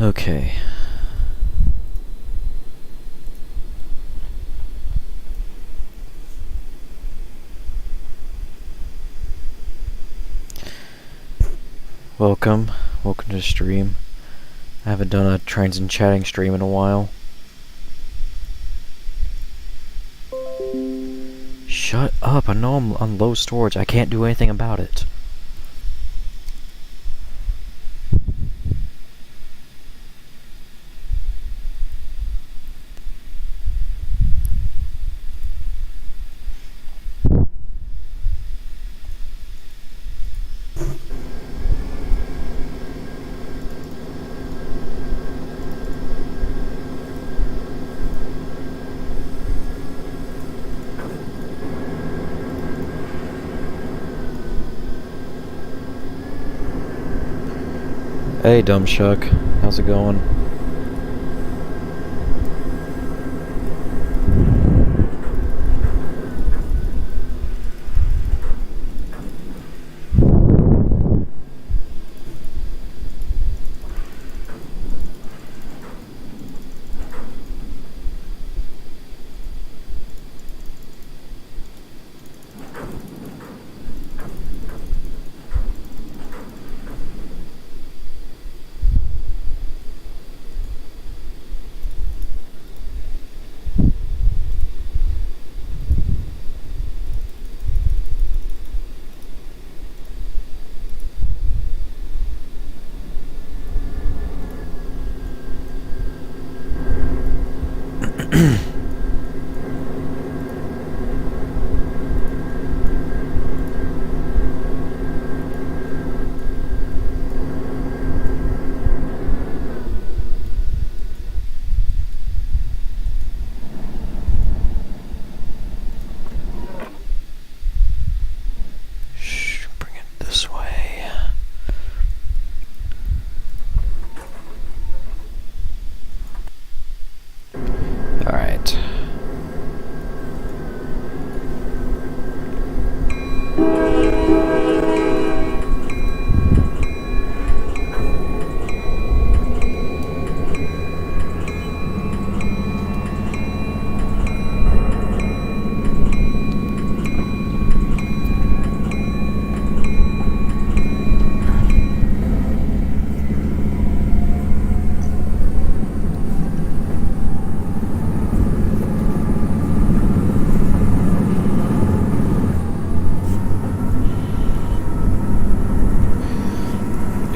Okay. Welcome to the stream. I haven't done a Trainz and chatting stream in a while. Shut up, I know I'm on low storage, I can't do anything about it. Hey, dumb shuck. How's it going?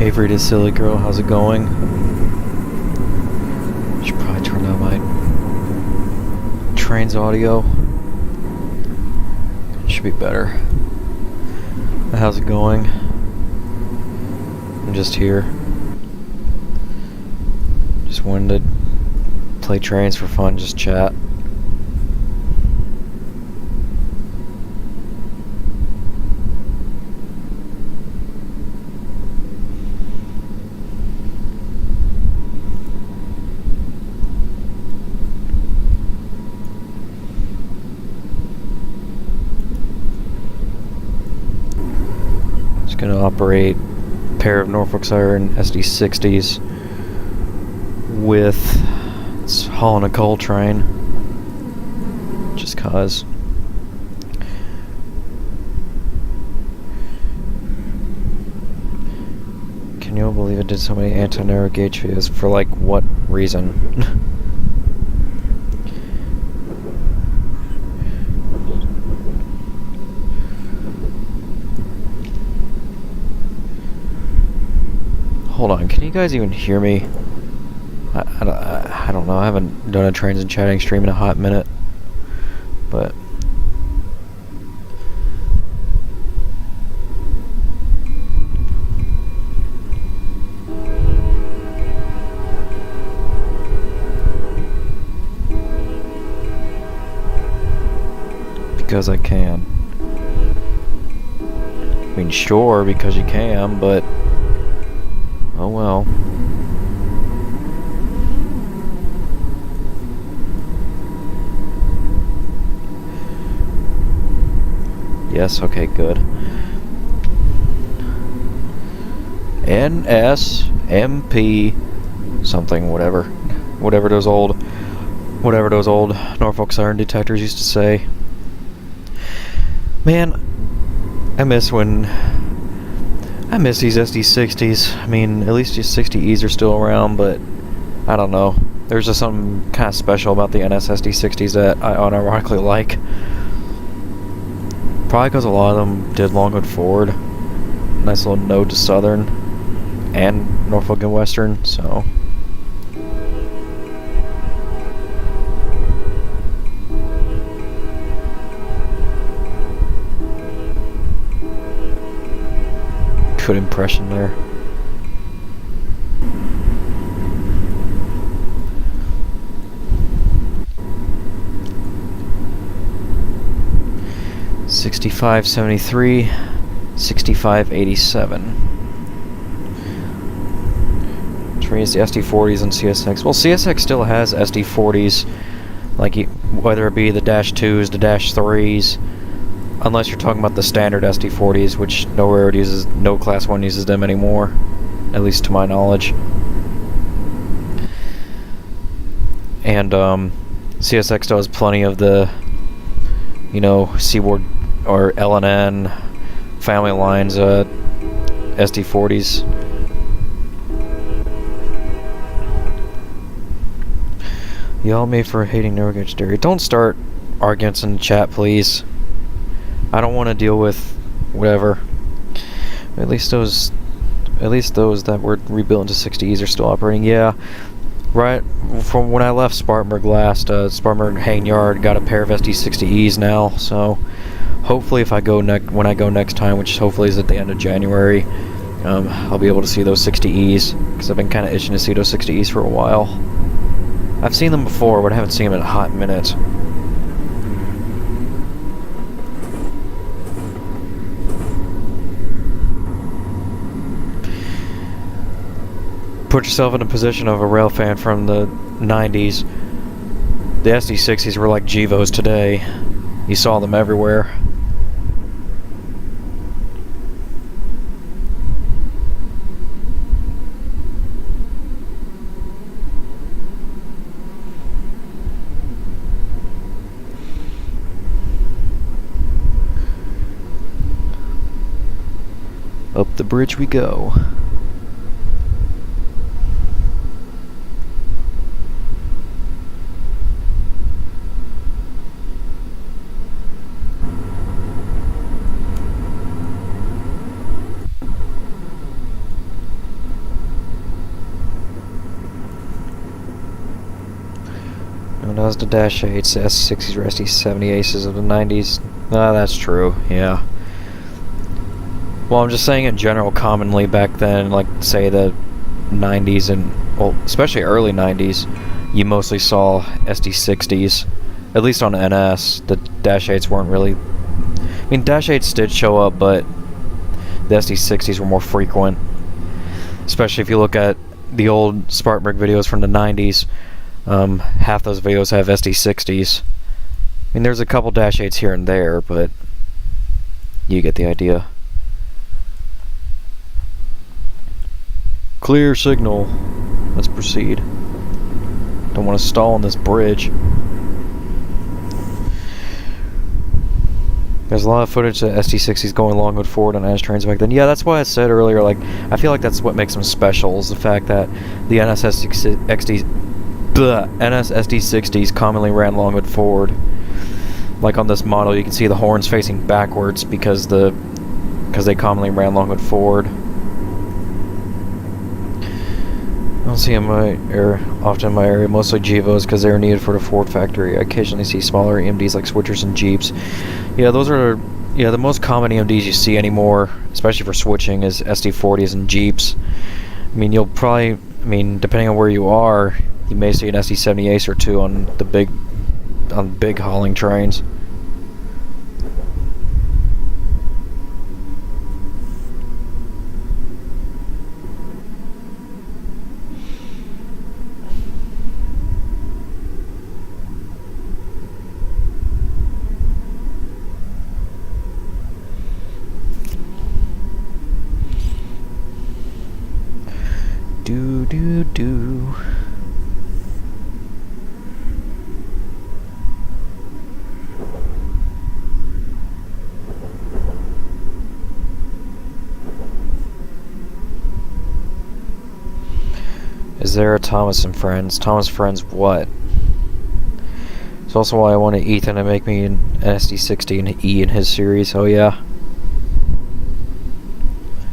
Avery to Silly Girl, how's it going? Should probably turn down my Trainz audio. Should be better. How's it going? I'm just here. Just wanted to play Trainz for fun, just chat. Going to operate a pair of Norfolk Siren SD60s with it's hauling a coal train, just cause. Can you believe it did so many anti-narrow gauge videos? For like what reason? Hold on, can you guys even hear me? I don't know, I haven't done a Trainz and chatting stream in a hot minute, but because I can. I mean, sure, because you can, but oh well. Yes, okay, good. NSMP something, whatever those old Norfolk Southern detectors used to say. Man, I miss these SD60s. I mean, at least these 60Es are still around, but I don't know. There's just something kind of special about the NS SD60s that I unironically like. Probably because a lot of them did Longwood Ford. Nice little node to Southern and Norfolk and Western, so. Good impression there. $65.73, $65.87. Trainz the SD40s and CSX. Well, CSX still has SD40s, like whether it be the Dash 2s, the Dash 3s. Unless you're talking about the standard SD40s, which no Class 1 uses them anymore, at least to my knowledge. And CSX still has plenty of the, Seaboard or L&N family lines SD40s. Y'all made for hating narrow gauge dairy. Don't start arguments in the chat, please. I don't want to deal with whatever. At least those that were rebuilt into 60Es are still operating. Yeah, right. From when I left Spartanburg last, Spartanburg Hang Yard got a pair of SD60Es now. So hopefully, when I go next time, which hopefully is at the end of January, I'll be able to see those 60Es, because I've been kind of itching to see those 60Es for a while. I've seen them before, but I haven't seen them in a hot minute. Put yourself in a position of a rail fan from the 90s. The SD60s were like Gevos today. You saw them everywhere. Up the bridge we go. And that was the Dash 8s, the S60s, or SD70 aces of the 90s. Ah, that's true, yeah. Well, I'm just saying in general, commonly back then, like, say, the 90s and, well, especially early 90s, you mostly saw SD60s. At least on NS, the Dash 8s weren't really... I mean, Dash 8s did show up, but the SD60s were more frequent. Especially if you look at the old Spartanburg videos from the 90s. Half those videos have SD60s. I mean, there's a couple Dash 8s here and there, but you get the idea. Clear signal. Let's proceed. Don't want to stall on this bridge. There's a lot of footage of SD60s going Longwood Ford on NS trains back then. Yeah, that's why I said earlier, like, I feel like that's what makes them special, is the fact that the NS SD60s commonly ran Longwood Ford. Like on this model, you can see the horns facing backwards because they commonly ran Longwood Ford. I don't see them often in my area, mostly Gevos because they are needed for the Ford factory. I occasionally see smaller EMDs like switchers and Jeeps. Yeah, those are the most common EMDs you see anymore, especially for switching, is SD40s and Jeeps. I mean, you'll probably, depending on where you are, you may see an SD70 Ace or two on the big hauling trains. do do. Is there a Thomas and Friends? Thomas Friends what? It's also why I wanted Ethan to make me an SD60 and E in his series. Oh yeah.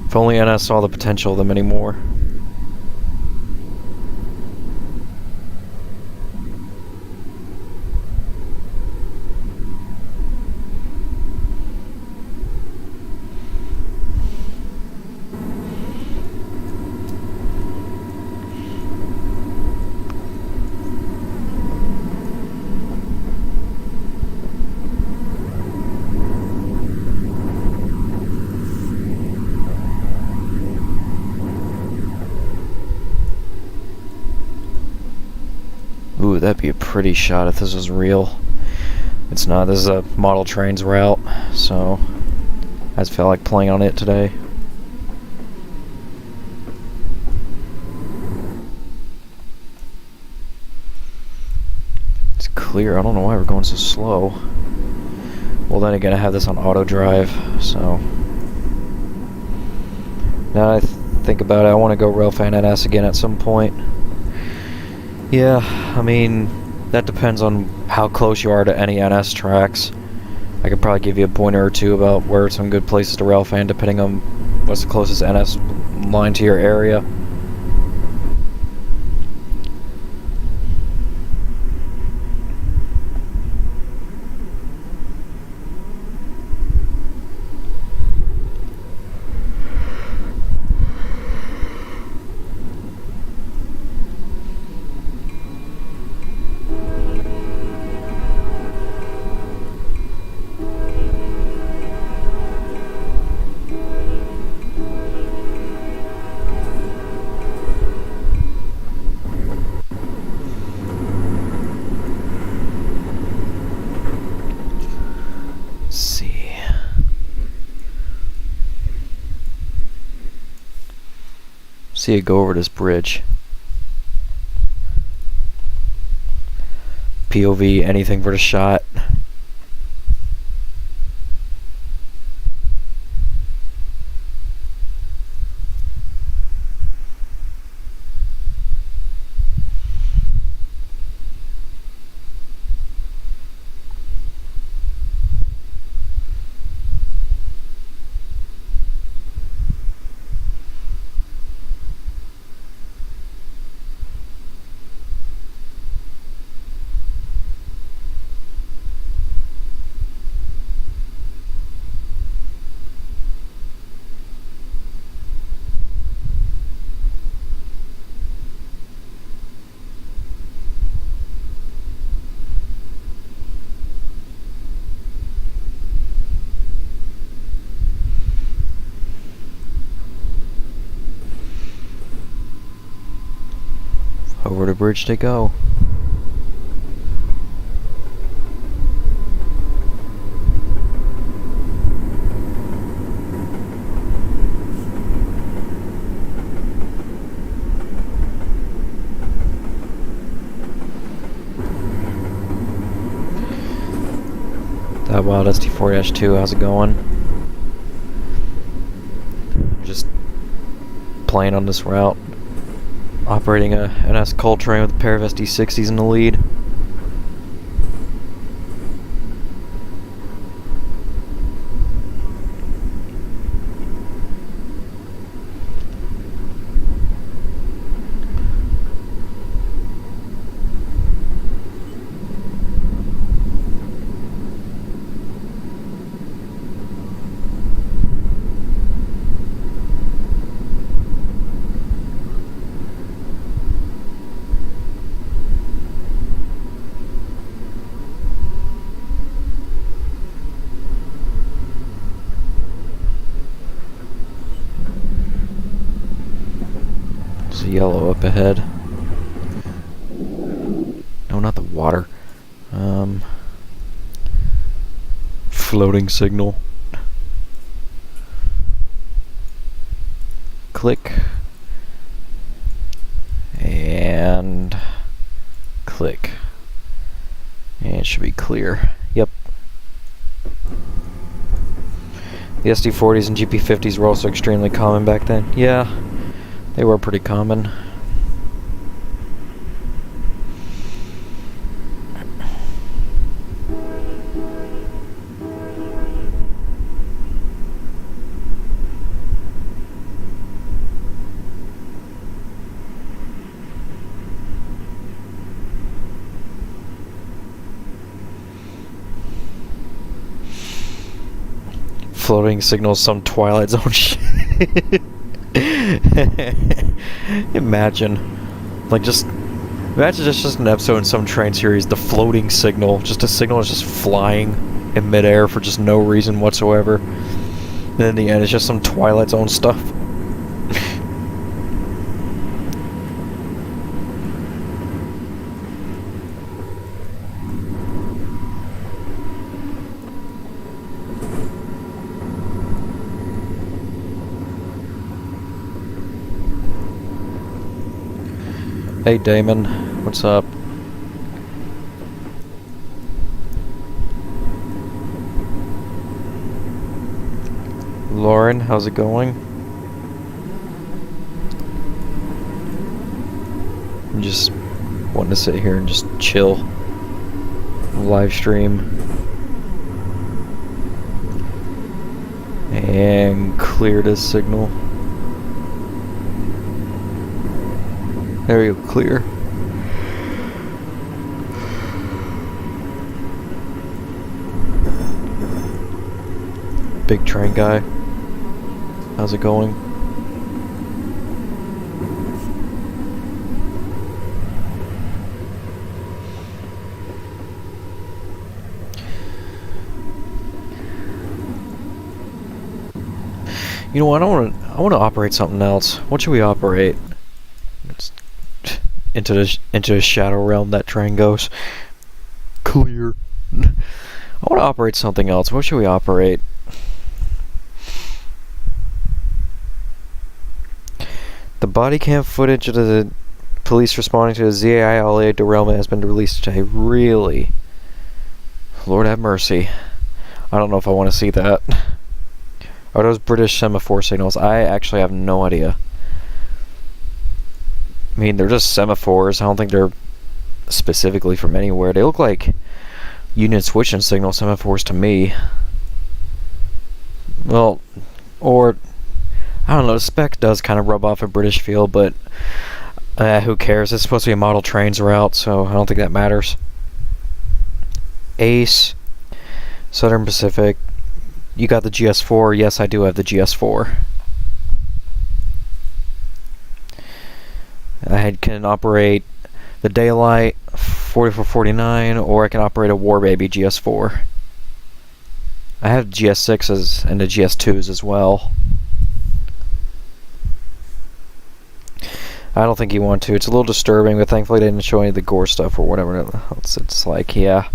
If only NS saw the potential of them anymore. Ooh, that'd be a pretty shot if this was real. It's not. This is a model Trainz route, so I just felt like playing on it today. It's clear. I don't know why we're going so slow. Well, then again, I have this on auto drive, so now I think about it, I want to go Railfan NS again at some point. Yeah, I mean, that depends on how close you are to any NS tracks. I could probably give you a pointer or two about where some good places to Railfan, depending on what's the closest NS line to your area. See it go over this bridge. POV, anything for the shot. Over the bridge they go. That Wild SD4-2, how's it going? Just playing on this route. Operating a NS Coltrane with a pair of SD60s in the lead. Yellow up ahead. No, not the water. Floating signal. Click. and click. And it should be clear. Yep. The SD40s and GP50s were also extremely common back then. Yeah, they were pretty common. Floating signals, some Twilight Zone shit. Imagine just an episode in some Trainz series, the floating signal, just a signal is just flying in midair for just no reason whatsoever. And in the end, it's just some Twilight Zone stuff. Hey Damon, what's up? Lauren, how's it going? I'm just wanting to sit here and just chill. Live stream. And clear this signal. There you go, clear. Big train guy. How's it going? You know what? I want to operate something else. What should we operate? It's into the shadow realm that train goes. Clear. I want to operate something else. What should we operate? The body cam footage of the police responding to the ZILA derailment has been released today. Really? Lord have mercy. I don't know if I want to see that. Are those British semaphore signals? I actually have no idea. I mean, they're just semaphores. I don't think they're specifically from anywhere. They look like Union switching signal semaphores to me. Well, or I don't know, the spec does kind of rub off a British feel, but who cares? It's supposed to be a model Trainz route, so I don't think that matters. Ace, Southern Pacific. You got the GS4? Yes, I do have the GS4. I can operate the Daylight 4449, or I can operate a Warbaby GS4. I have GS6s and the GS2s as well. I don't think you want to. It's a little disturbing, but thankfully they didn't show any of the gore stuff or whatever else. It's like, yeah,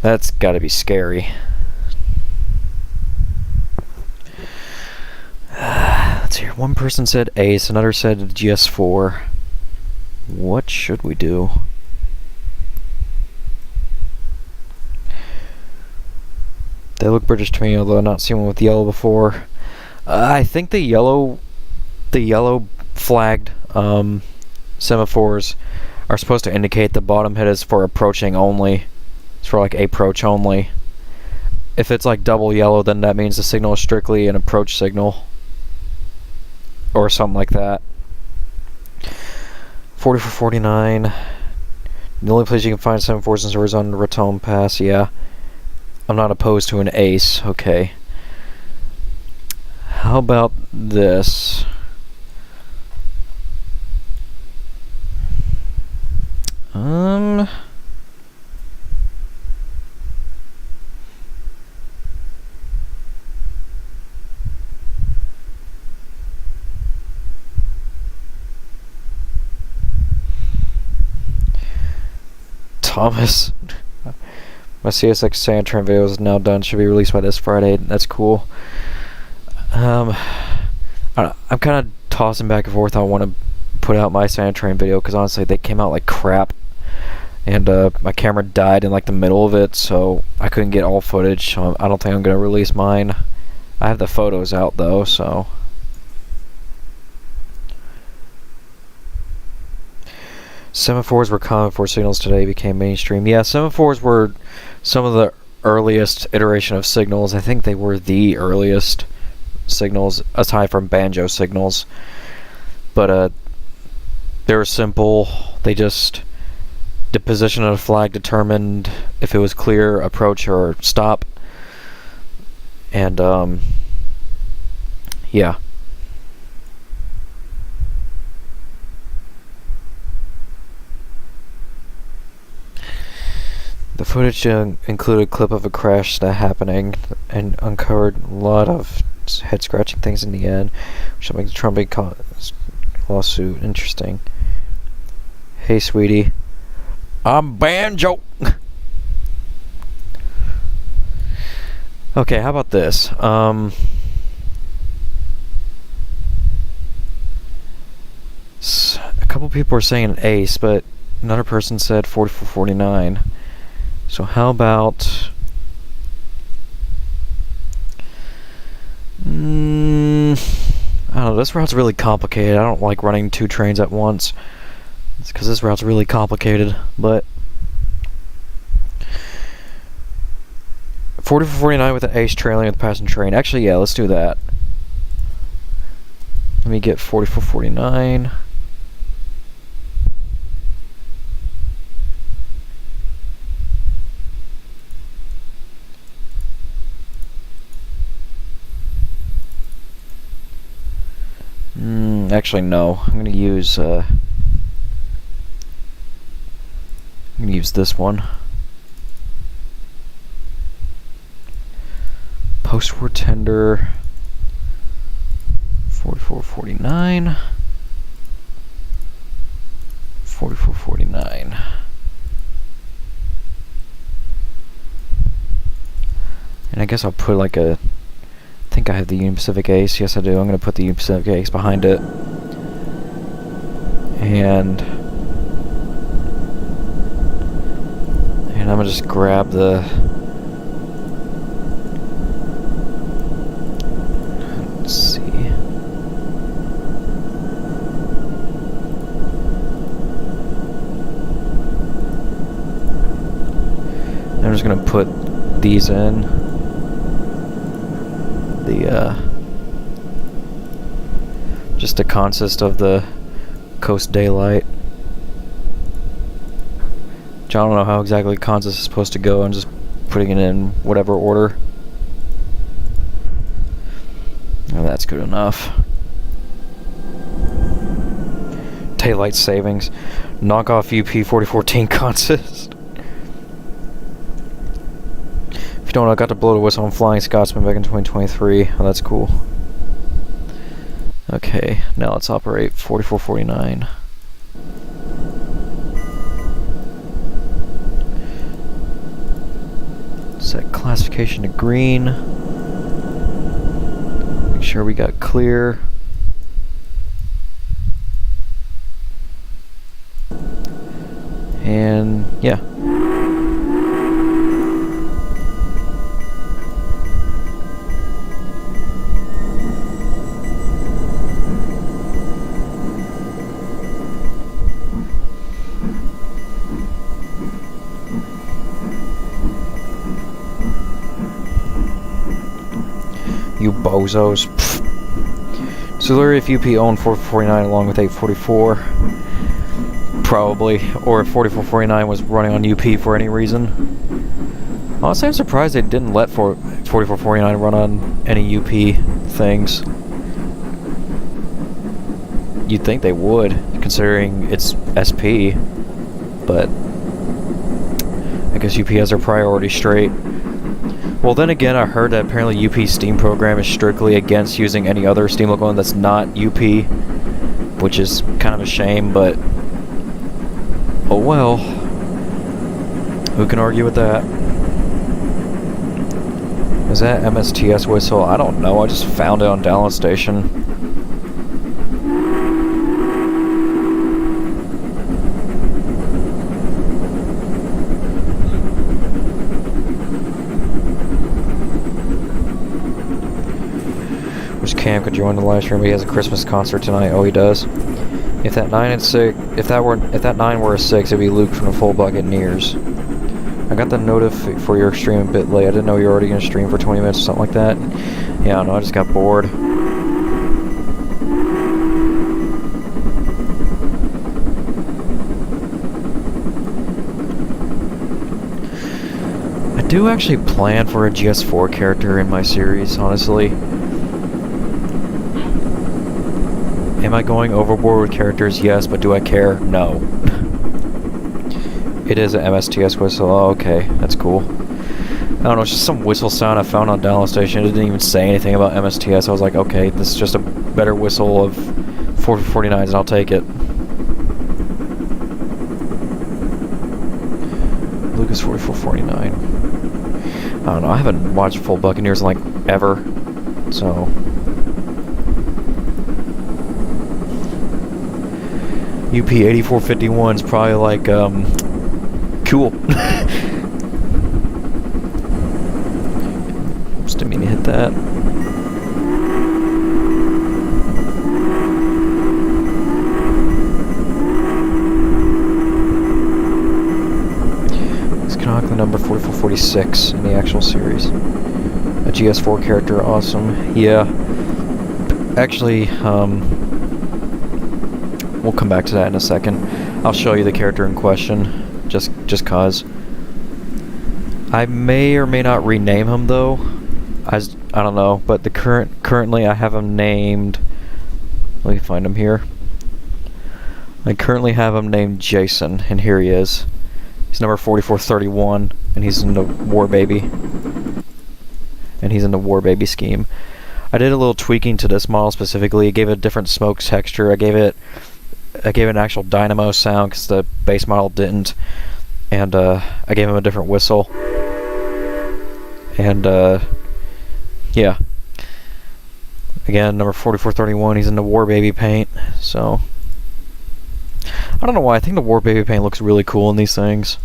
that's gotta be scary. Let's hear. One person said Ace, another said GS4. What should we do? They look British to me, although I've not seen one with yellow before. I think the yellow flagged semaphores are supposed to indicate the bottom head is for approaching only. It's for like approach only. If it's like double yellow, then that means the signal is strictly an approach signal. Or something like that. 4449. The only place you can find semaphores and servers on the Raton Pass, yeah. I'm not opposed to an Ace, okay. How about this? Thomas. My CSX Sandtran video is now done. Should be released by this Friday. That's cool. I'm kind of tossing back and forth. I want to put out my Santa Train video, because honestly they came out like crap, and my camera died in like the middle of it, so I couldn't get all footage. So I don't think I'm gonna release mine. I have the photos out though, so. Semaphores were common before signals today became mainstream. Yeah, semaphores were some of the earliest iteration of signals. I think they were the earliest signals, aside from banjo signals. But they were simple. They just, the position of the flag determined if it was clear, approach, or stop. And yeah. The footage included a clip of a crash happening and uncovered a lot of head-scratching things in the end, which will make the Trump lawsuit interesting. Hey, sweetie. I'm Banjo! Okay, how about this? A couple people were saying an ace, but another person said 4449. So how about I don't know, this route's really complicated. I don't like running two trains at once. It's because this route's really complicated, but 4449 with an ace trailing with a passenger train. Actually, yeah, let's do that. Let me get 4449. Actually, no. I'm gonna use this one. Post-war tender 4449. 4449. And I guess I'll put like a, I think I have the Union Pacific Ace. Yes, I do. I'm going to put the Union Pacific Ace behind it. And I'm going to just grab the, let's see. I'm just going to put these in. Just to consist of the Coast Daylight. Which I don't know how exactly consist is supposed to go. I'm just putting it in whatever order. And that's good enough. Daylight savings. Knock off UP 4014 consist. If you don't know, I got to blow the whistle on Flying Scotsman back in 2023. Oh, that's cool. Okay, now let's operate 4449. Set classification to green. Make sure we got clear. And yeah. You bozos. Pfft. So Larry, if UP owned 4449 along with 844, probably, or if 4449 was running on UP for any reason. Honestly, I'm surprised they didn't let 4449 run on any UP things. You'd think they would, considering it's SP, but I guess UP has their priorities straight. Well, then again, I heard that apparently UP's Steam program is strictly against using any other Steam logo that's not UP, which is kind of a shame, but oh well. Who can argue with that? Is that MSTS whistle? I don't know, I just found it on Download Station. Wish Cam could join the live stream, but he has a Christmas concert tonight. Oh, he does. If that 9 and 6, if that 9 were a 6, it'd be Luke from the Full Bucket Nears. I got the notif for your stream a bit late. I didn't know you were already gonna stream for 20 minutes or something like that. Yeah, no, I just got bored. I do actually plan for a GS4 character in my series, honestly. Am I going overboard with characters? Yes, but do I care? No. It is an MSTS whistle. Oh, okay. That's cool. I don't know, it's just some whistle sound I found on download station. It didn't even say anything about MSTS. I was like, okay, this is just a better whistle of 4449s, and I'll take it. Lucas 4449. I don't know, I haven't watched Full Buccaneers in like ever, so. UP 8451 is probably like, cool. Just didn't mean to hit that. Let's connect the number 4446 in the actual series. A GS4 character, awesome. Yeah. Actually, we'll come back to that in a second. I'll show you the character in question, just cause. I may or may not rename him though. I don't know, but the currently I have him named. Let me find him here. I currently have him named Jason, and here he is. He's number 4431, and he's in the War Baby. And he's in the War Baby scheme. I did a little tweaking to this model specifically. I gave it a different smoke texture. I gave it an actual dynamo sound because the base model didn't, and I gave him a different whistle, and yeah. Again, number 4431. He's in the War Baby paint, so I don't know why. I think the War Baby paint looks really cool in these things.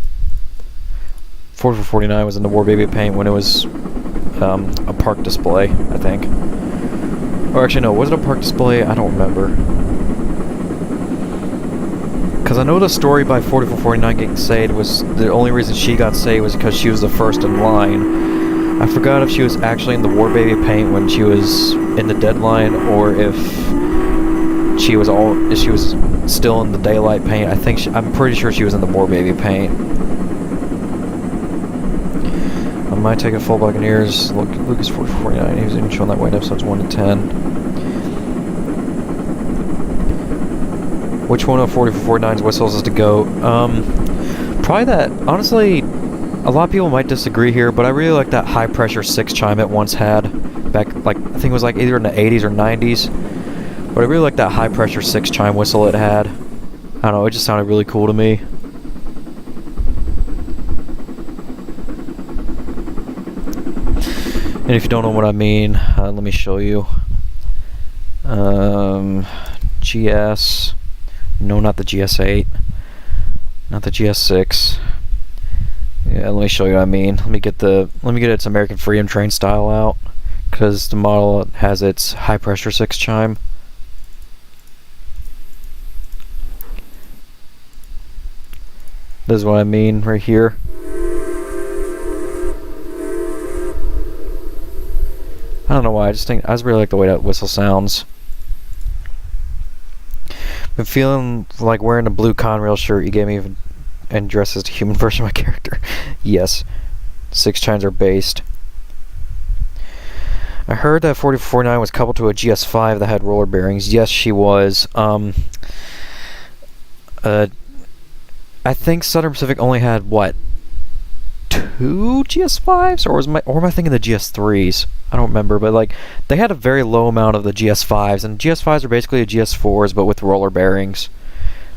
4449 was in the War Baby paint when it was a park display, I think. Or actually, no, was it a park display? I don't remember. Because I know the story by 4449 getting saved was the only reason she got saved was because she was the first in line. I forgot if she was actually in the War Baby paint when she was in the deadline, or if she was still in the daylight paint. I'm pretty sure she was in the War Baby paint. I might take a Full Buccaneers. Look, Lucas 4449. He was even showing that way in episodes 1 to 10. Which one of 4449's whistles is to go? Probably that. Honestly, a lot of people might disagree here, but I really like that high pressure 6 chime it once had back, like, I think it was like either in the 80s or 90s. But I really like that high pressure 6 chime whistle it had. I don't know, it just sounded really cool to me. And if you don't know what I mean, let me show you. GS. No, not the GS8. Not the GS6. Yeah, let me show you what I mean. Let me get its American Freedom Train style out, because the model has its high pressure 6 chime. This is what I mean right here. I don't know why, I just really like the way that whistle sounds. Been feeling like wearing a blue Conrail shirt you gave me and dressed as the human version of my character. Yes. 6 chimes are based. I heard that 4449 was coupled to a GS5 that had roller bearings. Yes, she was. I think Southern Pacific only had, what, 2 GS5s? Or am I thinking the GS3s? I don't remember, but like they had a very low amount of the GS5s, and GS5s are basically a GS4s but with roller bearings,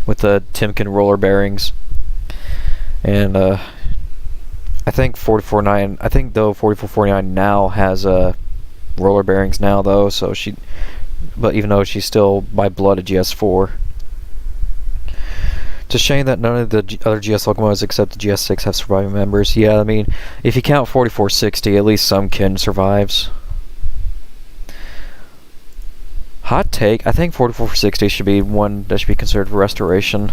with the Timken roller bearings. And I think 4449, though 4449 now has roller bearings now though, so but even though she's still by blood a GS4. It's a shame that none of the other GS locomotives except the GS6 have surviving members. Yeah, I mean, if you count 4460, at least some kin survives. Hot take, I think 4460 should be one that should be considered for restoration.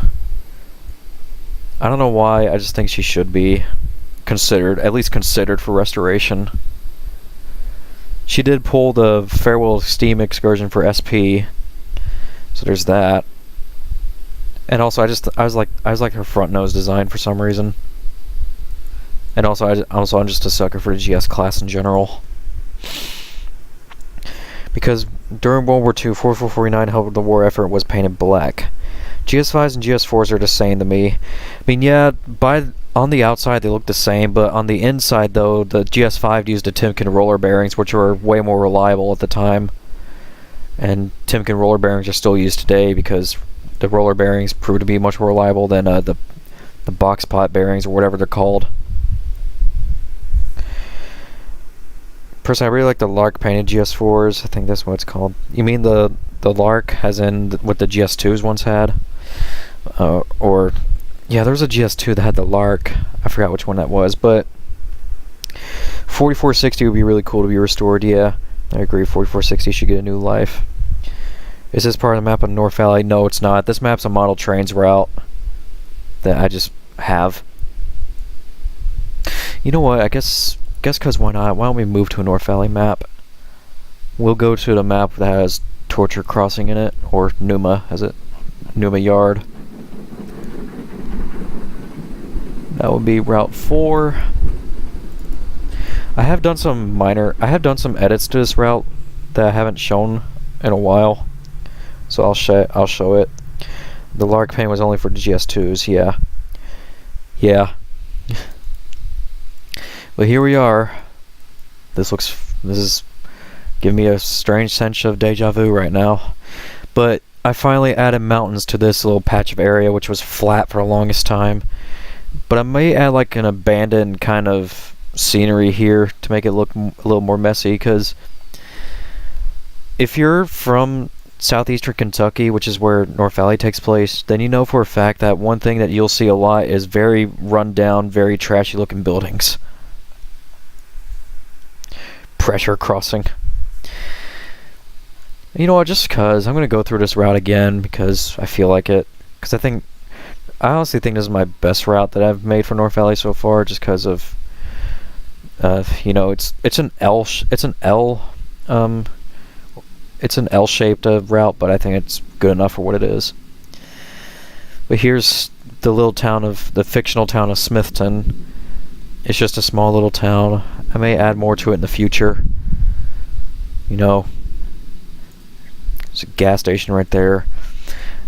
I don't know why, I just think she should be considered, at least considered for restoration. She did pull the Farewell Steam Excursion for SP, so there's that. And also, I was like her front nose design for some reason. And also, I'm just a sucker for the GS class in general. Because during World War II, 4449 helped with the war effort was painted black. GS5s and GS4s are the same to me. I mean, yeah, on the outside they look the same, but on the inside though, the GS5 used the Timken roller bearings, which were way more reliable at the time. And Timken roller bearings are still used today because the roller bearings proved to be much more reliable than the box pot bearings or whatever they're called. Personally, I really like the Lark painted GS4s. I think that's what it's called. You mean the Lark, as in what the GS2s once had? Or, yeah, there was a GS2 that had the Lark. I forgot which one that was, but 4460 would be really cool to be restored, yeah. I agree, 4460 should get a new life. Is this part of the map of North Valley? No, it's not. This map's a model Trainz route that I just have. You know what, I guess because why not? Why don't we move to a North Valley map? We'll go to the map that has Torture Crossing in it, or Numa, has it? Numa Yard. That would be Route 4. I have done some edits to this route that I haven't shown in a while, so I'll show it. The Lark paint was only for the GS2s, yeah. But here we are. This is giving me a strange sense of deja vu right now. But I finally added mountains to this little patch of area, which was flat for the longest time. But I may add like an abandoned kind of scenery here to make it look a little more messy, because if you're from southeastern Kentucky, which is where North Valley takes place, then you know for a fact that one thing that you'll see a lot is very run down, very trashy looking buildings. Pressure crossing. You know what, just because I'm going to go through this route again because I feel like it, because I honestly think this is my best route that I've made for North Valley so far, just because of you know, it's an L-shaped route, but I think it's good enough for what it is. But here's the fictional town of Smithton. It's just a small little town. I may add more to it in the future. You know, there's a gas station right there.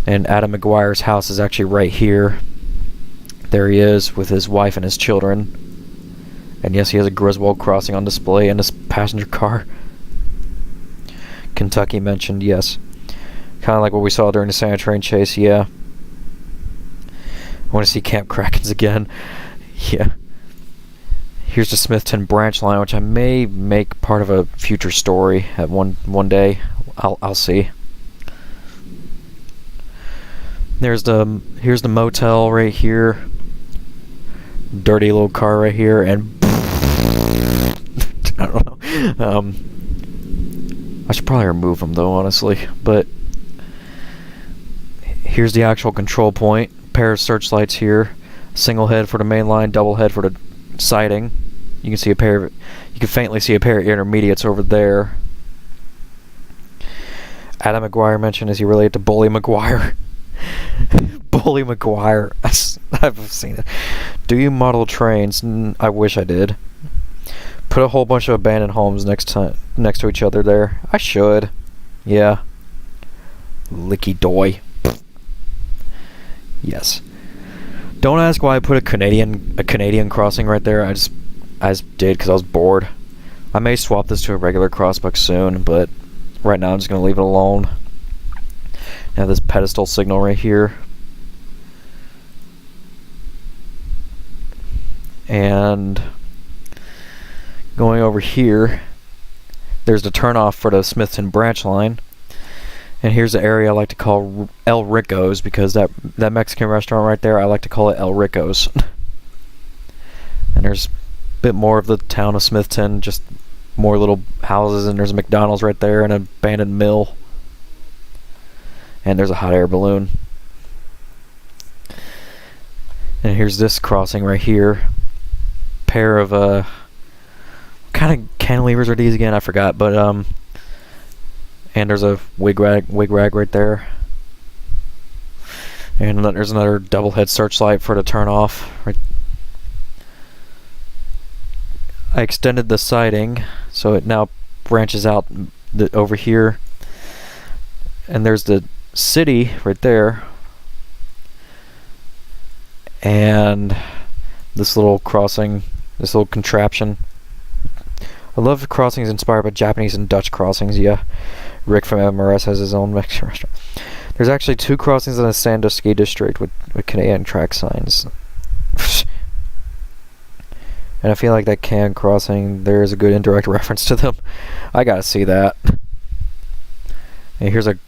And Adam McGuire's house is actually right here. There he is with his wife and his children. And yes, he has a Griswold crossing on display in his passenger car. Kentucky mentioned, yes. Kind of like what we saw during the Santa train chase, yeah. I want to see Camp Krakens again. Yeah. Here's the Smithton branch line, which I may make part of a future story at one day. I'll see. Here's the motel right here. Dirty little car right here, and I don't know. I should probably remove them though, honestly. But here's the actual control point. Pair of searchlights here. Single head for the main line, double head for the siding. You can faintly see a pair of intermediates over there. Adam McGuire mentioned, is he related to Bully McGuire? Bully McGuire. I've seen it. Do you model trains? I wish I did. Put a whole bunch of abandoned homes next to each other there. I should. Yeah. Licky doy. Yes. Don't ask why I put a Canadian crossing right there. I just did because I was bored. I may swap this to a regular crossbuck soon, but right now I'm just going to leave it alone. Now this pedestal signal right here. And going over here, there's the turnoff for the Smithton branch line. And here's the area I like to call El Rico's, because that Mexican restaurant right there, I like to call it El Rico's. And there's a bit more of the town of Smithton, just more little houses, and there's a McDonald's right there and an abandoned mill. And there's a hot air balloon. And here's this crossing right here. Pair of kind of cantilevers are these again? I forgot, but and there's a wig rag right there. And there's another double head searchlight for it to turn off. Right. I extended the siding so it now branches out over here. And there's the city right there. And this little crossing, this little contraption. I love the crossings inspired by Japanese and Dutch crossings. Yeah, Rick from MRS has his own Mexican restaurant. There's actually 2 crossings in the Sandusky district with Canadian track signs. And I feel like that can crossing, there is a good indirect reference to them. I gotta see that. And here's a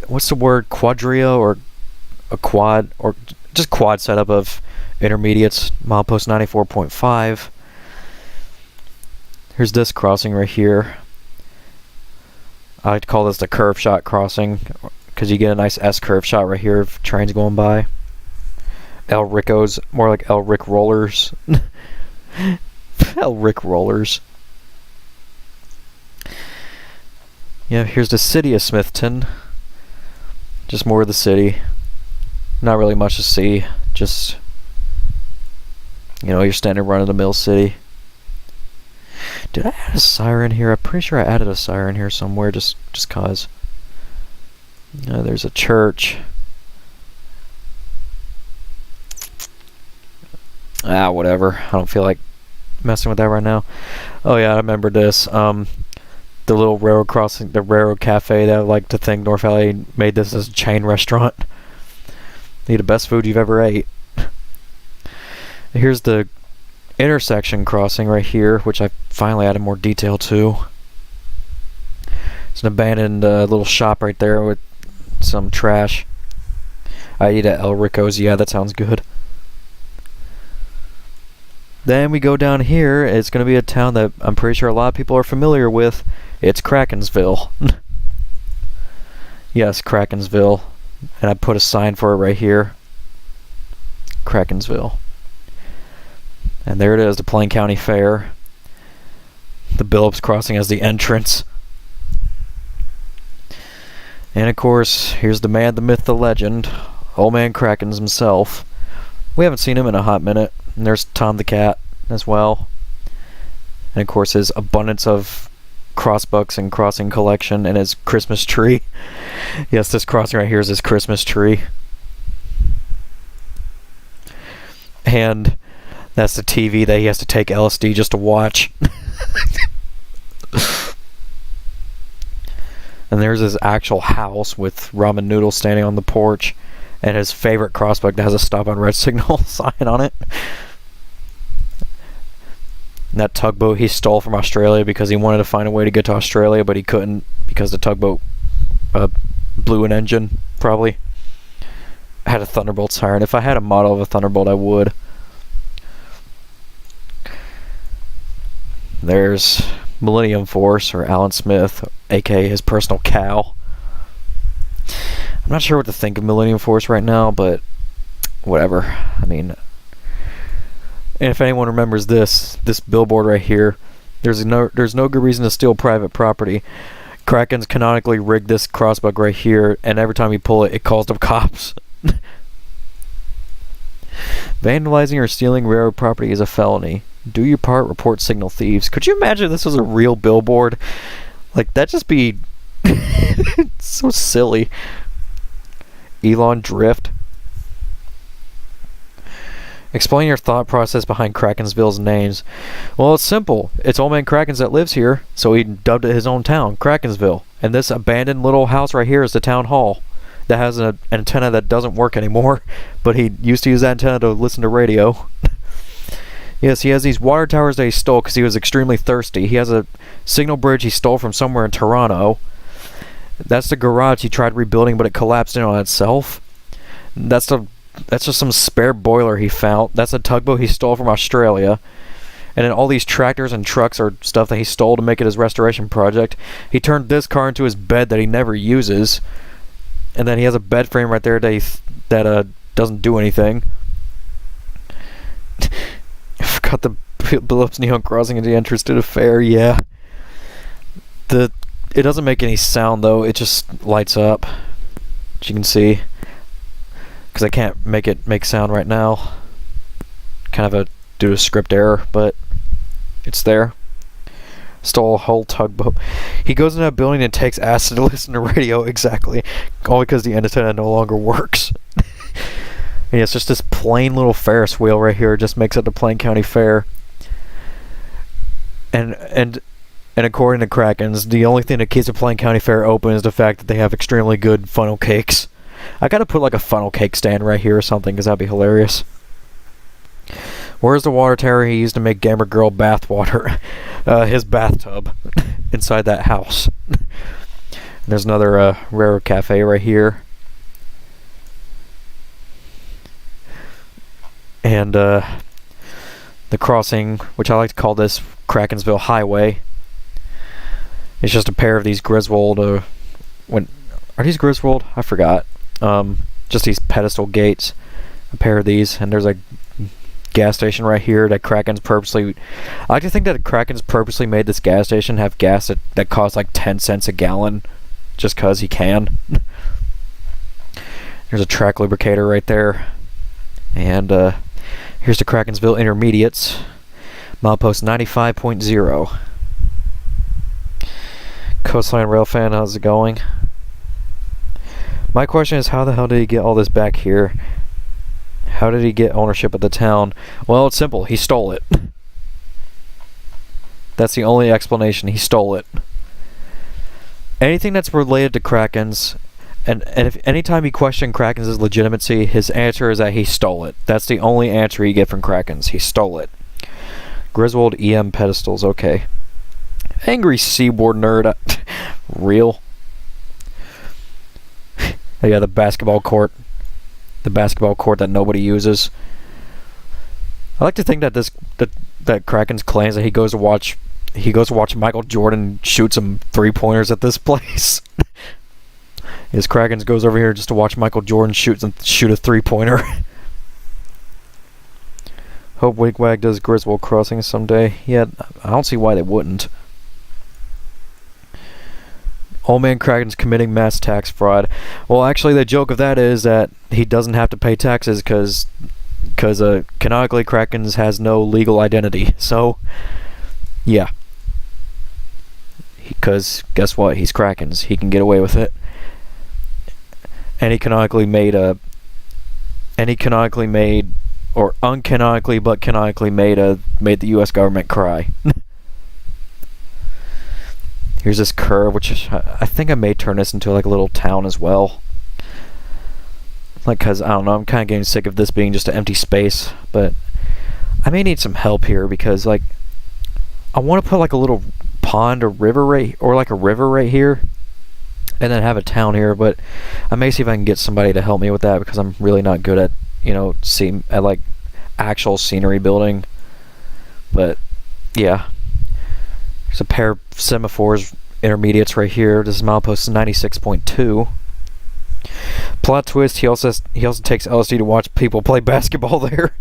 what's the word, quadria, or a quad, or just quad setup of intermediates, milepost 94.5. Here's this crossing right here. I like to call this the curve shot crossing because you get a nice S curve shot right here of trains going by. El Ricos, more like El Rick Rollers. El Rick Rollers. Yeah, here's the city of Smithton. Just more of the city. Not really much to see. Just, you know, your standard run-of-the-mill city. Did I add a siren here? I'm pretty sure I added a siren here somewhere, just cause. There's a church. Whatever. I don't feel like messing with that right now. Oh yeah, I remember this. The little railroad crossing, the railroad cafe that I like to think North Valley made this as a chain restaurant. Need the best food you've ever ate. Here's the intersection crossing right here, which I finally added more detail to. It's an abandoned little shop right there with some trash. I eat at El Rico's. Yeah, that sounds good. Then we go down here. It's going to be a town that I'm pretty sure a lot of people are familiar with. It's Krakensville. Yes, Krakensville. And I put a sign for it right here. Krakensville. And there it is, the Plain County Fair. The Billups Crossing as the entrance. And of course, here's the man, the myth, the legend, Old Man Krakens himself. We haven't seen him in a hot minute. And there's Tom the Cat as well. And of course his abundance of crossbucks and crossing collection and his Christmas tree. Yes, this crossing right here is his Christmas tree. And that's the TV that he has to take LSD just to watch. And there's his actual house with ramen noodles standing on the porch. And his favorite crossbuck that has a stop on red signal sign on it. And that tugboat he stole from Australia because he wanted to find a way to get to Australia, but he couldn't because the tugboat blew an engine, probably. I had a Thunderbolt siren. If I had a model of a Thunderbolt, I would. There's Millennium Force, or Alan Smith, aka his personal cow. I'm not sure what to think of Millennium Force right now, but whatever. I mean, and if anyone remembers this billboard right here, there's no good reason to steal private property. Kraken's canonically rigged this crossbuck right here, and every time you pull it, it calls the cops. Vandalizing or stealing railroad property is a felony. Do your part, report signal thieves. Could you imagine if this was a real billboard? Like, that'd just be so silly. Elon Drift. Explain your thought process behind Krakensville's names. Well, it's simple. It's Old Man Krakens that lives here, so he dubbed it his own town, Krakensville. And this abandoned little house right here is the town hall that has an antenna that doesn't work anymore, but he used to use that antenna to listen to radio. Yes, he has these water towers that he stole because he was extremely thirsty. He has a signal bridge he stole from somewhere in Toronto. That's the garage he tried rebuilding, but it collapsed in on itself. That's just some spare boiler he found. That's a tugboat he stole from Australia. And then all these tractors and trucks are stuff that he stole to make it his restoration project. He turned this car into his bed that he never uses. And then he has a bed frame right there that doesn't do anything. I forgot the Phillips Neon Crossing at the entrance to the fair, yeah. It doesn't make any sound though, it just lights up. As you can see. Because I can't make it make sound right now. Kind of due to script error, but it's there. Stole a whole tugboat. He goes in that building and takes acid to listen to radio, exactly. All because the antenna no longer works. And it's just this plain little Ferris wheel right here. It just makes it the Plain County Fair. And according to Krakens, the only thing that keeps the Plain County Fair open is the fact that they have extremely good funnel cakes. I gotta put like a funnel cake stand right here or something, because that'd be hilarious. Where's the water tower he used to make Gamer Girl bath water? His bathtub inside that house. There's another Railroad Cafe right here. And the crossing, which I like to call this Krakensville Highway. It's just a pair of these Griswold, are these Griswold? I forgot. Just these pedestal gates. A pair of these, and there's a gas station right here that Kraken's purposely... I like to think that Kraken's purposely made this gas station have gas that costs like 10 cents a gallon, just cause he can. There's a track lubricator right there. And here's the Krakensville Intermediates. Milepost 95.0. Coastline Rail Fan, how's it going? My question is, how the hell did he get all this back here? How did he get ownership of the town? Well, it's simple. He stole it. That's the only explanation. He stole it. Anything that's related to Krakens, and if anytime you question Krakens' legitimacy, his answer is that he stole it. That's the only answer you get from Krakens. He stole it. Griswold EM pedestals, okay. Angry Seaboard nerd. Real. Yeah, the basketball court. The basketball court that nobody uses. I like to think that that Krakens claims that he goes to watch Michael Jordan shoot some 3-pointers at this place. His Krakens goes over here just to watch Michael Jordan shoot a 3-pointer. Hope Wigwag does Griswold Crossing someday. Yeah, I don't see why they wouldn't. Old man Kraken's committing mass tax fraud. Well, actually, the joke of that is that he doesn't have to pay taxes because canonically Kraken's has no legal identity. So, yeah. Because guess what? He's Kraken's. He can get away with it. And he canonically made or uncanonically but canonically made the U.S. government cry. Here's this curve, which I think I may turn this into like a little town as well. Like, cause I don't know, I'm kind of getting sick of this being just an empty space, but I may need some help here because like I want to put like a little pond or river right here, and then have a town here. But I may see if I can get somebody to help me with that because I'm really not good at like actual scenery building. But yeah. There's a pair of semaphores, intermediates right here. This is milepost 96.2. Plot twist: he also takes LSD to watch people play basketball there.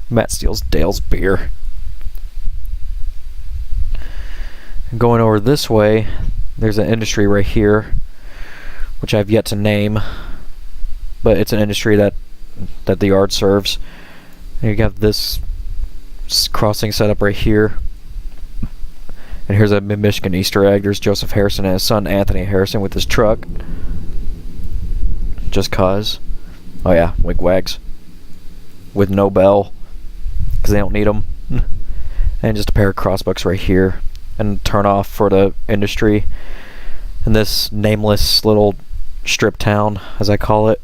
Matt steals Dale's beer. And going over this way, there's an industry right here, which I've yet to name, but it's an industry that the yard serves. And you have this crossing set up right here, and here's a Mid-Michigan Easter egg. There's Joseph Harrison and his son Anthony Harrison with his truck, just cause. Oh yeah, wigwags with no bell because they don't need them. And just a pair of crossbucks right here, and turn off for the industry in this nameless little strip town, as I call it.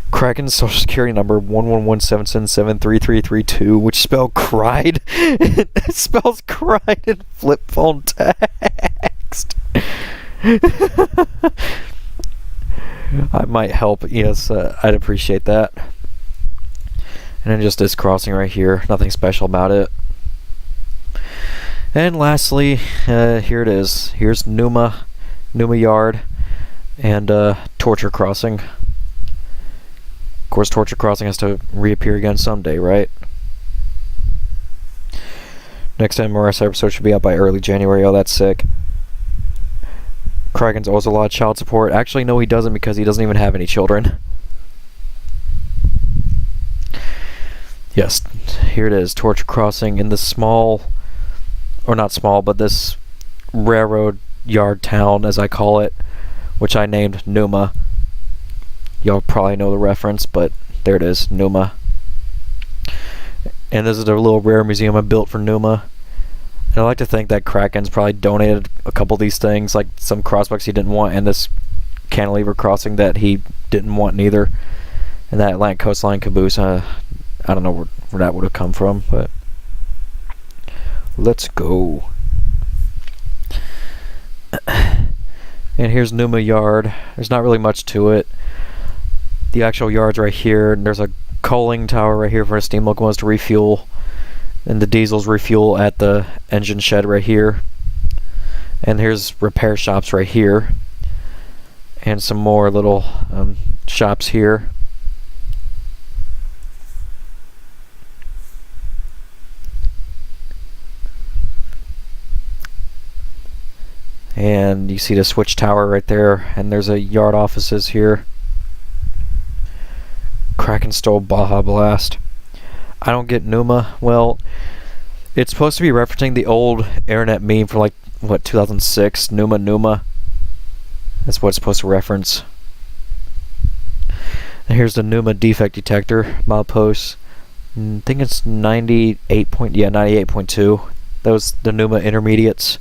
Kraken's social security number 11177733332, which spell cried. It spells cried in flip phone text. I might help. Yes, I'd appreciate that. And then just this crossing right here. Nothing special about it. And lastly, here it is. Here's Numa Yard, and Torture Crossing. Of course, Torture Crossing has to reappear again someday, right? Next MRS episode should be out by early January. Oh, that's sick. Kraken's owes a lot of child support. Actually, no, he doesn't, because he doesn't even have any children. Yes, here it is. Torture Crossing in this small, or not small, but this railroad yard town, as I call it, which I named Numa. Y'all probably know the reference, but there it is, Numa. And this is a little rare museum I built for Numa. And I like to think that Kraken's probably donated a couple of these things, like some crossbucks he didn't want, and this cantilever crossing that he didn't want neither. And that Atlantic Coastline caboose, I don't know where that would have come from, but let's go. And here's Numa Yard. There's not really much to it. The actual yard's right here, and there's a coaling tower right here for a steam locomotive to refuel, and the diesels refuel at the engine shed right here. And here's repair shops right here, and some more little shops here. And you see the switch tower right there, and there's a yard offices here. Kraken stole Baja Blast. I don't get Numa. Well, it's supposed to be referencing the old internet meme for like, what, 2006? Numa. That's what it's supposed to reference. And here's the Numa defect detector milepost. I think it's 98.2. That was the Numa intermediates.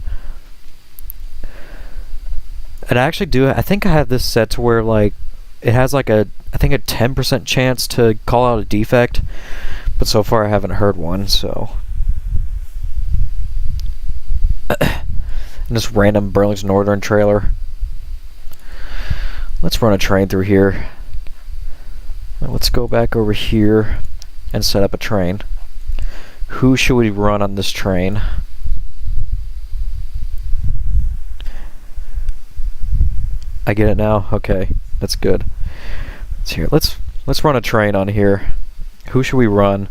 And I think I have this set to where, like, it has like I think a 10% chance to call out a defect, but so far I haven't heard one, so. And this random Burlington Northern trailer. Let's run a train through here. Now let's go back over here and set up a train. Who should we run on this train? I get it now? Okay, that's good. Let's run a train on here. Who should we run?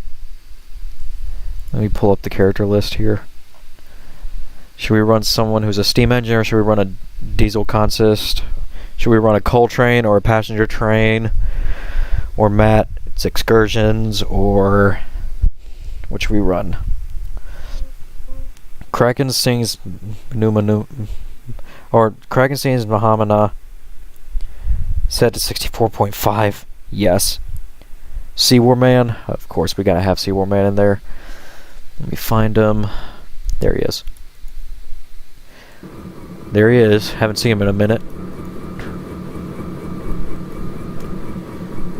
Let me pull up the character list here. Should we run someone who's a steam engine, or should we run a diesel consist? Should we run a coal train or a passenger train? Or Matt, it's excursions, or what should we run? Kraken sings Numa, or Kraken sings Mahamana. Set to 64.5. Yes. Seawar Man. Of course, we gotta have Seawar Man in there. Let me find him. There he is. There he is. Haven't seen him in a minute.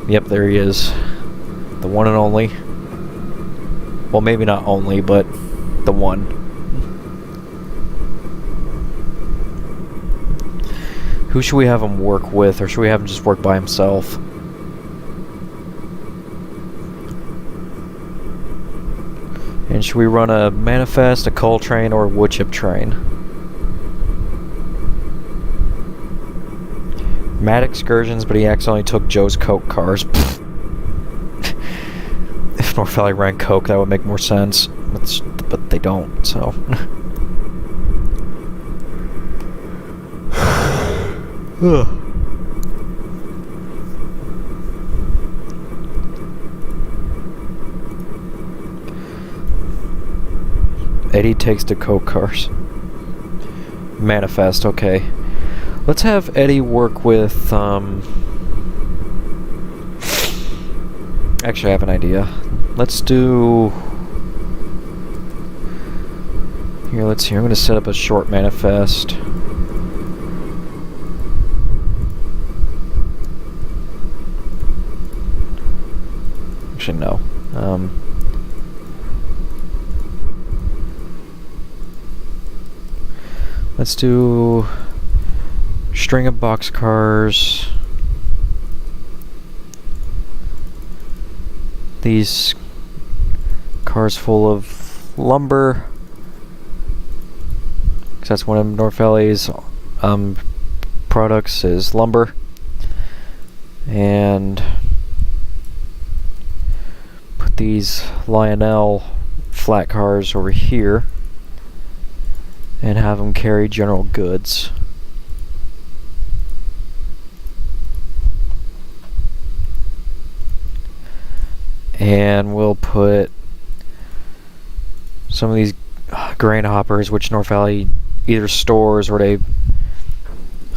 Yep, there he is. The one and only. Well, maybe not only, but the one. Who should we have him work with, or should we have him just work by himself? And should we run a manifest, a coal train, or a wood chip train? Mad excursions, but he accidentally took Joe's Coke cars. If North Valley ran Coke, that would make more sense. But they don't, so. Eddie takes the Coke cars. Manifest, okay. Let's have Eddie work with, actually, I have an idea. Let's do... Here, let's see. I'm going to set up a short manifest. Actually, no. Let's do string of boxcars. These cars full of lumber. 'Cause that's one of North Valley's products is lumber. And put these Lionel flat cars over here and have them carry general goods. And we'll put some of these grain hoppers, which North Valley either stores or they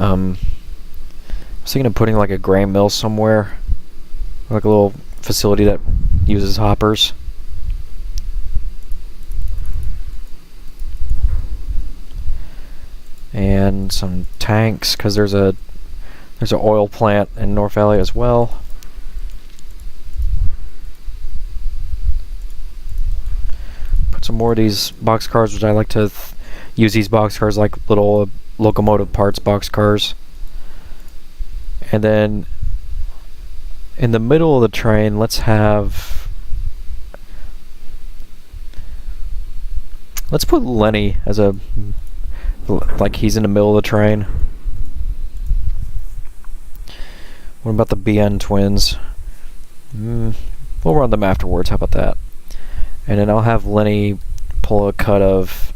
I was thinking of putting like a grain mill somewhere, like a little facility that uses hoppers. And some tanks, because there's an oil plant in North Valley as well. Put some more of these box cars, which I like to use these box cars like little locomotive parts box cars. And then in the middle of the train, let's put Lenny as like he's in the middle of the train. What about the BN twins? We'll run them afterwards. How about that? And then I'll have Lenny pull a cut of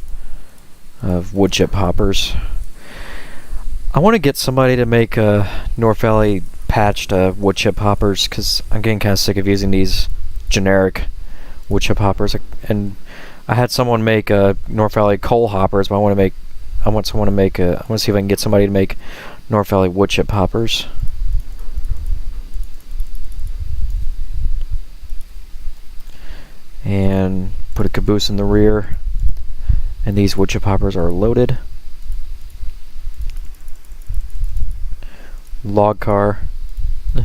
wood chip hoppers. I want to get somebody to make a North Valley patched wood chip hoppers, because I'm getting kind of sick of using these generic wood chip hoppers. And I had someone make North Valley coal hoppers, but I want to see if I can get somebody to make North Valley wood chip hoppers. And put a caboose in the rear. And these wood chip hoppers are loaded. Log car. I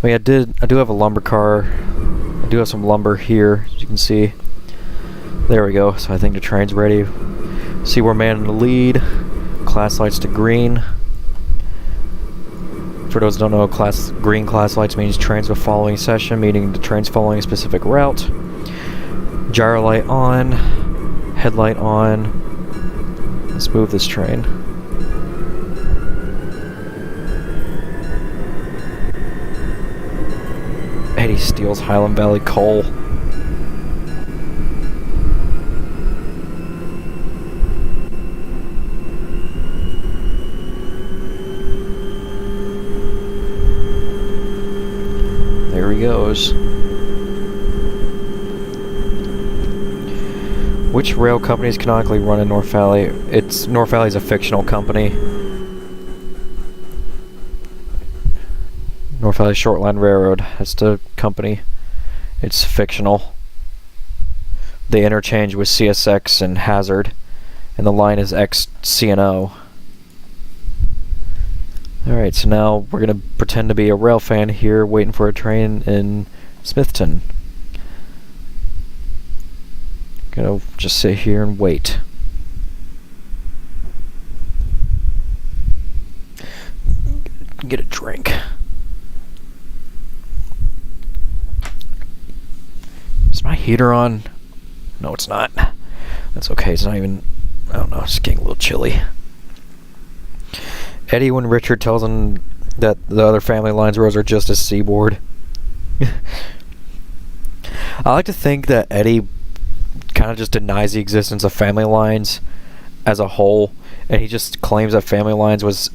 mean, I do have a lumber car. I do have some lumber here, as you can see. There we go. So I think the train's ready. See, we're man in the lead. Class lights to green. For those who don't know, green class lights means trains are following session, meaning the train's following a specific route. Gyro light on. Headlight on. Let's move this train. Eddie steals Highland Valley coal. There he goes. Which rail companies canonically run in North Valley? North Valley's a fictional company. North Valley Shortline Railroad. That's the company. It's fictional. They interchange with CSX and Hazard, and the line is XCNO. Alright, so now we're going to pretend to be a rail fan here, waiting for a train in Smithton. Gonna just sit here and wait. Get a drink. Is my heater on? No, it's not. That's okay. It's not even. I don't know. It's getting a little chilly. Eddie, when Richard tells him that the other family lines roads are just a seaboard. I like to think that Eddie kind of just denies the existence of family lines as a whole, and he just claims that family lines was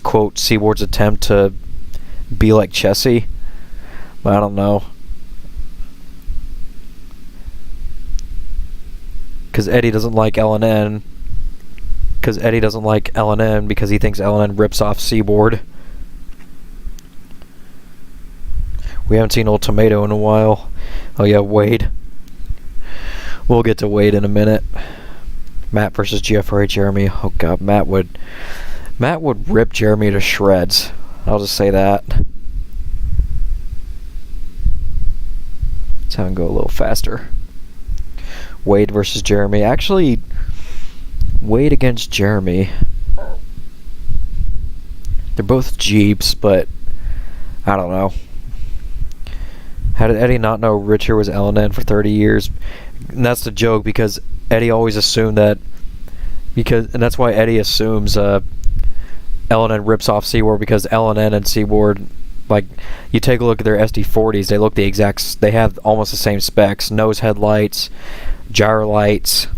quote Seaboard's attempt to be like Chessie. But I don't know, because Eddie doesn't like L&N. Because Eddie doesn't like L&N because he thinks L&N rips off Seaboard. We haven't seen Old Tomato in a while. Oh yeah, Wade. We'll get to Wade in a minute. Matt versus GFRA Jeremy. Oh god, Matt would rip Jeremy to shreds. I'll just say that. Let's have him go a little faster. Wade versus Jeremy. Actually, Wade against Jeremy. They're both Jeeps, but I don't know. How did Eddie not know Richard was LNN for 30 years? And that's the joke, because Eddie always assumed that, and that's why Eddie assumes LNN rips off Seaboard, because LNN and Seaboard, like, you take a look at their SD40s, they look the exact, they have almost the same specs: nose headlights, gyro lights,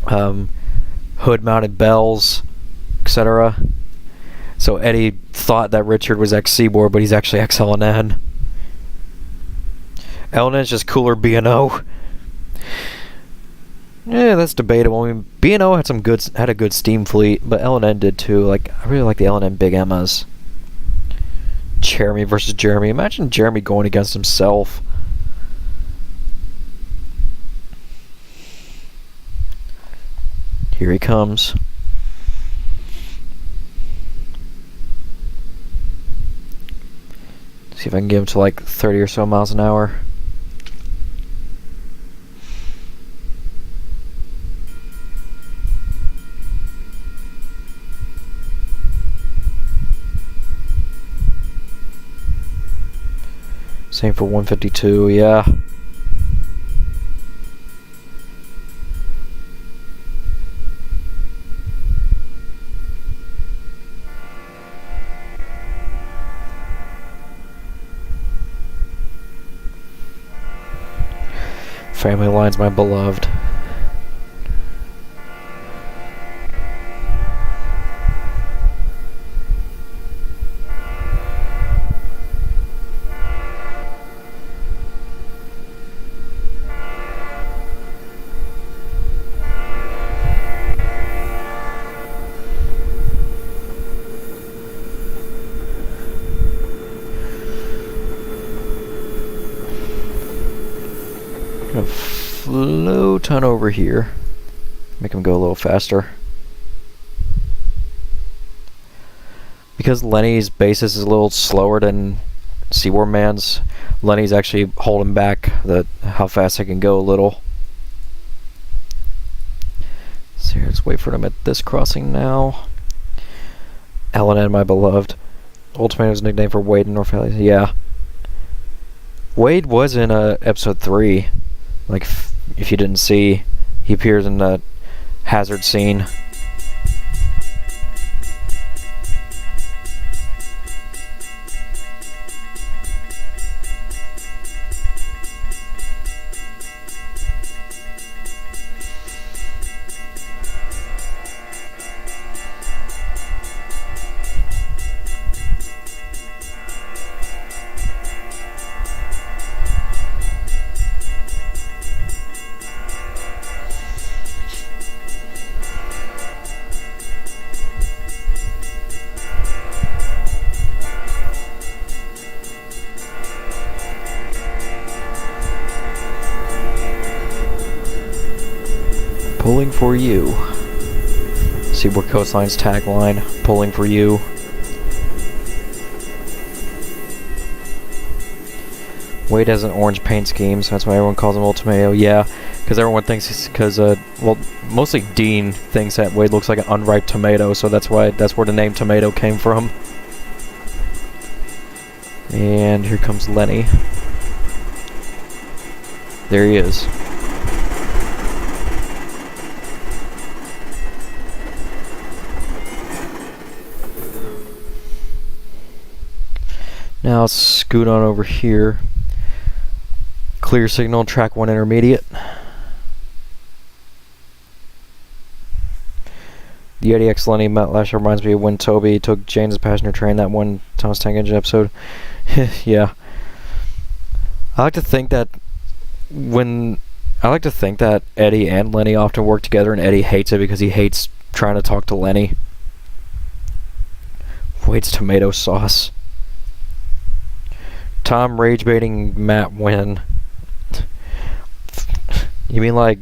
hood mounted bells, etc. So Eddie thought that Richard was ex-Seaboard, but he's actually ex-LNN. LNN's just cooler B&O. Yeah, that's debatable. I mean, B&O had a good steam fleet, but LNN did too. Like, I really like the LNN Big Emmas. Jeremy versus Jeremy. Imagine Jeremy going against himself. Here he comes. See if I can get him to like 30 or so miles an hour. Same for 152, yeah. Family line's my beloved. Gonna float on over here. Make him go a little faster. Because Lenny's basis is a little slower than Seaboard Man's, Lenny's actually holding back how fast I can go a little. So here, let's wait for them at this crossing now. LNN, my beloved. Ultimatum's nickname for Wade in North Valley. Yeah. Wade was in episode 3. Like, if you didn't see, he appears in the hazard scene. Pulling for you. Seaboard Coastline's tagline, pulling for you. Wade has an orange paint scheme, so that's why everyone calls him Ultimato. Yeah, because everyone thinks well, mostly Dean thinks that Wade looks like an unripe tomato, so that's where the name Tomato came from. And here comes Lenny. There he is. Now let's scoot on over here. Clear signal, track 1 intermediate. The Eddie X Lenny Matt Lasher reminds me of when Toby took Jane's passenger train, that one Thomas Tank Engine episode. Yeah. I like to think that Eddie and Lenny often work together, and Eddie hates it because he hates trying to talk to Lenny. Wade's tomato sauce. Tom rage baiting Matt win. You mean like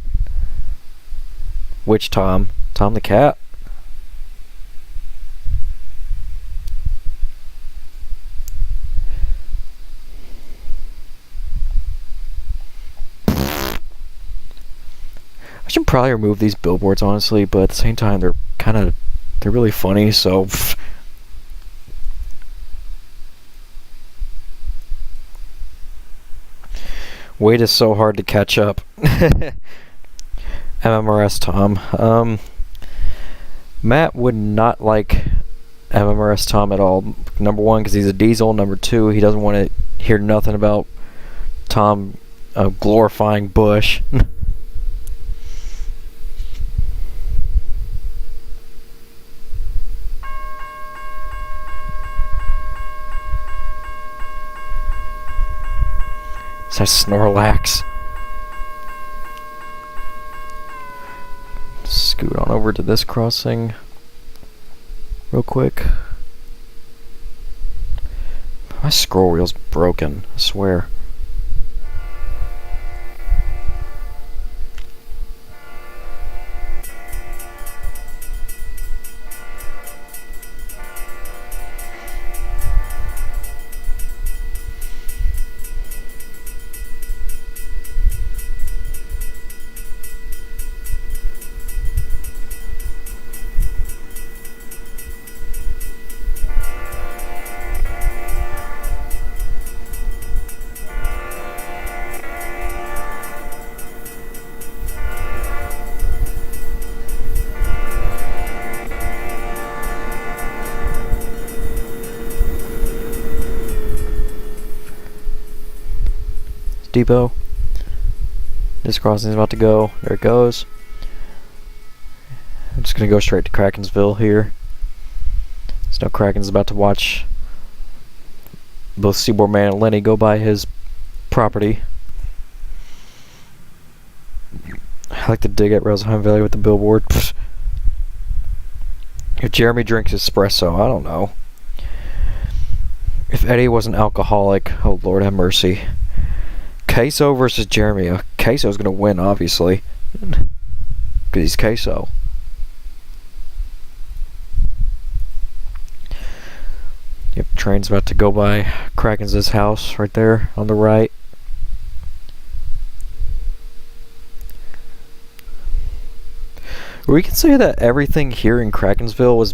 which Tom? Tom the cat? I should probably remove these billboards, honestly, but at the same time they're really funny, so Wait is so hard to catch up. MMRS Tom. Matt would not like MMRS Tom at all. Number one, because he's a diesel. Number two, he doesn't want to hear nothing about Tom glorifying Bush. It's that Snorlax. Scoot on over to this crossing real quick. My scroll wheel's broken, I swear. Depot. This crossing is about to go. There it goes. I'm just gonna go straight to Krakensville here. So now Kraken's about to watch both Seaboard Man and Lenny go by his property. I like to dig at Roseheim Valley with the billboard. If Jeremy drinks espresso, I don't know. If Eddie was an alcoholic, oh Lord have mercy. Queso versus Jeremy. Queso's gonna win, obviously. Because he's Queso. Yep, train's about to go by Kraken's house right there on the right. We can say that everything here in Krakensville was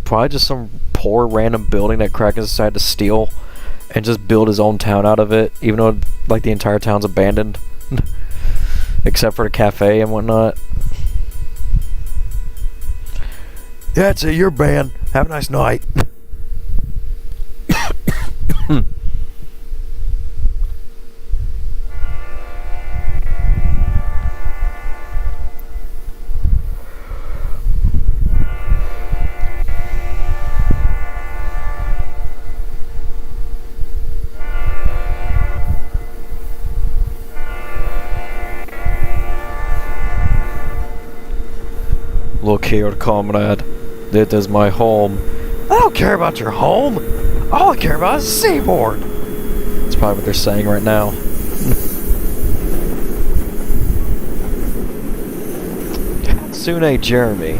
probably just some poor random building that Kraken decided to steal and just build his own town out of it, even though like the entire town's abandoned except for the cafe and whatnot. Yeah, that's it, you're banned. Have a nice night. Look here, comrade. This is my home. I don't care about your home. All I care about is Seaboard. That's probably what they're saying right now. Hatsune Jeremy.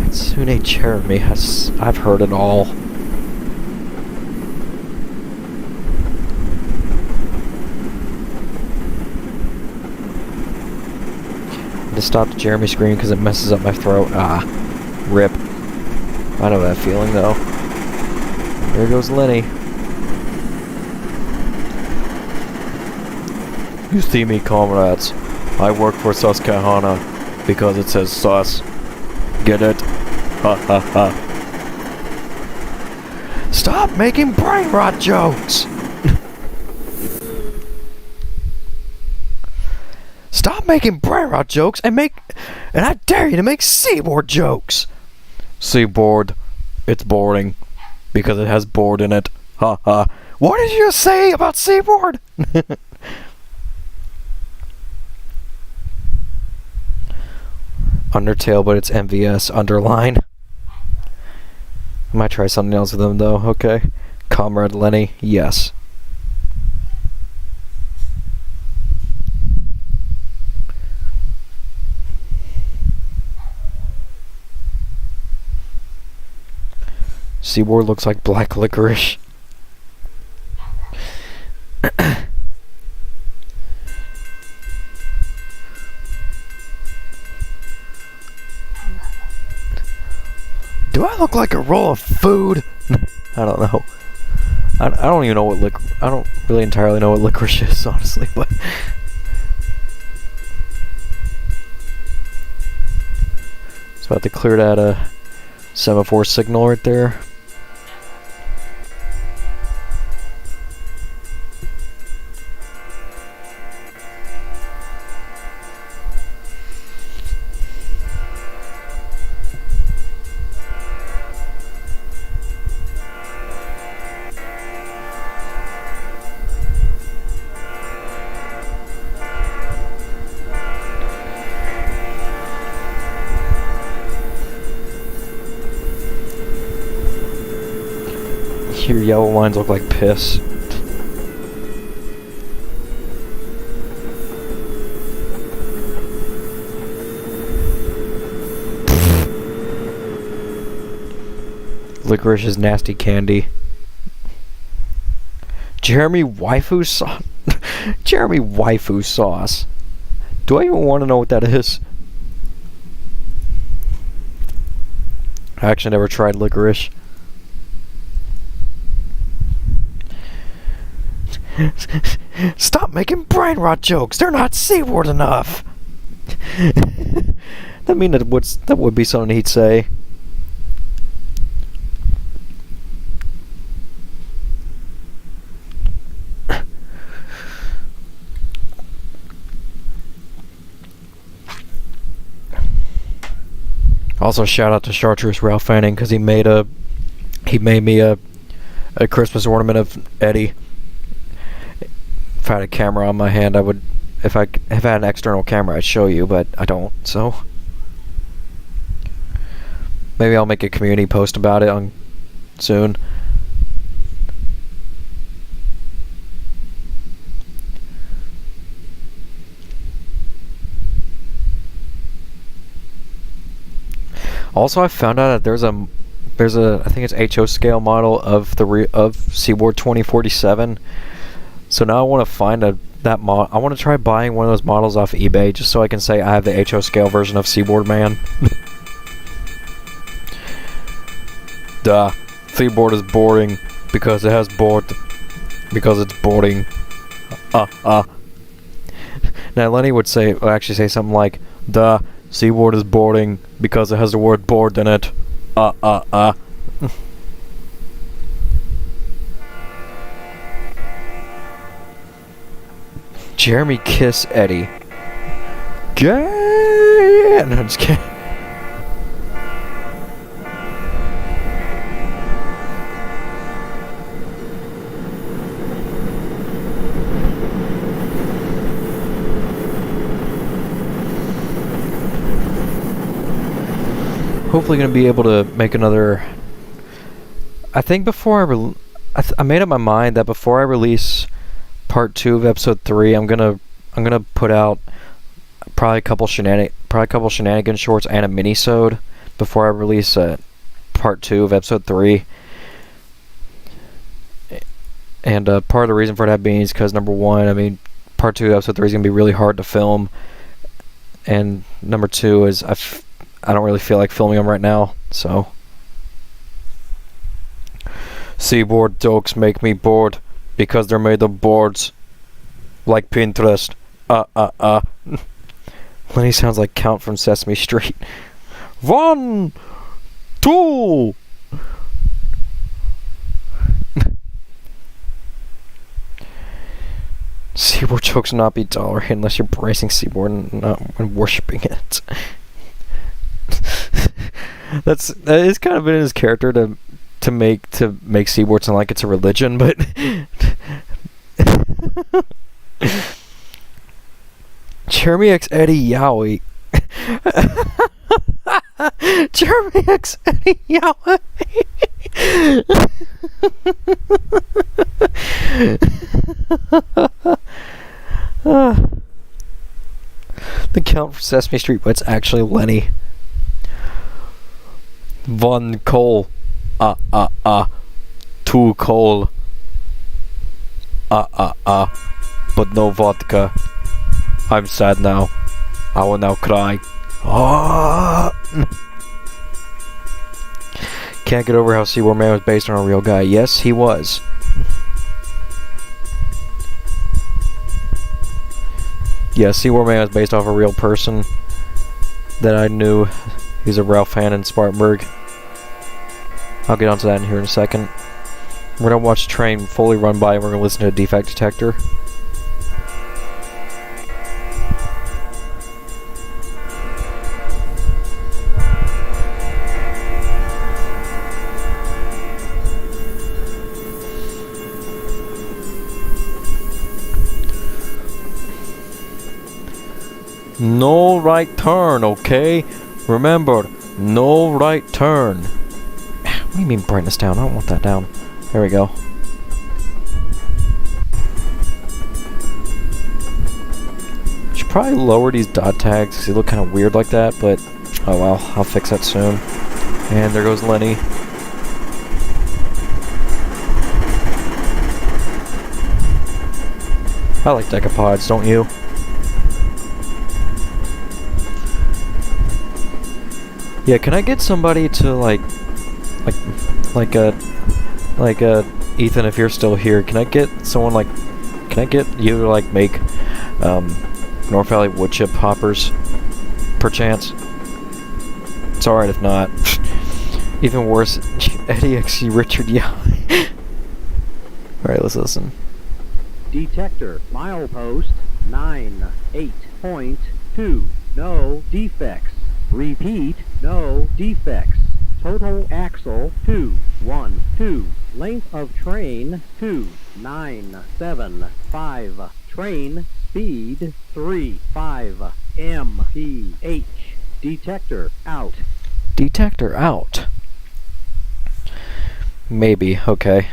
Hatsune Jeremy. I've heard it all. To stop the Jeremy screen because it messes up my throat. Ah, rip. I know that feeling though. There goes Lenny. You see me, comrades. I work for Susquehanna because it says sus. Get it? Ha ha ha. Stop making brain rot jokes! Stop making brain rot jokes and I dare you to make Seaboard jokes. Seaboard, it's boring because it has board in it. Ha ha. What did you say about Seaboard? Undertale, but it's MVS underline. I might try something else with them though. Okay. Comrade Lenny, yes. Seaboard looks like black licorice. Do I look like a roll of food? I don't know. I don't even know what I don't really entirely know what licorice is, honestly, but it's about to clear that semaphore signal right there. Your yellow lines look like piss. Licorice is nasty candy. Jeremy waifu sauce. Jeremy waifu sauce. Do I even want to know what that is? I actually never tried licorice. Stop making brain rot jokes. They're not C-word enough. That would be something he'd say. Also, shout out to Chartreuse Ralph Fanning because he made me a Christmas ornament of Eddie. If I had a camera on my hand, I would. If I had an external camera, I'd show you, but I don't. So maybe I'll make a community post about it soon. Also, I found out that there's a I think it's HO scale model of Seaboard 2047. So now I want to find I want to try buying one of those models off eBay just so I can say I have the HO scale version of Seaboard Man. Duh. Seaboard is boring because it has board because it's boarding. Now Lenny would actually say something like, duh, Seaboard is boarding because it has the word board in it. Jeremy kiss Eddie. Gay! No, I'm just kidding. Hopefully gonna be able to make another. I think before I made up my mind that before I release part 2 of episode 3, I'm gonna put out probably a couple shenanigan shorts and a mini-sode before I release part 2 of episode 3. And part of the reason for that being is because number one, I mean, part 2 of episode 3 is gonna be really hard to film, and number 2 is I don't really feel like filming them right now, so. Seaboard jokes make me bored because they're made of boards. Like Pinterest. Lenny sounds like Count from Sesame Street. 1, 2. Seaboard jokes not be tolerated unless you're bracing Seaboard and not when worshipping it. That is kind of in his character to make Seaboard sound like it's a religion, but Jeremy X Eddie Yowie. Jeremy X Eddie Yowie. The Count from Sesame Street, but it's actually Lenny. One coal. 2 coal. But no vodka. I'm sad now. I will now cry. Can't get over how Seaboard Man was based on a real guy. Yes, he was. Yeah, Seaboard Man was based off a real person that I knew. He's a Ralph fan in Spartanburg. I'll get onto that in here in a second. We're gonna watch Train fully run by and we're gonna listen to a defect detector. No right turn, okay? Remember, no right turn. What do you mean brightness down? I don't want that down. There we go. Should probably lower these dot tags because they look kind of weird like that, but oh well, I'll fix that soon. And there goes Lenny. I like decapods, don't you? Yeah, can I get somebody to like Ethan, if you're still here, can I get someone can I get you to like make North Valley wood chip hoppers, perchance? It's alright if not. Even worse, Eddie X Richard, yeah. Alright, let's listen. Detector, milepost 98.2, no defects. Repeat, no defects. Total axle 212. Length of train 2975. Train speed 35 mph. Detector out. Detector out. Maybe, okay.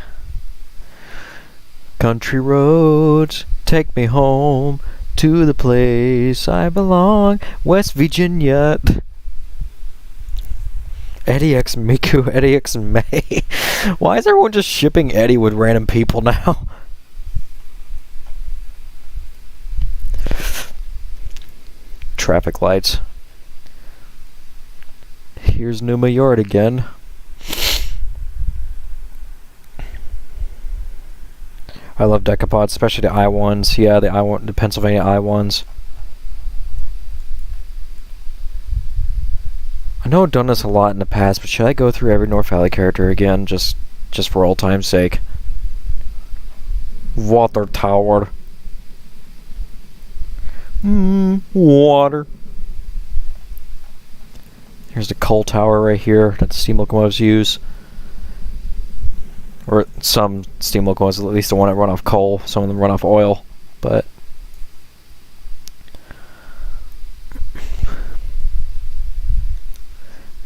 Country roads, take me home to the place I belong, West Virginia. Eddie X Miku, Eddie X May. Why is everyone just shipping Eddie with random people now? Traffic lights. Here's Numa Yard again. I love decapods, especially the I-1s. Yeah, the Pennsylvania I-1s. I know I've done this a lot in the past, but should I go through every North Valley character again, just for old time's sake? Water tower. Water. Here's the coal tower right here that the steam locomotives use. Or some steam locomotives, at least the one that run off coal. Some of them run off oil, but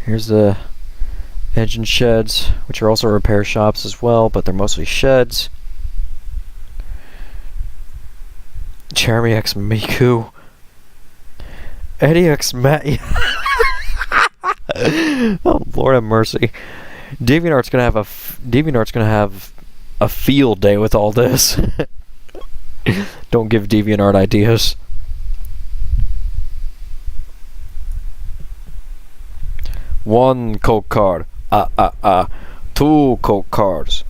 here's the engine sheds, which are also repair shops as well, but they're mostly sheds. Jeremy X Miku. Eddie X Matt. Oh Lord have mercy. DeviantArt's gonna have a field day with all this. Don't give DeviantArt ideas. One coke card. Two coke cards.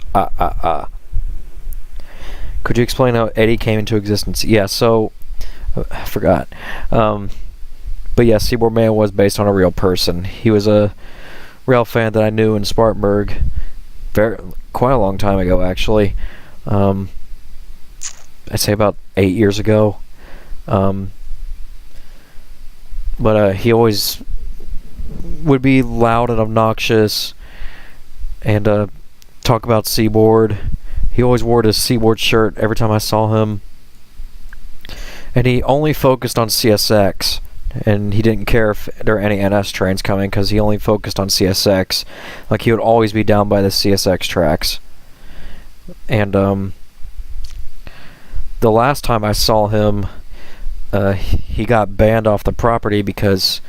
Could you explain how Eddie came into existence? Yeah, so I forgot. But yeah, Seaboard Man was based on a real person. He was a real fan that I knew in Spartanburg quite a long time ago, actually. I'd say about 8 years ago. But he always would be loud and obnoxious and talk about Seaboard. He always wore his Seaboard shirt every time I saw him. And he only focused on CSX. And he didn't care if there were any NS trains coming because he only focused on CSX. Like, he would always be down by the CSX tracks. And the last time I saw him, he got banned off the property because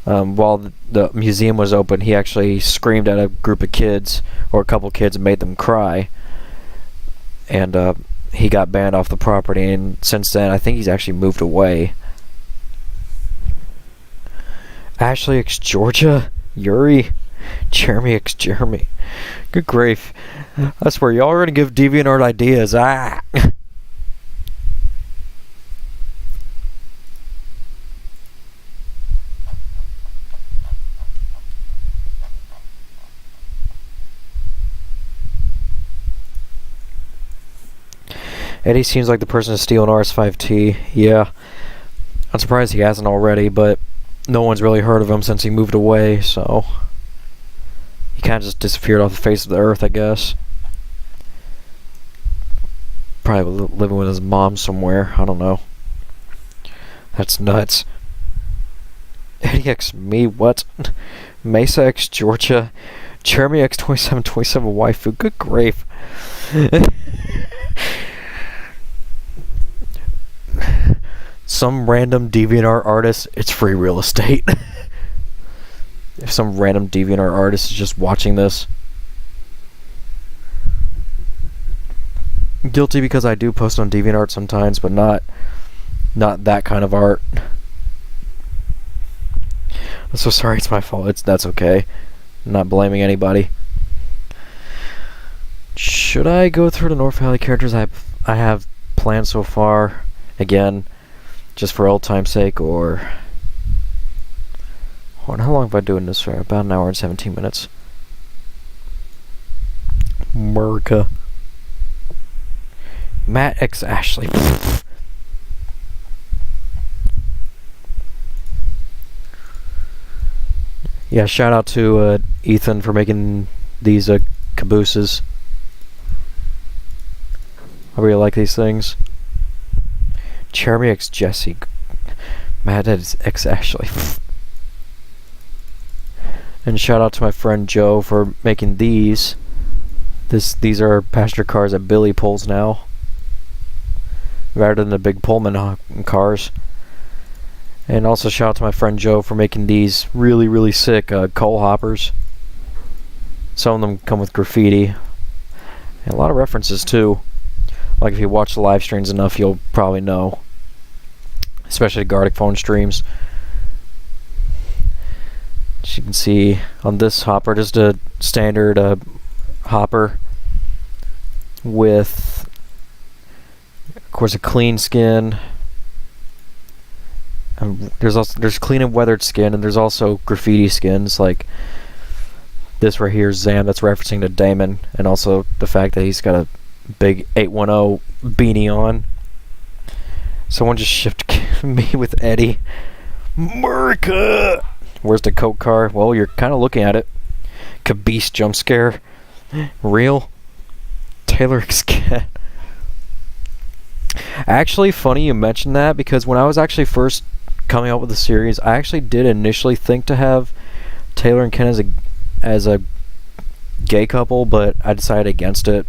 while the museum was open, he actually screamed at a group of kids, or a couple kids, and made them cry. And he got banned off the property, and since then I think he's actually moved away. Ashley X Georgia, Yuri, Jeremy X Jeremy. Good grief. I swear, y'all are gonna give DeviantArt ideas. Eddie seems like the person to steal an RS5T. Yeah. I'm surprised he hasn't already, but no one's really heard of him since he moved away, so he kind of just disappeared off the face of the earth, I guess. Probably living with his mom somewhere. I don't know. That's nuts. Eddie X me, what? Mesa X Georgia. Jeremy X 2727 waifu. Good grief. Some random DeviantArt artist, it's free real estate. If some random DeviantArt artist is just watching this. Guilty because I do post on DeviantArt sometimes, but not that kind of art. I'm so sorry, it's my fault. That's okay. I'm not blaming anybody. Should I go through the North Valley characters I have planned so far again, just for old time's sake, or hold on, how long have I been doing this for? About an hour and 17 minutes. America. Matt X Ashley. Yeah, shout out to Ethan for making these cabooses. I really like these things. Jeremy X Jesse. Matt X Ashley. And shout out to my friend Joe for making these. These are passenger cars that Billy pulls now, rather than the big Pullman cars. And also shout out to my friend Joe for making these really, really sick coal hoppers. Some of them come with graffiti. And a lot of references too. Like if you watch the live streams enough, you'll probably know. Especially Gartic phone streams. As you can see on this hopper, just a standard hopper with, of course, a clean skin. There's clean and weathered skin, and there's also graffiti skins like this right here, Zam, that's referencing to Damon, and also the fact that he's got a big 810 beanie on. Someone just shipped me with Eddie. America! Where's the Coke car? Well, you're kind of looking at it. Caboose jump scare. Real. Taylor Scat. Actually, funny you mentioned that, because when I was actually first coming up with the series, I actually did initially think to have Taylor and Ken as a gay couple, but I decided against it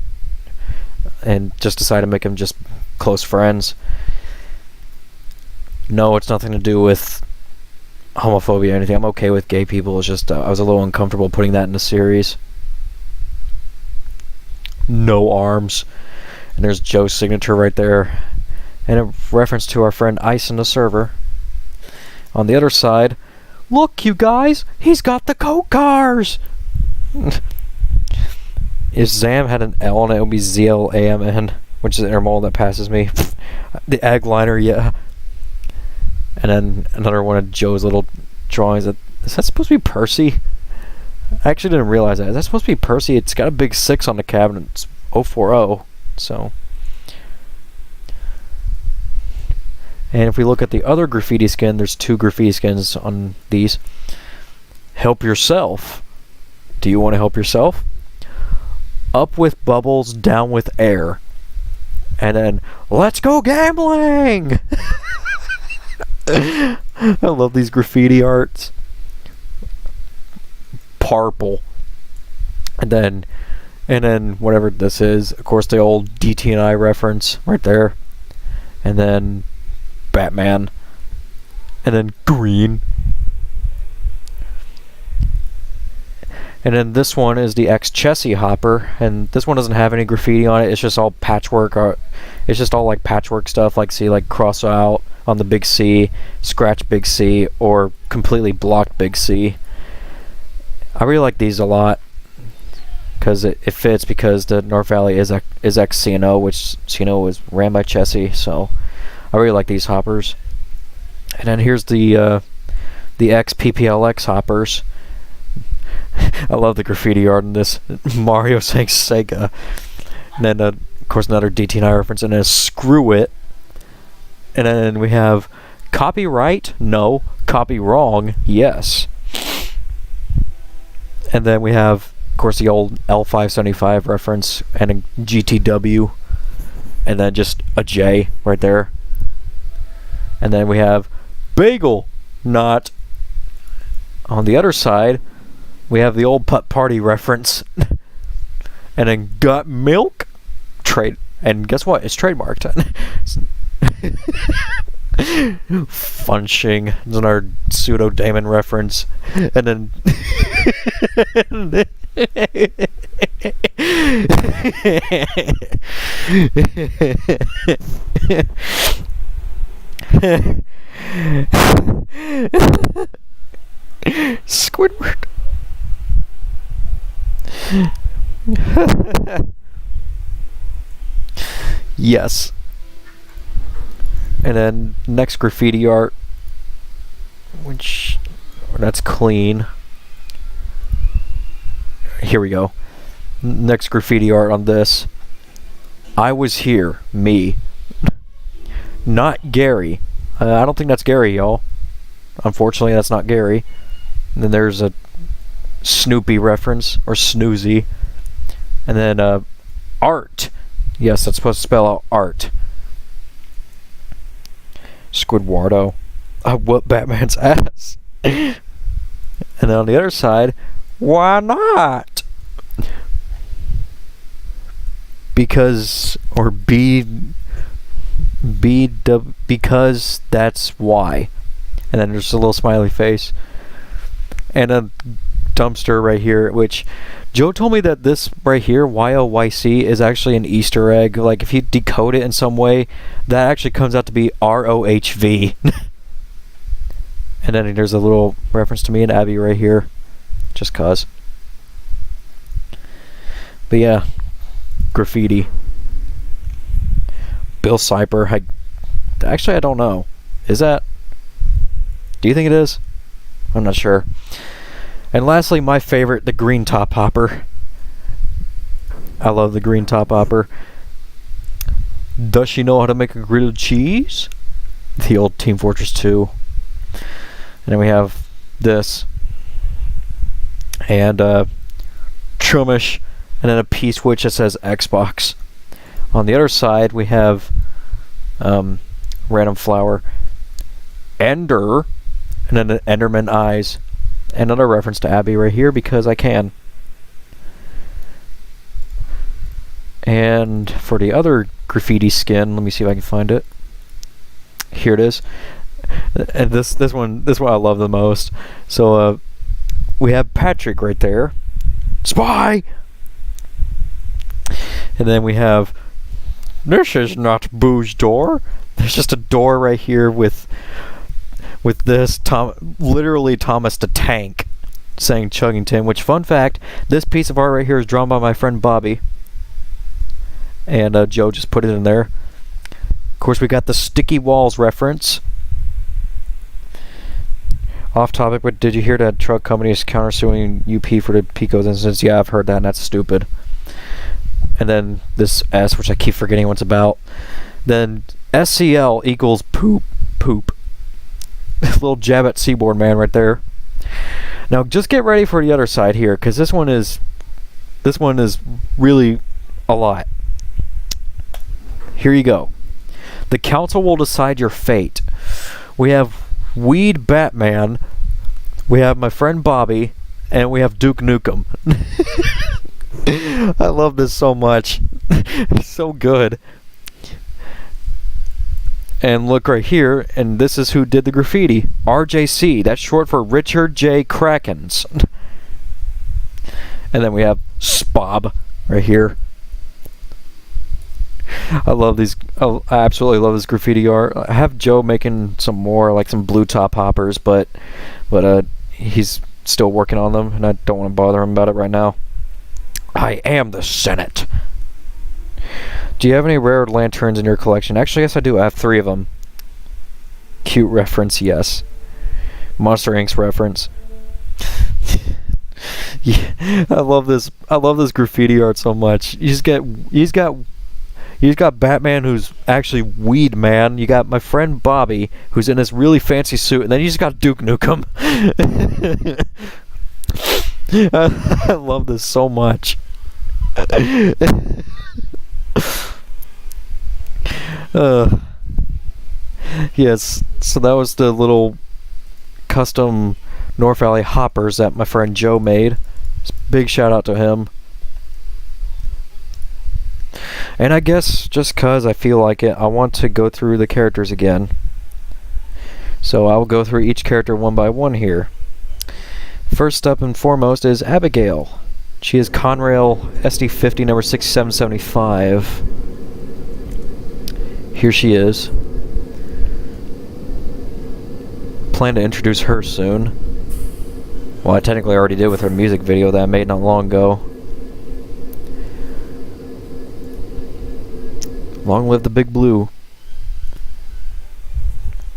and just decided to make them just close friends. No, it's nothing to do with homophobia or anything. I'm okay with gay people. It's just I was a little uncomfortable putting that in the series. No arms. And there's Joe's signature right there. And a reference to our friend Ice in the server. On the other side, look, you guys, he's got the Coke cars! If Zam had an L on it, it would be ZLAMN, which is the intermodal that passes me. The egg liner, yeah. And then another one of Joe's little drawings. Is that supposed to be Percy? I actually didn't realize that. Is that supposed to be Percy? It's got a big 6 on the cabinet. It's 040, so. And if we look at the other graffiti skin, there's 2 graffiti skins on these. Help yourself. Do you want to help yourself? Up with bubbles, down with air. And then, let's go gambling! I love these graffiti arts. Purple. And then whatever this is, of course the old DT&I reference right there. And then Batman. And then green. And then this one is the X Chessie hopper, and this one doesn't have any graffiti on it. It's just all patchwork. It's just all like patchwork stuff, like see, like cross out on the big C, scratch big C, or completely blocked big C. I really like these a lot because it fits, because the North Valley is X CNO, which CNO is ran by Chessie, so I really like these hoppers. And then here's the X PPLX hoppers. I love the graffiti art in this. Mario saying Sega. And then of course, another DT9 reference, and then screw it. And then we have copyright, no. Copy wrong, yes. And then we have, of course, the old L575 reference and a GTW, and then just a J right there. And then we have bagel, not. On the other side, we have the old putt party reference. And then got milk, trade, and guess what? It's trademarked. Funching, it's another pseudo Damon reference, and then Squidward. Yes. And then next graffiti art, which that's clean. Here we go. Next graffiti art on this. I was here, me. Not Gary. I don't think that's Gary, y'all. Unfortunately, that's not Gary. And then there's a Snoopy reference, or Snoozy. And then art. Yes, that's supposed to spell out art. Squidwardo. I whoop Batman's ass. And then on the other side, why not? Because, or because that's why. And then there's a little smiley face. And a dumpster right here, which Joe told me that this right here, YOYC, is actually an Easter egg. Like, if you decode it in some way, that actually comes out to be ROHV. And then there's a little reference to me and Abby right here. Just cause. But yeah. Graffiti. Bill Cipher. Actually, I don't know. Is that? Do you think it is? I'm not sure. And lastly, my favorite, the green top hopper. I love the green top hopper. Does she know how to make a grilled cheese? The old Team Fortress 2. And then we have this. And Chumish. And then a P-switch that says Xbox. On the other side, we have Random Flower. Ender. And then the Enderman eyes. Another reference to Abby right here because I can. And for the other graffiti skin, let me see if I can find it. Here it is. And this one I love the most. So we have Patrick right there. Spy. And then we have, this is not Boo's door. There's just a door right here with this literally Thomas the Tank saying Chuggington, which, fun fact, this piece of art right here is drawn by my friend Bobby. And Joe just put it in there. Of course, we got the Sticky Walls reference. Off topic, but did you hear that truck company is countersuing UP for the Picos incidents? Yeah, I've heard that, and that's stupid. And then this S, which I keep forgetting what it's about. Then SCL equals poop. Little jab at Seaboard Man right there. Now just get ready for the other side here, because this one is really a lot. Here you go. The council will decide your fate. We have Weed Batman, we have my friend Bobby, and we have Duke Nukem. I love this so much. It's so good. And look right here, and this is who did the graffiti. RJC, that's short for Richard J. Krakens. And then we have Spob right here. I love these. I absolutely love this graffiti art. I have Joe making some more, like some blue top hoppers, but he's still working on them, and I don't want to bother him about it right now. I am the Senate. Do you have any rare lanterns in your collection? Actually, yes, I do. I have 3 of them. Cute reference, yes. Monster Inc.'s reference. Yeah, I love this. I love this graffiti art so much. He's got You got Batman, who's actually Weed Man. You got my friend Bobby, who's in this really fancy suit, and then you just got Duke Nukem. I love this so much. Yes, so that was the little custom North Valley hoppers that my friend Joe made. Big shout out to him. And I guess just cause I feel like it, I want to go through the characters again. So I will go through each character one by one here. First up and foremost is Abigail. She is Conrail SD50 number 6775. Here she is. Plan to introduce her soon. Well, I technically already did with her music video that I made not long ago. Long live the Big Blue.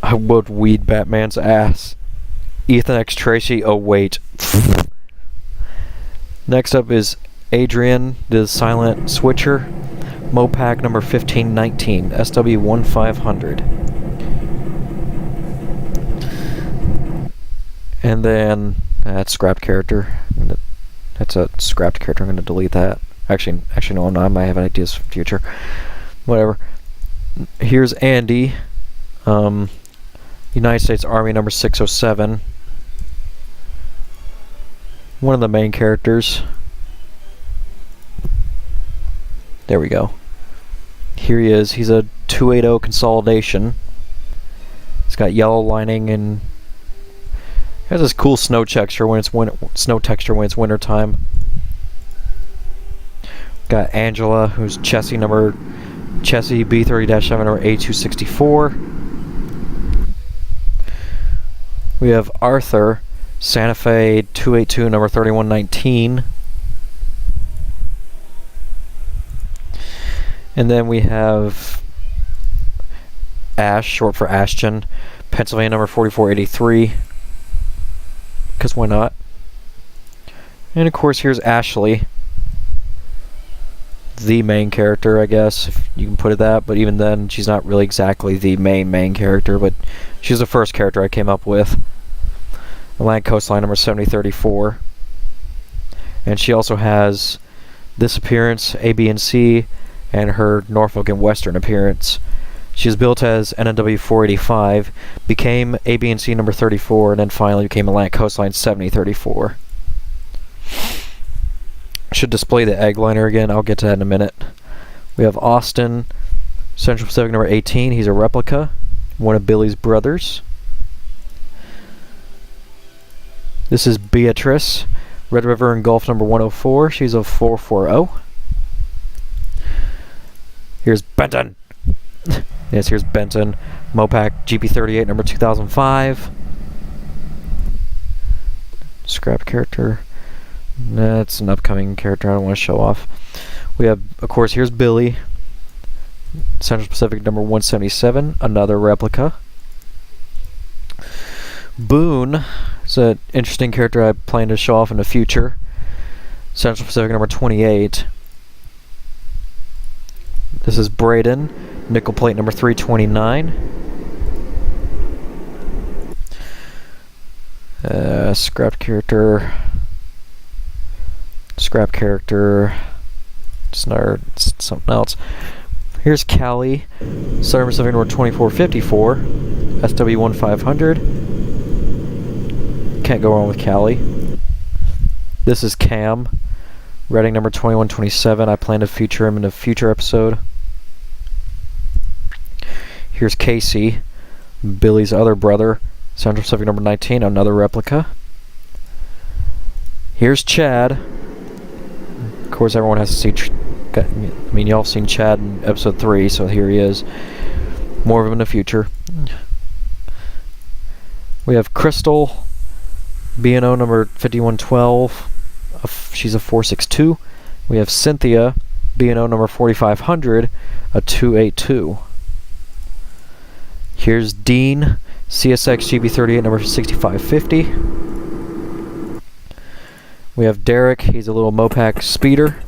I would weed Batman's ass. Ethan X Tracy, oh wait. Next up is Adrian, the Silent Switcher. Mopac number 1519, SW1500. And then, that's scrapped character. That's a scrapped character, I'm going to delete that. Actually no, I might have ideas for the future. Whatever. Here's Andy, United States Army number 607. One of the main characters. There we go. Here he is. He's a 280 consolidation. It's got yellow lining and has this cool snow texture when it's winter time. Got Angela, who's Chessie B30-7 number A264. We have Arthur, Santa Fe 282 number 3119. And then we have Ash, short for Ashton, Pennsylvania number 4483. Because why not? And of course here's Ashley, the main character, I guess, if you can put it that, but even then she's not really exactly the main character, but she's the first character I came up with. Atlantic Coastline number 7034. And she also has this appearance, A, B, and C, and her Norfolk and Western appearance. She was built as NNW 485, became A, B, and C number 34, and then finally became Atlantic Coastline 7034. Should display the egg liner again, I'll get to that in a minute. We have Austin, Central Pacific number 18, he's a replica, one of Billy's brothers. This is Beatrice, Red River and Gulf number 104, she's a 440. Here's Benton. Yes, here's Benton, Mopac GP38 number 2005. Scrap character. That's an upcoming character I don't want to show off. We have, of course, here's Billy, Central Pacific number 177, another replica. Boone is an interesting character I plan to show off in the future. Central Pacific number 28. This is Braden, nickel plate number 329. Scrap character. It's something else. Here's Callie, Southern Pacific number 2454, SW1500. Can't go wrong with Callie. This is Cam, Reading number 2127. I plan to feature him in a future episode. Here's Casey, Billy's other brother, Central Pacific number 19, another replica. Here's Chad. Of course, everyone has to see. Y'all have seen Chad in episode 3, so here he is. More of him in the future. We have Crystal, B&O number 5112. She's a 462. We have Cynthia, B&O number 4500, a 282. Here's Dean, CSX GB38 number 6550. We have Derek, he's a little Mopac speeder.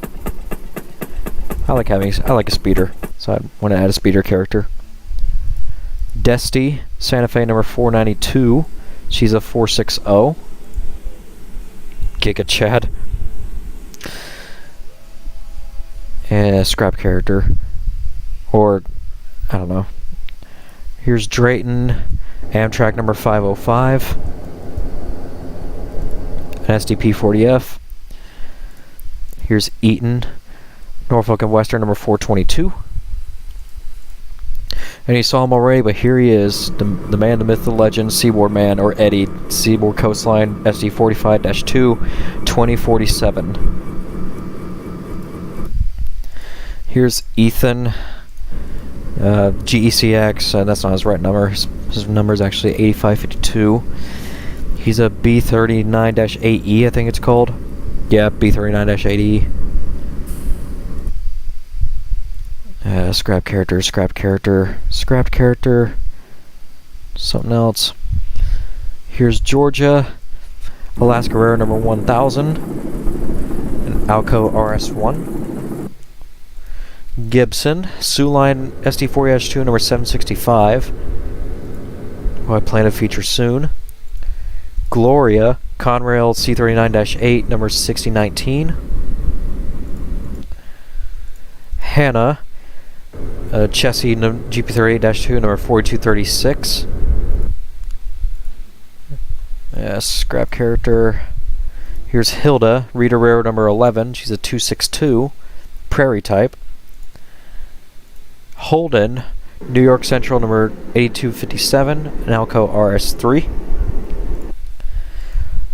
I like a speeder. So I want to add a speeder character. Desti, Santa Fe number 492. She's a 460. Giga Chad. And a scrap character. Or, I don't know. Here's Drayton, Amtrak number 505. An SDP 40F. Here's Eaton, Norfolk and Western number 422. And you saw him already, but here he is, the man, the myth, the legend, Seaboard Man, or Eddie, Seaboard Coastline, SD 45-2, 2047. Here's Ethan, GECX, that's not his right number, his number is actually 8552. He's a B39-8E, I think it's called. Yeah, B39-8E. Scrap character, scrap character, scrap character. Something else. Here's Georgia, Alaska Rare number 1000. An Alco RS1. Gibson, Sioux-Line SD40-2 number 765. Who I plan to feature soon. Gloria, Conrail C39-8 number 6019. Hannah, Chessie GP38-2 number 4236. Scrap character. Here's Hilda, Rita Rare number 11. She's a 262. Prairie type. Holden, New York Central number 8257. An Alco RS3.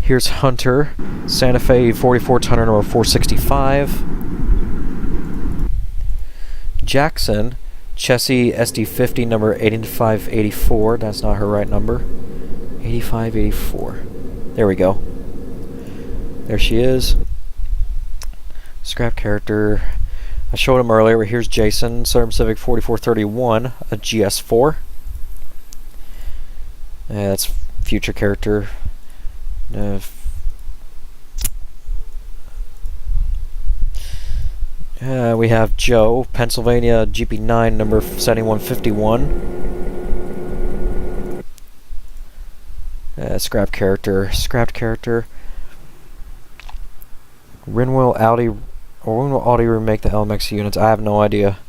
Here's Hunter, Santa Fe 44 tonner number 465. Jackson, Chessie SD50 number 8584. That's not her right number. 8584. There we go. There she is. Scrap character. I showed him earlier. Here's Jason, Southern Pacific 4431, a GS4. That's future character. We have Joe, Pennsylvania GP9 number 7151. Scrap character, scrapped character. Rinwell Audi, or when will Audi remake the LMX units? I have no idea.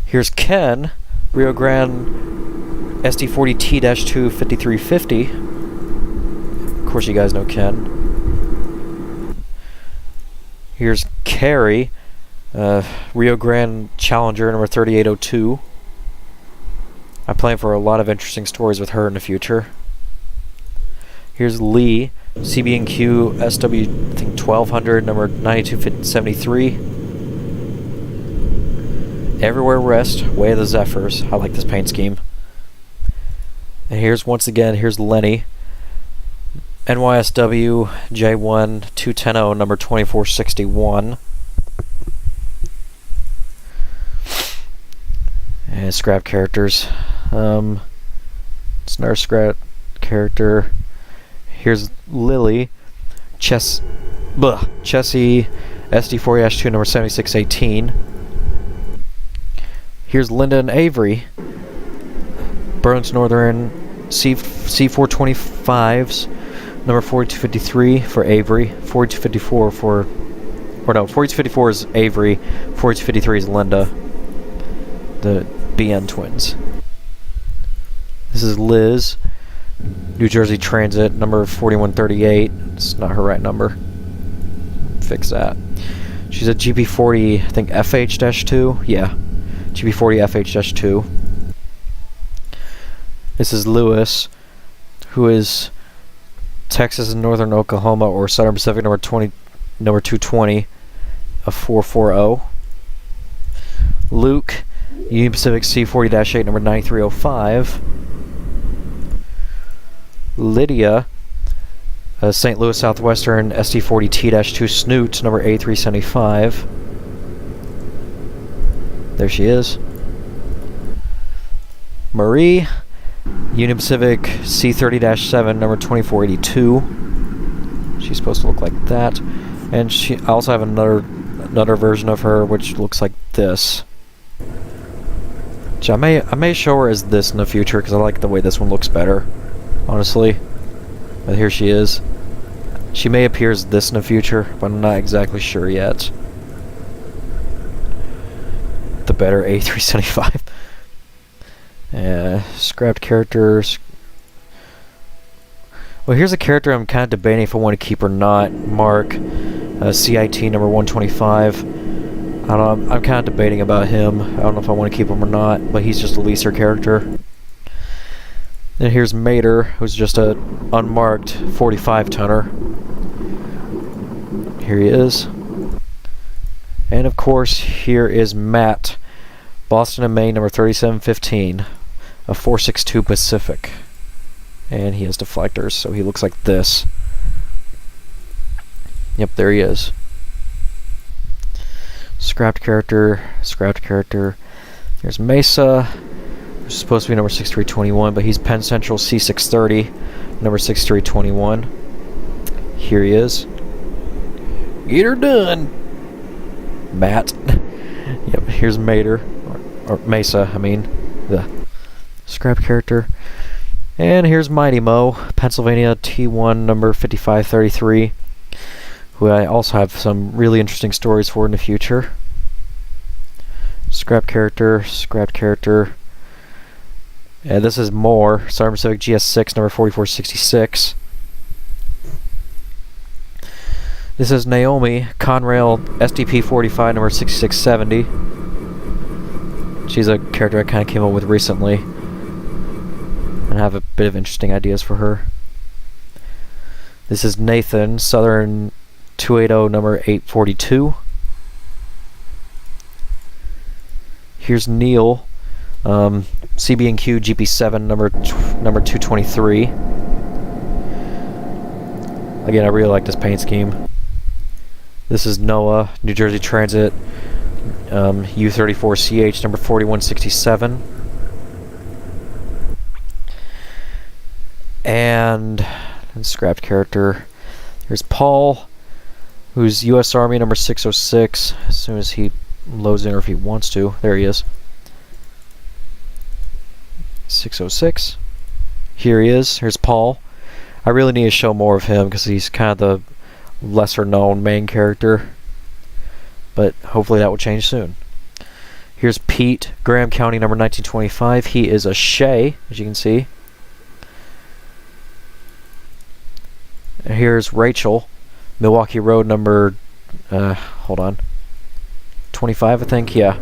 Here's Ken, Rio Grande SD40T-2 5350. Of course you guys know Ken. Here's Carrie, Rio Grande Challenger number 3802. I plan for a lot of interesting stories with her in the future. Here's Lee, CB&Q SW, I think 1200 number 9273. Everywhere West, Way of the Zephyrs. I like this paint scheme. And here's once again, here's Lenny, NYSW J1 210 number 2461. And scrap characters. It's another scrap character. Here's Lily, Chessie SD4-2 number 7618. Here's Linda and Avery, Burns Northern C425s number 4253 for Avery, 4254 for, or no, 4254 is Avery, 4253 is Linda, the BN twins. This is Liz, New Jersey Transit number 4138. It's not her right number. Fix that. She's a GP40, I think FH-2. Yeah, GP40 FH-2. This is Lewis, who is Texas and Northern Oklahoma or Southern Pacific number 220, a 440. Luke, Union Pacific C40-8 number 9305. Lydia, St. Louis Southwestern SD40T-2 Snoot number 8375. There she is. Marie, Union Pacific C30-7 number 2482. She's supposed to look like that. And I also have another version of her which looks like this. Which I may show her as this in the future because I like the way this one looks better, honestly. But here she is. She may appear as this in the future, but I'm not exactly sure yet. The better A375. Scrapped characters. Well, here's a character I'm kind of debating if I want to keep or not. Mark, CIT number 125. I don't know, I'm kind of debating about him. I don't know if I want to keep him or not, but he's just a leaser character. And here's Mater, who's just a unmarked 45-tonner. Here he is. And of course, here is Matt, Boston and Maine, number 3715, a 462 Pacific. And he has deflectors, so he looks like this. Yep, there he is. Scrapped character, scrapped character. Here's Mesa, who's supposed to be number 6321, but he's Penn Central C630, number 6321. Here he is. Get her done! Matt. Yep, here's Mater. Or Mesa, I mean. The scrap character. And here's Mighty Mo, Pennsylvania T1, number 5533. Who I also have some really interesting stories for in the future. Scrap character, scrap character. And this is Moore, Southern Pacific GS6, number 4466. This is Naomi, Conrail SDP 45, number 6670. She's a character I kind of came up with recently. And I have a bit of interesting ideas for her. This is Nathan, Southern 280, number 842. Here's Neil, CB&Q GP7, number 223. Again, I really like this paint scheme. This is Noah, New Jersey Transit, U34CH, number 4167. And scrapped character. Here's Paul, who's U.S. Army, number 606. As soon as he loads in, or if he wants to. There he is. 606. Here he is. Here's Paul. I really need to show more of him because he's kind of the lesser known main character. But hopefully that will change soon. Here's Pete, Graham County, number 1925. He is a Shea, as you can see. And here's Rachel, Milwaukee Road, number, hold on, 25, I think, yeah.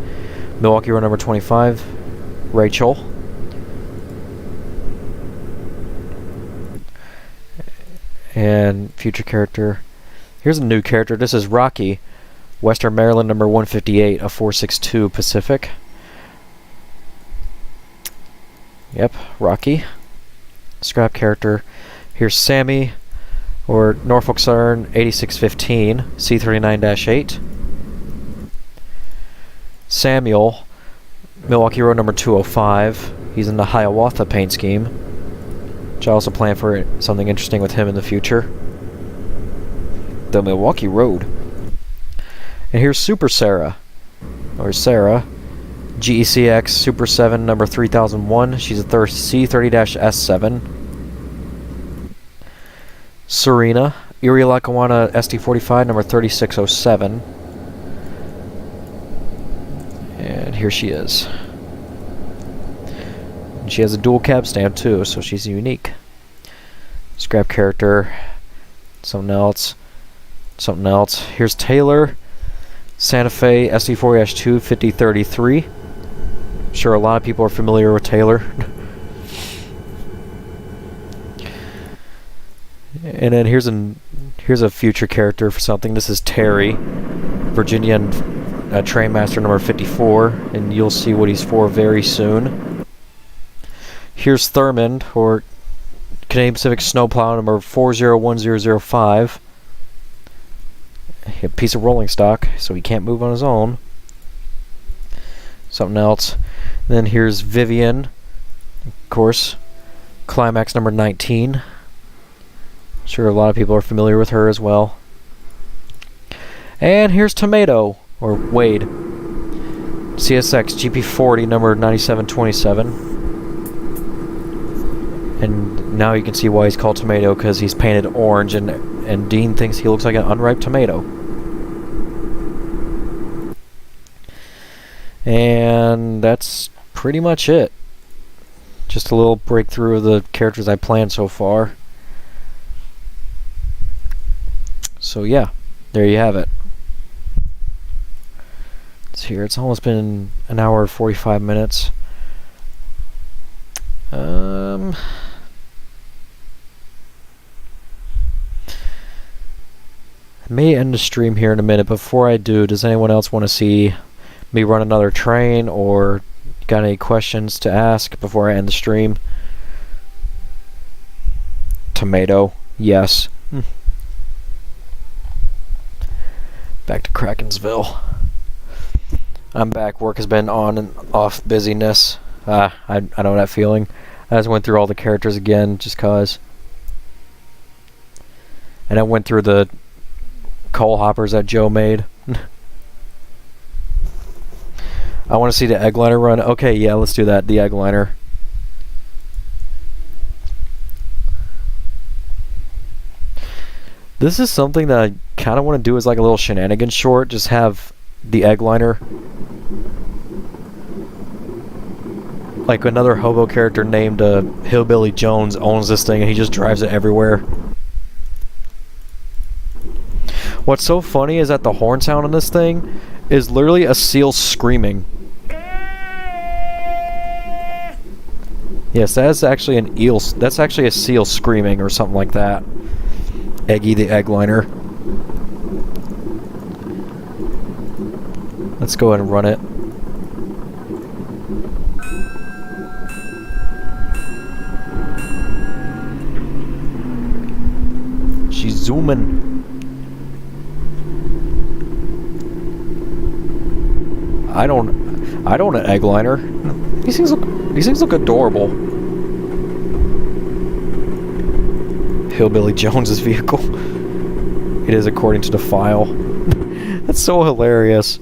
Milwaukee Road, number 25, Rachel. And future character. Here's a new character. This is Rocky, Western Maryland, number 158, a 462 Pacific. Yep, Rocky. Scrap character. Here's Sammy, or Norfolk Southern 8615, C39-8. Samuel, Milwaukee Road, number 205. He's in the Hiawatha paint scheme, which I also plan for something interesting with him in the future. The Milwaukee Road. And here's Super Sarah, or Sarah, GECX Super 7, number 3001. She's a C30-S7. Serena, Erie Lackawanna SD45, number 3607. And here she is. And she has a dual cab stamp too, so she's unique. Scrap character. Something else. Something else. Here's Taylor, Santa Fe SD4-2 5033. I'm sure a lot of people are familiar with Taylor. And then here's a future character for something. This is Terry, Virginian Trainmaster number 54, and you'll see what he's for very soon. Here's Thurmond, or Canadian Pacific Snowplow number 401005. A piece of rolling stock, so he can't move on his own. Something else. And then here's Vivian, of course, Climax number 19. Sure, a lot of people are familiar with her as well. And here's Tomato, or Wade. CSX GP40 number 9727. And now you can see why he's called Tomato, because he's painted orange, and Dean thinks he looks like an unripe tomato. And that's pretty much it. Just a little breakthrough of the characters I planned so far. So yeah, there you have it. It's here. It's almost been an hour and 45 minutes. I may end the stream here in a minute. Before I do, does anyone else want to see me run another train, or got any questions to ask before I end the stream? Tomato, yes. Back to Krakensville. I'm back. Work has been on and off busyness. I know that feeling. I just went through all the characters again just cause. And I went through the coal hoppers that Joe made. I want to see the eggliner run. Okay, yeah, let's do that. The eggliner. This is something that I kind of want to do as like a little shenanigan short. Just have the eggliner. Like another hobo character named Hillbilly Jones owns this thing and he just drives it everywhere. What's so funny is that the horn sound on this thing is literally a seal screaming. Yes, that is actually an eel. That's actually a seal screaming or something like that. Eggy the eggliner. Let's go ahead and run it. She's zooming. I don't an eggliner. These things look adorable. Hillbilly Jones's vehicle. It is according to the file. That's so hilarious.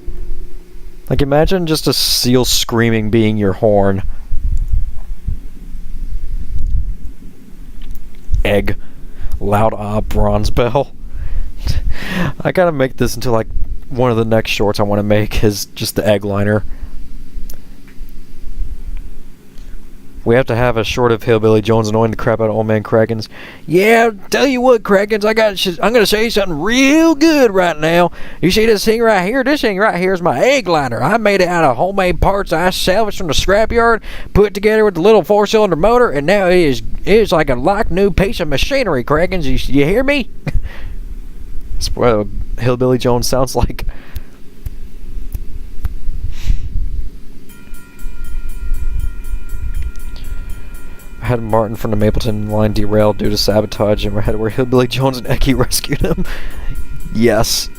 Like, imagine just a seal screaming being your horn. Egg. Loud bronze bell. I gotta make this into like one of the next shorts I want to make is just the eggliner. We have to have a short of Hillbilly Jones annoying the crap out of Old Man Krakens. Yeah, tell you what, Krakens, I'm gonna say something real good right now. You see this thing right here? This thing right here is my eggliner. I made it out of homemade parts I salvaged from the scrapyard, put it together with the little 4-cylinder motor, and now it is like a like new piece of machinery, Krakens. You hear me? That's what Hillbilly Jones sounds like. I had Martin from the Mapleton line derailed due to sabotage, and we had where Hillbilly Jones and Eki rescued him. Yes.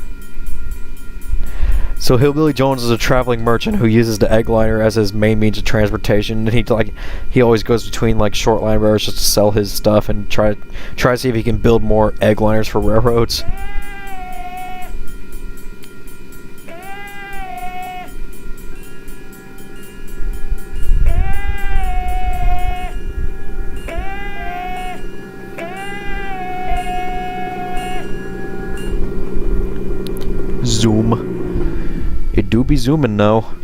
So Hillbilly Jones is a traveling merchant who uses the eggliner as his main means of transportation, and he always goes between like short line railroads just to sell his stuff and try to see if he can build more eggliners for railroads. Zoom. It do be zooming now.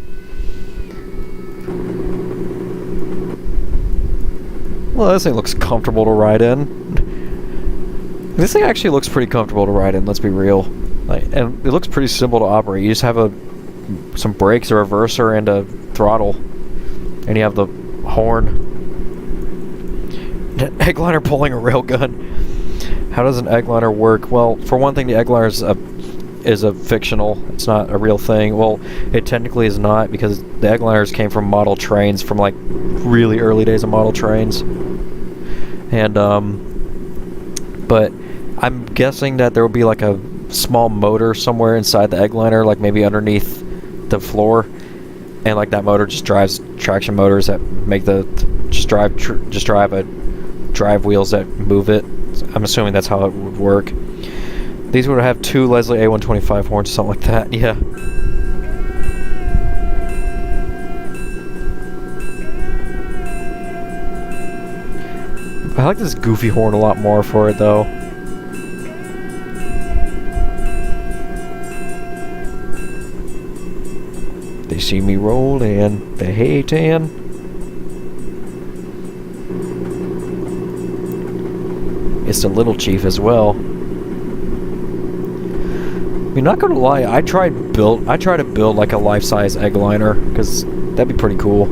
Well, this thing looks comfortable to ride in. This thing actually looks pretty comfortable to ride in, let's be real. And it looks pretty simple to operate. You just have some brakes, a reverser, and a throttle. And you have the horn. Eggliner pulling a railgun. How does an eggliner work? Well, for one thing, the eggliner is a fictional. It's not a real thing. Well, it technically is not, because the eggliners came from model trains from like really early days of model trains. And but I'm guessing that there will be like a small motor somewhere inside the eggliner, like maybe underneath the floor, and like that motor just drives traction motors that make just drive wheels that move it. I'm assuming that's how it would work. These would have 2 Leslie A125 horns, something like that, yeah. I like this goofy horn a lot more for it though. They see me rolling, they hatin'. It's the little chief as well. I mean, not gonna lie, I try to build like a life-size egg liner, because that'd be pretty cool.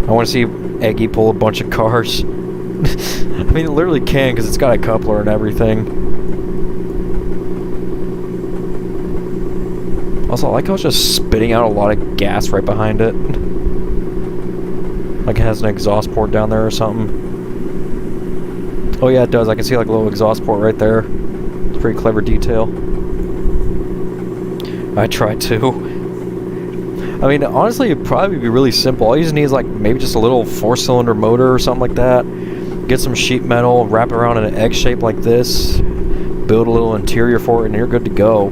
I want to see Eggy pull a bunch of cars. I mean, it literally can, because it's got a coupler and everything. Also, I like how it's just spitting out a lot of gas right behind it. Like it has an exhaust port down there or something. Oh yeah, it does. I can see like a little exhaust port right there. It's a pretty clever detail. I tried to. I mean, honestly, it'd probably be really simple. All you just need is like maybe just a little 4-cylinder motor or something like that. Get some sheet metal, wrap it around in an egg shape like this, build a little interior for it, and you're good to go.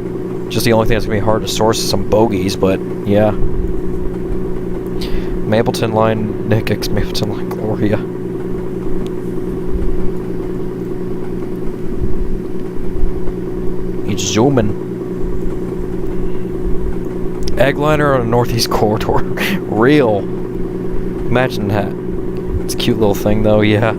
Just the only thing that's gonna be hard to source is some bogies, but yeah. Mapleton line, Nick X Mapleton line, Gloria. He's zooming. Egg liner on a northeast corridor. Real. Imagine that. It's a cute little thing though, yeah.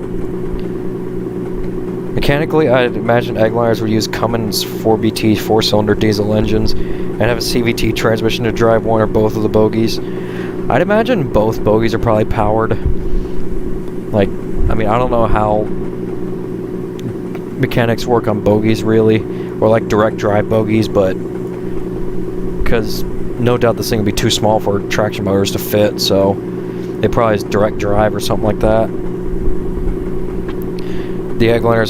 Mechanically, I'd imagine egg liners would use Cummins 4BT 4-cylinder diesel engines and have a CVT transmission to drive one or both of the bogies. I'd imagine both bogies are probably powered. Like, I mean, I don't know how mechanics work on bogies really, or like direct drive bogies, but because no doubt this thing would be too small for traction motors to fit, so it probably is direct drive or something like that. The egg liner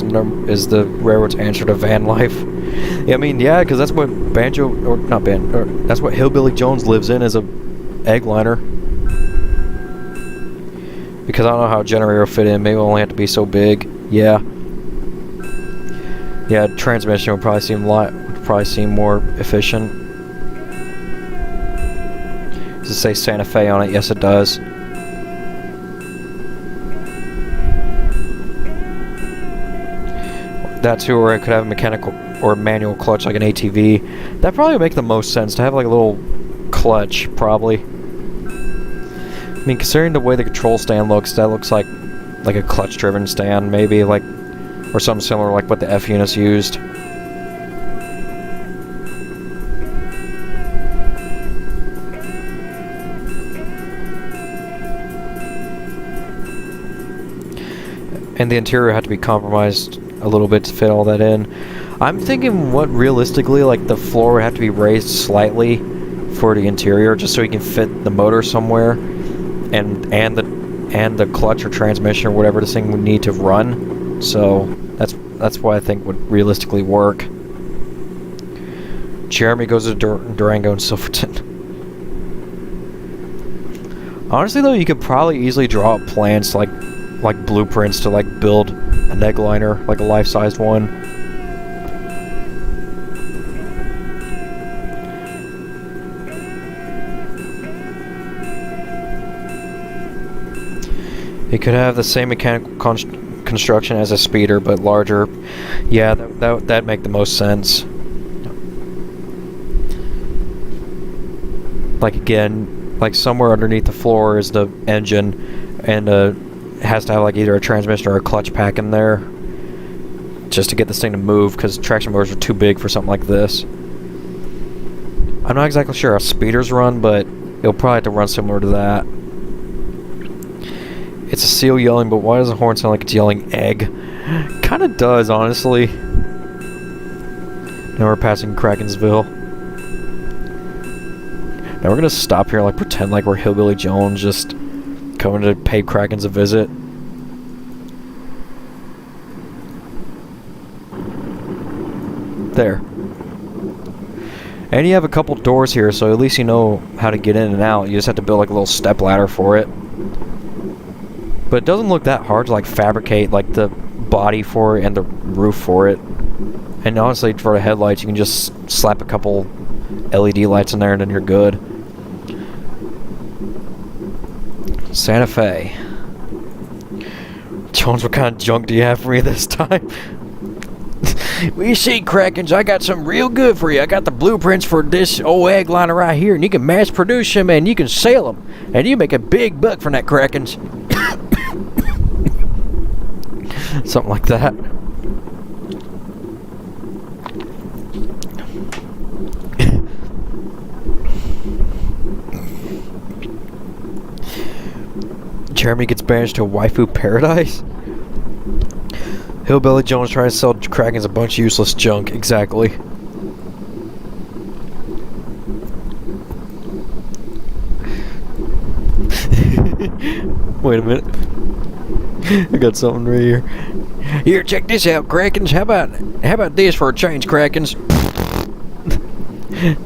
is the railroad's answer to van life. Yeah, I mean, yeah, because that's what that's what Hillbilly Jones lives in, is a egg liner. Because I don't know how a generator will fit in. Maybe it'll only have to be so big. Yeah. Yeah, transmission would probably seem more efficient. Does it say Santa Fe on it? Yes, it does. That too, or it could have a mechanical or manual clutch like an ATV. That probably would make the most sense to have like a little clutch, probably. I mean, considering the way the control stand looks, that looks like a clutch-driven stand, maybe, like, or something similar like what the F units used. And the interior had to be compromised a little bit to fit all that in. I'm thinking what realistically, like the floor would have to be raised slightly for the interior, just so you can fit the motor somewhere, and the clutch or transmission or whatever this thing would need to run. So that's what I think would realistically work. Jeremy goes to Durango and Silverton. Honestly though, you could probably easily draw up plans like blueprints to like build an egg liner, like a life-sized one. It could have the same mechanical construction as a speeder, but larger. Yeah, that'd make the most sense. Like again, like somewhere underneath the floor is the engine, and it has to have like either a transmission or a clutch pack in there, just to get this thing to move, because traction motors are too big for something like this. I'm not exactly sure how speeders run, but it'll probably have to run similar to that. It's a seal yelling, but why does the horn sound like it's yelling egg? Kinda does, honestly. Now we're passing Krackensville. Now we're gonna stop here and like pretend like we're Hillbilly Jones, just coming to pay Krakens a visit. There. And you have a couple doors here, so at least you know how to get in and out. You just have to build like a little step ladder for it. But it doesn't look that hard to like fabricate like the body for it and the roof for it. And honestly, for the headlights, you can just slap a couple LED lights in there and then you're good. Santa Fe. Jones, what kind of junk do you have for me this time? Well, you see, Krakens, I got something real good for you. I got the blueprints for this old egg liner right here, and you can mass produce them, and you can sell them, and you make a big buck from that, Krakens. Something like that. Jeremy gets banished to waifu paradise. Hillbilly Jones trying to sell Krakens a bunch of useless junk. Exactly. Wait a minute. I got something right here. Here, check this out, Krakens. How about this for a change, Krakens?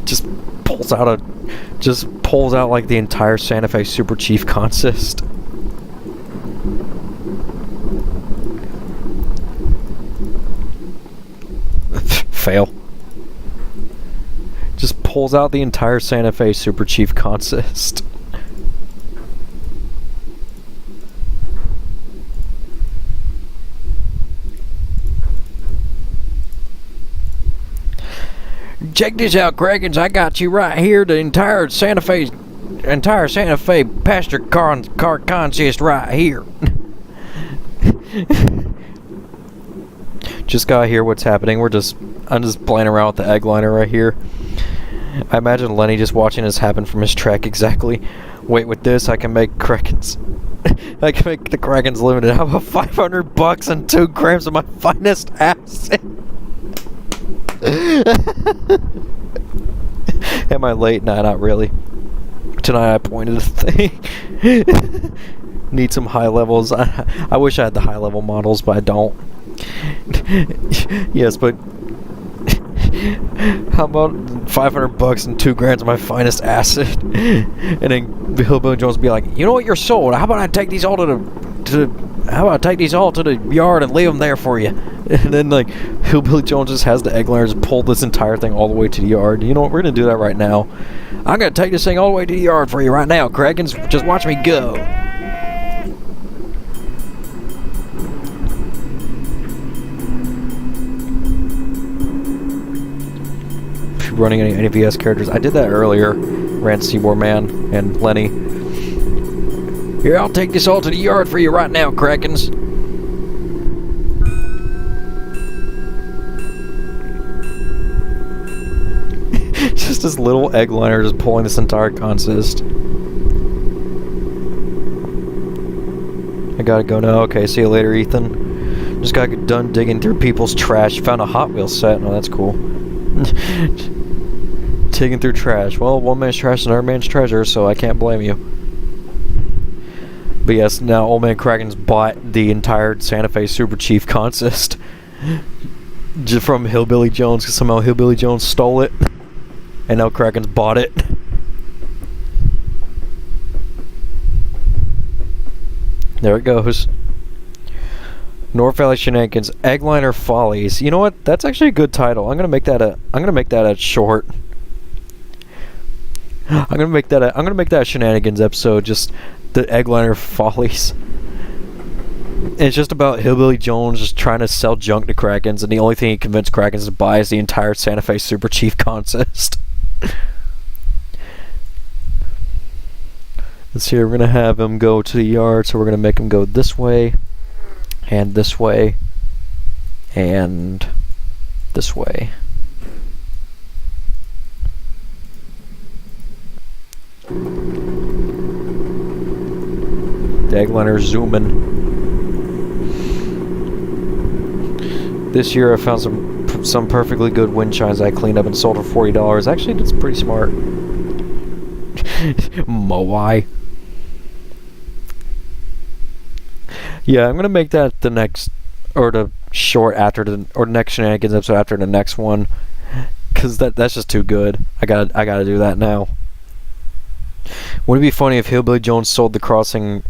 Just pulls out like the entire Santa Fe Super Chief consist. Fail. Just pulls out the entire Santa Fe Super Chief consist. Check this out, Krakens. I got you right here. The entire Santa Fe pasture car consist right here. Just gotta hear what's happening. I'm just playing around with the egg liner right here. I imagine Lenny just watching this happen from his track exactly. Wait, with this I can make Krakens. I can make the Krakens limited. How about $500 and 2 grams of my finest acid? Am I late? Nah, not really. Tonight I pointed a thing. Need some high levels. I wish I had the high level models, but I don't. Yes, but how about $500 and 2 grams of my finest acid? And then Hillbilly Jones will be like, you know what, you're sold. How about I take these all to the yard and leave them there for you? And then like Hillbilly Jones just has the egg liners pull this entire thing all the way to the yard. You know what, we're gonna do that right now. I'm gonna take this thing all the way to the yard for you right now, Krakens. Just watch me go. Running any VS characters. I did that earlier. Ran Seymour Man and Lenny. Here, I'll take this all to the yard for you right now, Krakens. Just this little egg liner just pulling this entire consist. I gotta go now. Okay, see you later, Ethan. Just got done digging through people's trash. Found a Hot Wheels set. Oh, that's cool. Digging through trash. Well, one man's trash is another man's treasure, so I can't blame you. But yes, now Old Man Krakens bought the entire Santa Fe Super Chief consist just from Hillbilly Jones, because somehow Hillbilly Jones stole it, and now Krakens bought it. There it goes. North Valley Shenanigans, Eggliner Follies. You know what? That's actually a good title. I'm gonna make that a short. I'm gonna make that a Shenanigans episode. Just the Eggliner Follies. And it's just about Hillbilly Jones just trying to sell junk to Krakens, and the only thing he convinced Krakens to buy is the entire Santa Fe Super Chief consist. Let's see. We're gonna have him go to the yard, so we're gonna make him go this way. And this way, and this way. The egg liner's zooming. This year I found some perfectly good wind chimes I cleaned up and sold for $40. Actually, that's pretty smart. Moai. Yeah, I'm gonna make that the next, or the short after the, or next Shenanigans episode after the next one, cause that's just too good. I gotta do that now. Wouldn't it be funny if Hillbilly Jones sold the crossing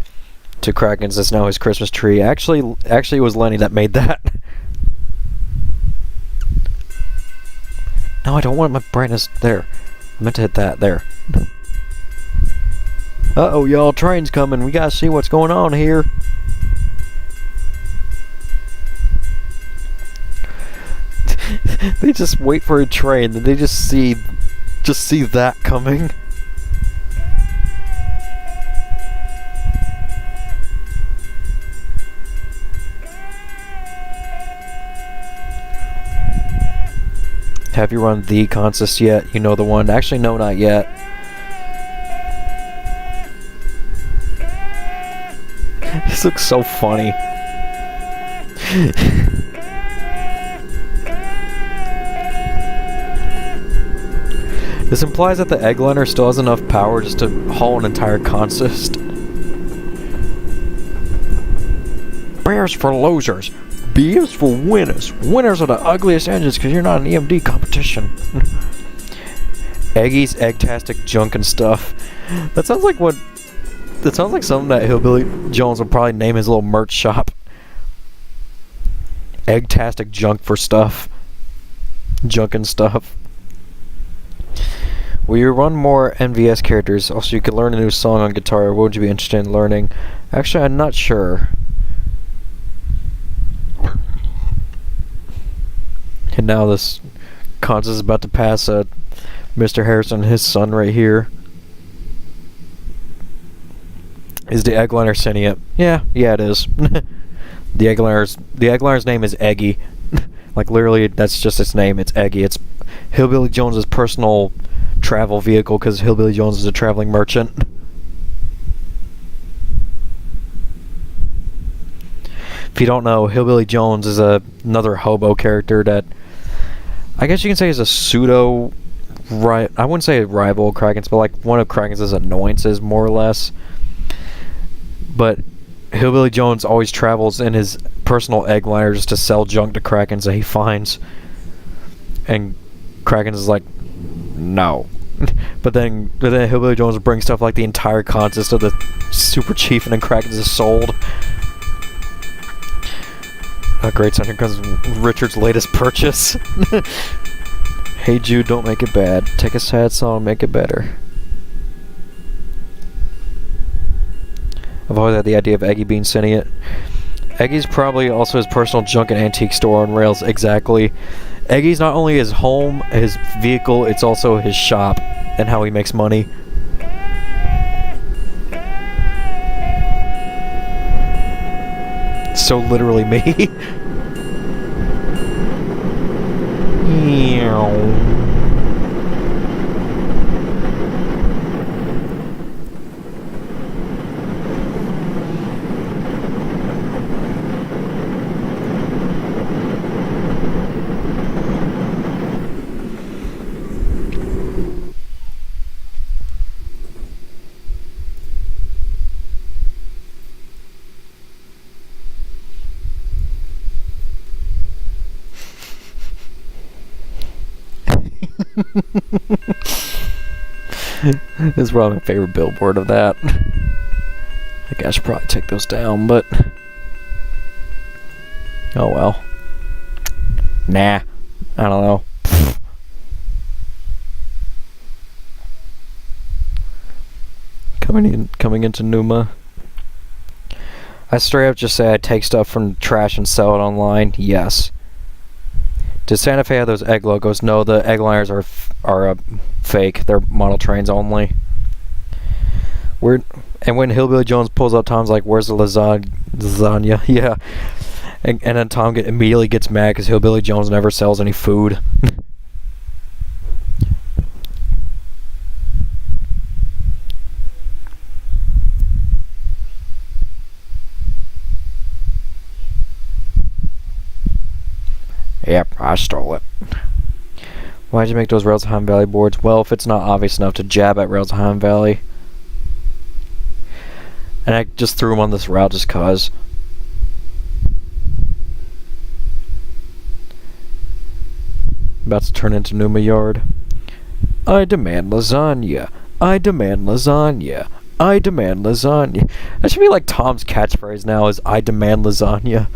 to Krakens? That's now his Christmas tree. Actually, it was Lenny that made that. No, I don't want my brightness there. I meant to hit that there. Uh-oh, y'all, train's coming. We gotta see what's going on here. They just wait for a train, and they just see that coming. Have you run the contest yet? You know the one. Actually, no, not yet. This looks so funny. This implies that the eggliner still has enough power just to haul an entire consist. Bears for losers. Beers for winners. Winners are the ugliest engines because you're not an EMD competition. Eggy's Eggtastic Junk and Stuff. That sounds like something that Hillbilly Jones will probably name his little merch shop. Eggtastic Junk for Stuff. Junk and Stuff. Will you run more MVS characters? Also, you could learn a new song on guitar. What would you be interested in learning? Actually, I'm not sure. And now this contest is about to pass Mr. Harrison and his son right here. Is the eggliner sentient? Yeah, it is. The eggliner's name is Eggy. Like literally, that's just its name. It's Eggy. It's Hillbilly Jones's personal travel vehicle because Hillbilly Jones is a traveling merchant. If you don't know, Hillbilly Jones is another hobo character that I guess you can say is a pseudo. I wouldn't say a rival of Kraken's, but like one of Kraken's annoyances, more or less. But Hillbilly Jones always travels in his personal eggliner just to sell junk to Kraken's that he finds. And Kraken's is like, no. But then Hillbilly Jones brings stuff like the entire consist of the Super Chief, and then Kraken's is sold. Great son, here comes Richard's latest purchase. Hey Jude, don't make it bad. Take a sad song and make it better. I've always had the idea of Eggy being sentient. Eggy's probably also his personal junk and antique store on rails, exactly. Eggy's not only his home, his vehicle, it's also his shop and how he makes money. So literally me. This is probably my favorite billboard of that. I think I should probably take those down, but oh well. Nah, I don't know. Coming into Numa. I straight up just say I take stuff from trash and sell it online. Yes. Does Santa Fe have those egg logos? No, the eggliners are fake. They're model trains only. And when Hillbilly Jones pulls up, Tom's like, "Where's the lasagna?" Yeah. And then Tom immediately gets mad because Hillbilly Jones never sells any food. Yep, I stole it. Why'd you make those Rails of Highland Valley boards? Well, if it's not obvious enough to jab at Rails of Highland Valley. And I just threw them on this route just cause. About to turn into Numa Yard. I demand lasagna. I demand lasagna. I demand lasagna. That should be like Tom's catchphrase now is I demand lasagna.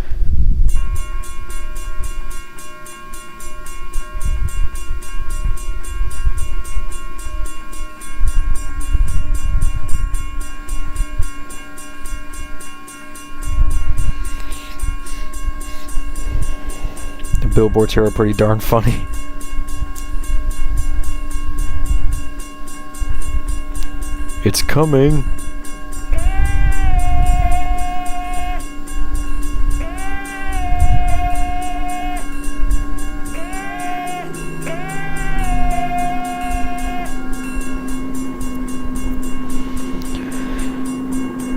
billboards here are pretty darn funny. It's coming.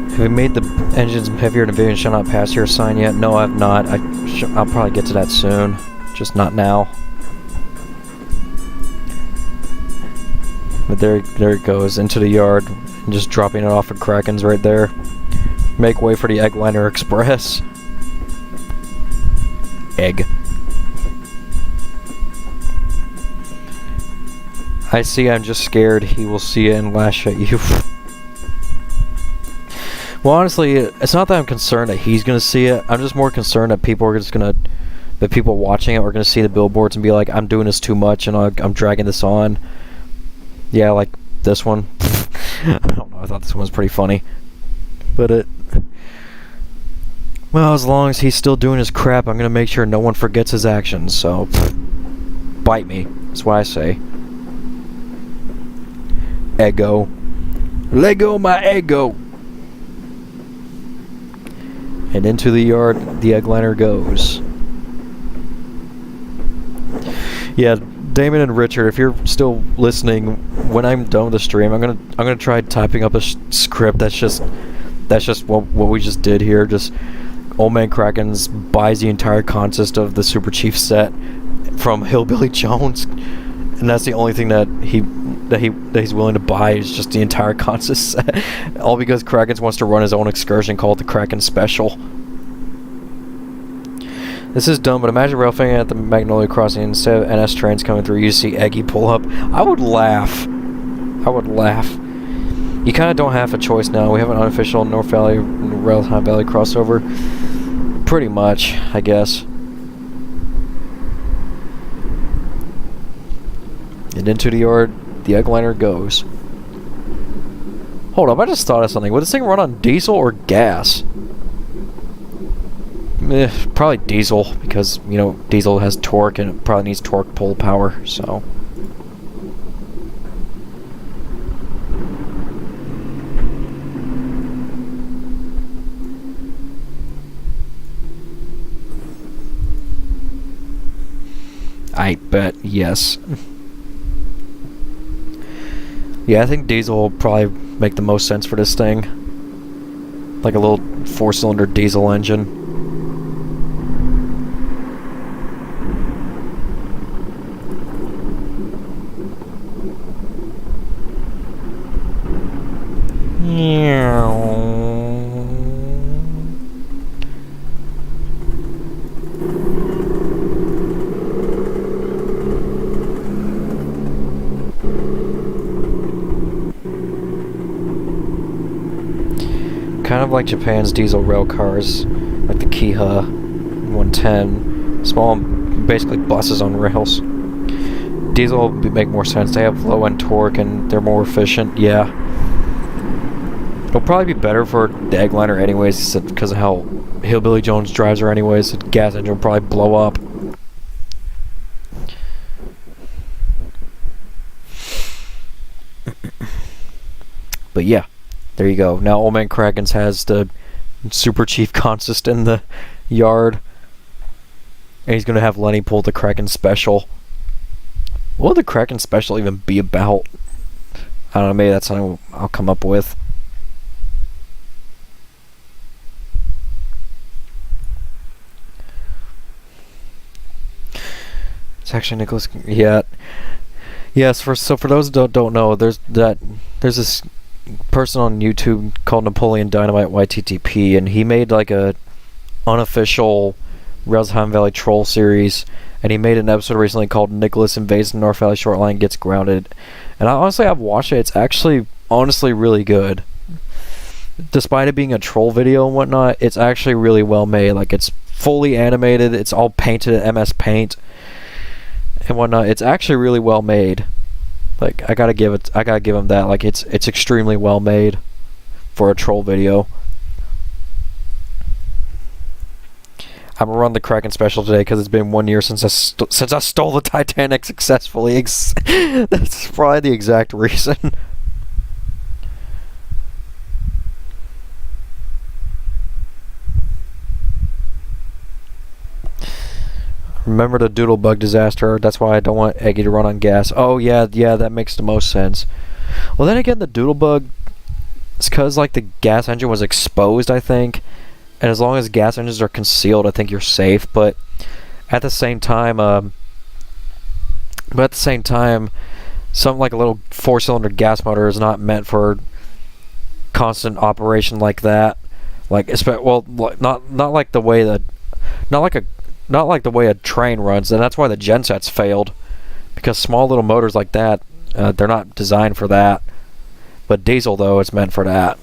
Have we made the engines heavier and aviation shall not pass here sign yet? No, I have not. I'll probably get to that soon. Just not now. But there it goes, into the yard. And just dropping it off at Kraken's right there. Make way for the Eggliner Express. Egg. I see, I'm just scared he will see it and lash at you. Well, honestly, it's not that I'm concerned that he's gonna see it. I'm just more concerned that people are just gonna, that people watching it are gonna see the billboards and be like, "I'm doing this too much, and I'm dragging this on." Yeah, like this one. I don't know. I thought this one was pretty funny, but well, as long as he's still doing his crap, I'm gonna make sure no one forgets his actions. So, bite me. That's what I say. Ego. Lego my ego. And into the yard, the Eggliner goes. Yeah, Damon and Richard, if you're still listening, when I'm done with the stream, I'm gonna try typing up a script that's just what we just did here. Just Old Man Krakens buys the entire consist of the Super Chief set from Hillbilly Jones, and that's the only thing that he's willing to buy is just the entire consist set. All because Krakens wants to run his own excursion called the Kraken Special. This is dumb, but imagine roughing at the Magnolia Crossing instead of NS trains coming through. You see Eggy pull up. I would laugh. I would laugh. You kind of don't have a choice now. We have an unofficial North Valley Railtown Valley crossover. Pretty much, I guess. And into the yard, the Eggliner goes. Hold up, I just thought of something. Would this thing run on diesel or gas? Probably diesel, because, you know, diesel has torque and it probably needs torque pull power, so. I bet, yes. Yeah, I think diesel will probably make the most sense for this thing. Like a little 4-cylinder diesel engine. Kind of like Japan's diesel rail cars, like the Kiha 110, small, basically buses on rails. Diesel will make more sense. They have low end torque and they're more efficient. Yeah, it'll probably be better for the Eggliner anyways, because of how Hillbilly Jones drives her anyways. The gas engine will probably blow up. But yeah. There you go. Now Old Man Krakens has the Super Chief consist in the yard. And he's going to have Lenny pull the Kraken Special. What would the Kraken Special even be about? I don't know, maybe that's something I'll come up with. It's actually Nicholas... Yeah. Yes, for those who don't know, there's this person on YouTube called Napoleon Dynamite YTTP, and he made like a unofficial Railtown Valley Troll series, and he made an episode recently called Nicholas Invades the North Valley Short Line Gets Grounded, and I've watched it. It's actually honestly really good. Despite it being a troll video and whatnot, it's actually really well made. Like, it's fully animated, it's all painted in MS Paint and whatnot. It's actually really well made. Like, I gotta give him that. Like, it's extremely well made for a troll video. I'm gonna run the Kraken special today because it's been 1 year since I stole the Titanic successfully. That's probably the exact reason. Remember the Doodlebug disaster? That's why I don't want Eggy to run on gas. Oh yeah, that makes the most sense. Well, then again, the Doodlebug, it's because like the gas engine was exposed, I think, and as long as gas engines are concealed, I think you're safe. But at the same time, something like a little 4-cylinder gas motor is not meant for constant operation like that. Like, well, not like the way that, not like the way a train runs, and that's why the gensets failed, because small little motors like that, they're not designed for that. But diesel, though, it's meant for that.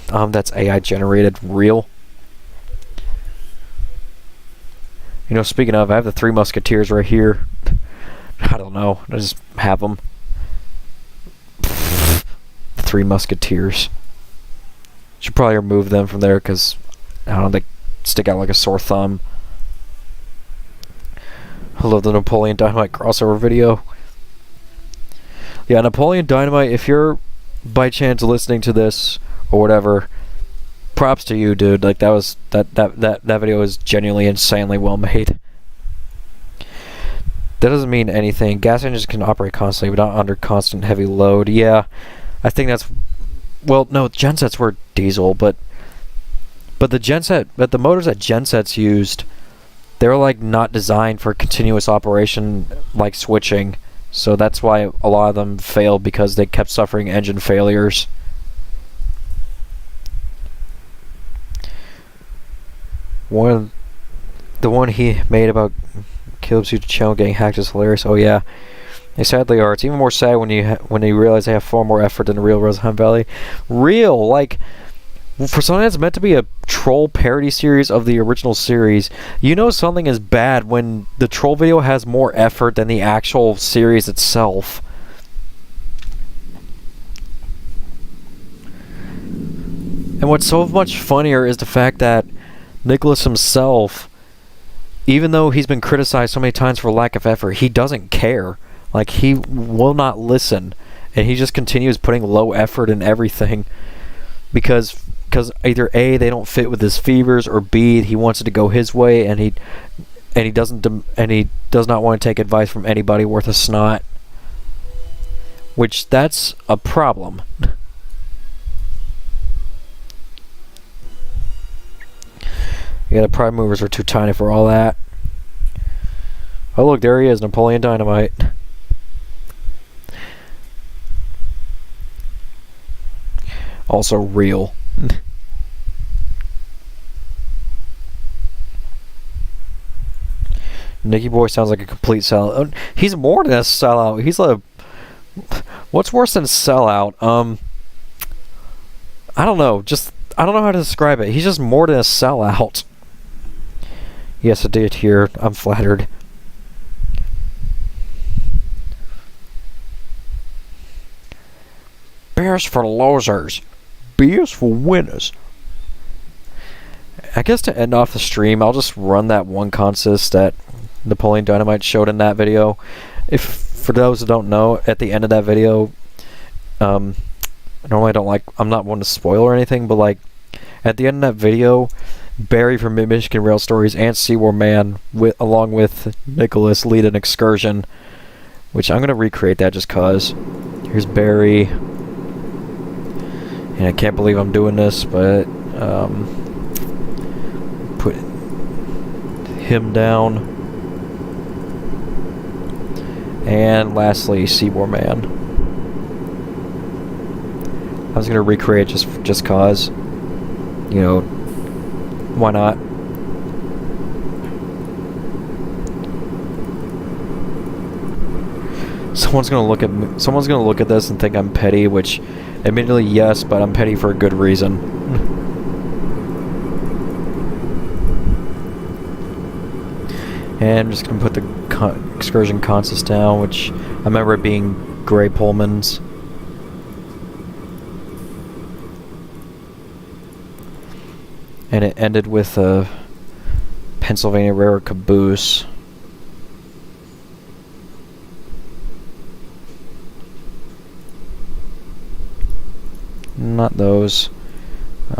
That's AI generated. Real. You know, speaking of, I have the Three Musketeers right here. I don't know. I just have them. The Three Musketeers. Should probably remove them from there because I don't know, they stick out like a sore thumb. I love the Napoleon Dynamite crossover video. Yeah, Napoleon Dynamite, if you're by chance listening to this or whatever, props to you, dude. Like, that video is genuinely insanely well made. That doesn't mean anything. Gas engines can operate constantly, but not under constant heavy load. Yeah, I think that's, well, no, gensets were diesel, but the motors that gensets used, they were like not designed for continuous operation like switching. So that's why a lot of them failed, because they kept suffering engine failures. The one he made about Caleb's YouTube channel getting hacked is hilarious. Oh yeah, they sadly are. It's even more sad when you realize they have far more effort than the real Rosenheim Valley. Real, like, for something that's meant to be a troll parody series of the original series, you know something is bad when the troll video has more effort than the actual series itself. And what's so much funnier is the fact that Nicholas himself, even though he's been criticized so many times for lack of effort, he doesn't care. Like, he will not listen, and he just continues putting low effort in everything because either A, they don't fit with his fevers, or B, he wants it to go his way, and he does not want to take advice from anybody worth a snot. Which, that's a problem. Yeah, the prime movers are too tiny for all that. Oh look, there he is, Napoleon Dynamite. Also real. Nicky Boy sounds like a complete sellout. He's more than a sellout. He's like, what's worse than sellout? I don't know. I don't know how to describe it. He's just more than a sellout. Yes, I did here. I'm flattered. Bears for losers. Beers for winners. I guess to end off the stream, I'll just run that one consist that Napoleon Dynamite showed in that video. For those who don't know, at the end of that video, normally I'm not one to spoil or anything, but like, at the end of that video, Barry from Mid-Michigan Rail Stories and Seawar Man, along with Nicholas, lead an excursion, which I'm going to recreate that just cause. Here's Barry, and I can't believe I'm doing this, but put him down, and lastly, Seawar Man. I was going to recreate just cause, you know, why not? Someone's gonna look at this and think I'm petty, which, admittedly, yes, but I'm petty for a good reason. And I'm just gonna put the excursion consist down, which I remember it being Gray Pullman's. And it ended with a Pennsylvania Railroad caboose. Not those.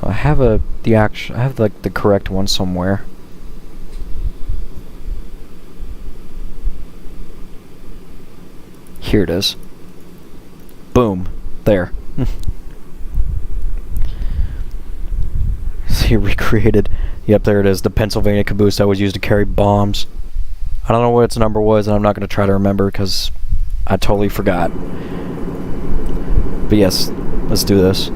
I have like the correct one somewhere. Here it is. Boom. There. He recreated. Yep, there it is. The Pennsylvania caboose that was used to carry bombs. I don't know what its number was, and I'm not going to try to remember because I totally forgot. But yes, let's do this.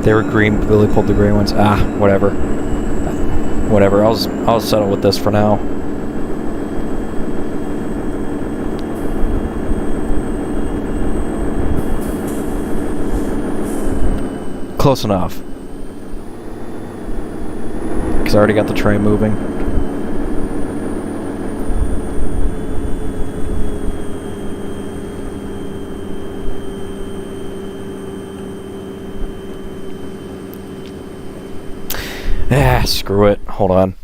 They were green, Billy pulled the gray ones. Ah, whatever. Whatever, I'll settle with this for now. Close enough. Because I already got the train moving. Ah, screw it. Hold on.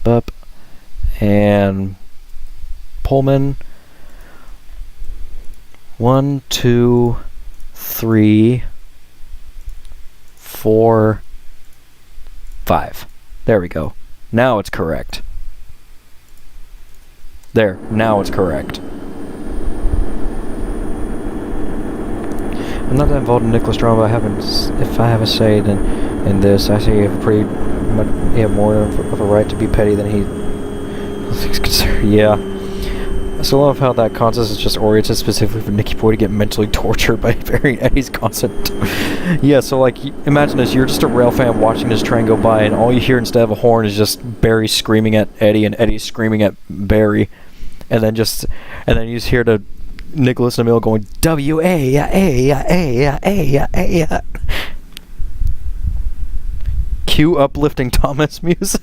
Bup. And Pullman. 1, 2, 3, 4, 5. There we go. Now it's correct. There. Now it's correct. I'm not that involved in Nicholas Drama, but if I have a say in this, I say you have more of a right to be petty than he considered. Yeah. I still love how that contest is just oriented specifically for Nicky Boy to get mentally tortured by Barry and Eddie's constant. Yeah, so like, imagine this, you're just a rail fan watching this train go by, and all you hear instead of a horn is just Barry screaming at Eddie and Eddie screaming at Barry. And then you just hear the Nicholas and Emil going W-A-A-A-A-A-A. Cue uplifting Thomas music.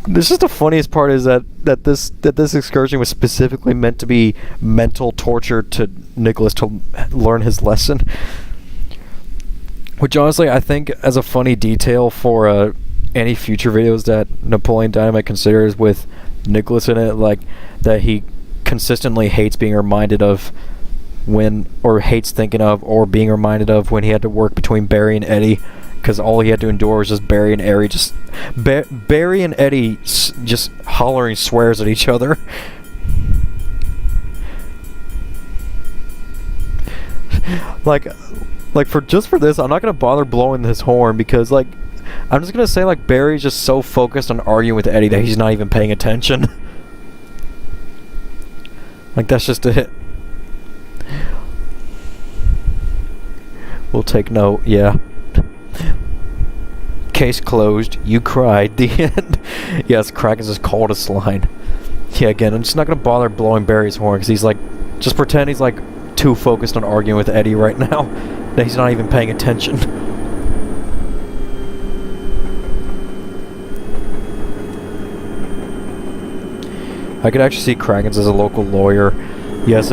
This is the funniest part is that this excursion was specifically meant to be mental torture to Nicholas to learn his lesson. Which honestly I think as a funny detail for any future videos that Napoleon Dynamite considers with Nicholas in it, like that he consistently hates being reminded of hates thinking of or being reminded of when he had to work between Barry and Eddie, because all he had to endure was just Barry and Eddie Barry and Eddie just hollering swears at each other. like for this, I'm not gonna bother blowing this horn because like I'm just gonna say like Barry's just so focused on arguing with Eddie that he's not even paying attention. Like that's just it. We'll take note, yeah. Case closed, you cried, the end. Yes, Kraken's coldest line. Yeah, again, I'm just not gonna bother blowing Barry's horn because he's like, just pretend he's like too focused on arguing with Eddie right now that he's not even paying attention. I could actually see Kraken's as a local lawyer. Yes,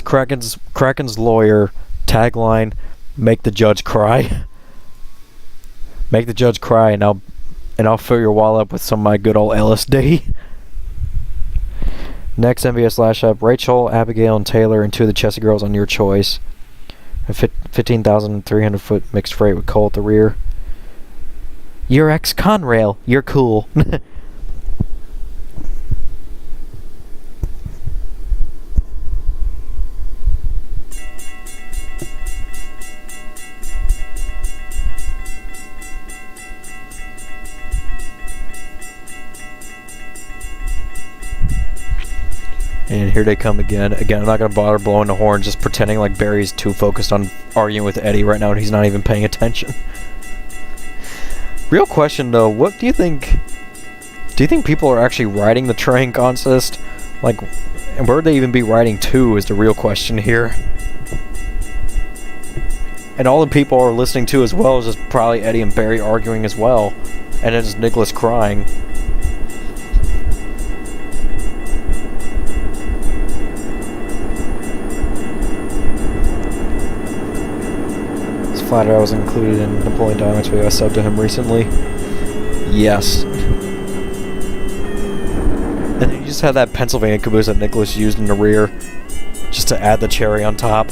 Kraken's lawyer tagline, make the judge cry. Make the judge cry and I'll fill your wall up with some of my good old LSD. Next MVS Lash Up, Rachel, Abigail, and Taylor, and 2 of the Chessy girls on your choice. 15,300 foot mixed freight with coal at the rear. You're ex-Conrail. You're cool. And here they come again. Again, I'm not going to bother blowing the horn, just pretending like Barry's too focused on arguing with Eddie right now and he's not even paying attention. Real question though, do you think people are actually riding the train contest? Like, And where would they even be riding to is the real question here. And all the people are listening to as well is just probably Eddie and Barry arguing as well. And then just Nicholas crying. It's flattered I was included in Napoleon Dynamite's video. I subbed to him recently. Yes. And then you just had that Pennsylvania caboose that Nicholas used in the rear. Just to add the cherry on top.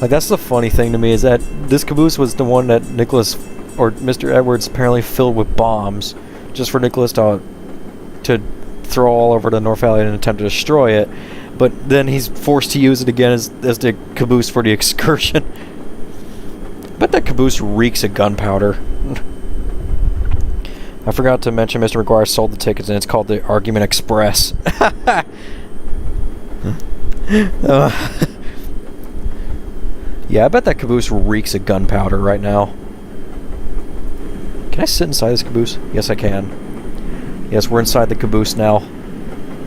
Like, that's the funny thing to me, is that this caboose was the one that Nicholas, or Mr. Edwards, apparently filled with bombs, just for Nicholas to throw all over the North Valley in an attempt to destroy it. But then he's forced to use it again as the caboose for the excursion. But that caboose reeks of gunpowder. I forgot to mention Mr. McGuire sold the tickets, and it's called the Argument Express. Yeah, I bet that caboose reeks of gunpowder right now. Can I sit inside this caboose? Yes, I can. Yes, we're inside the caboose now.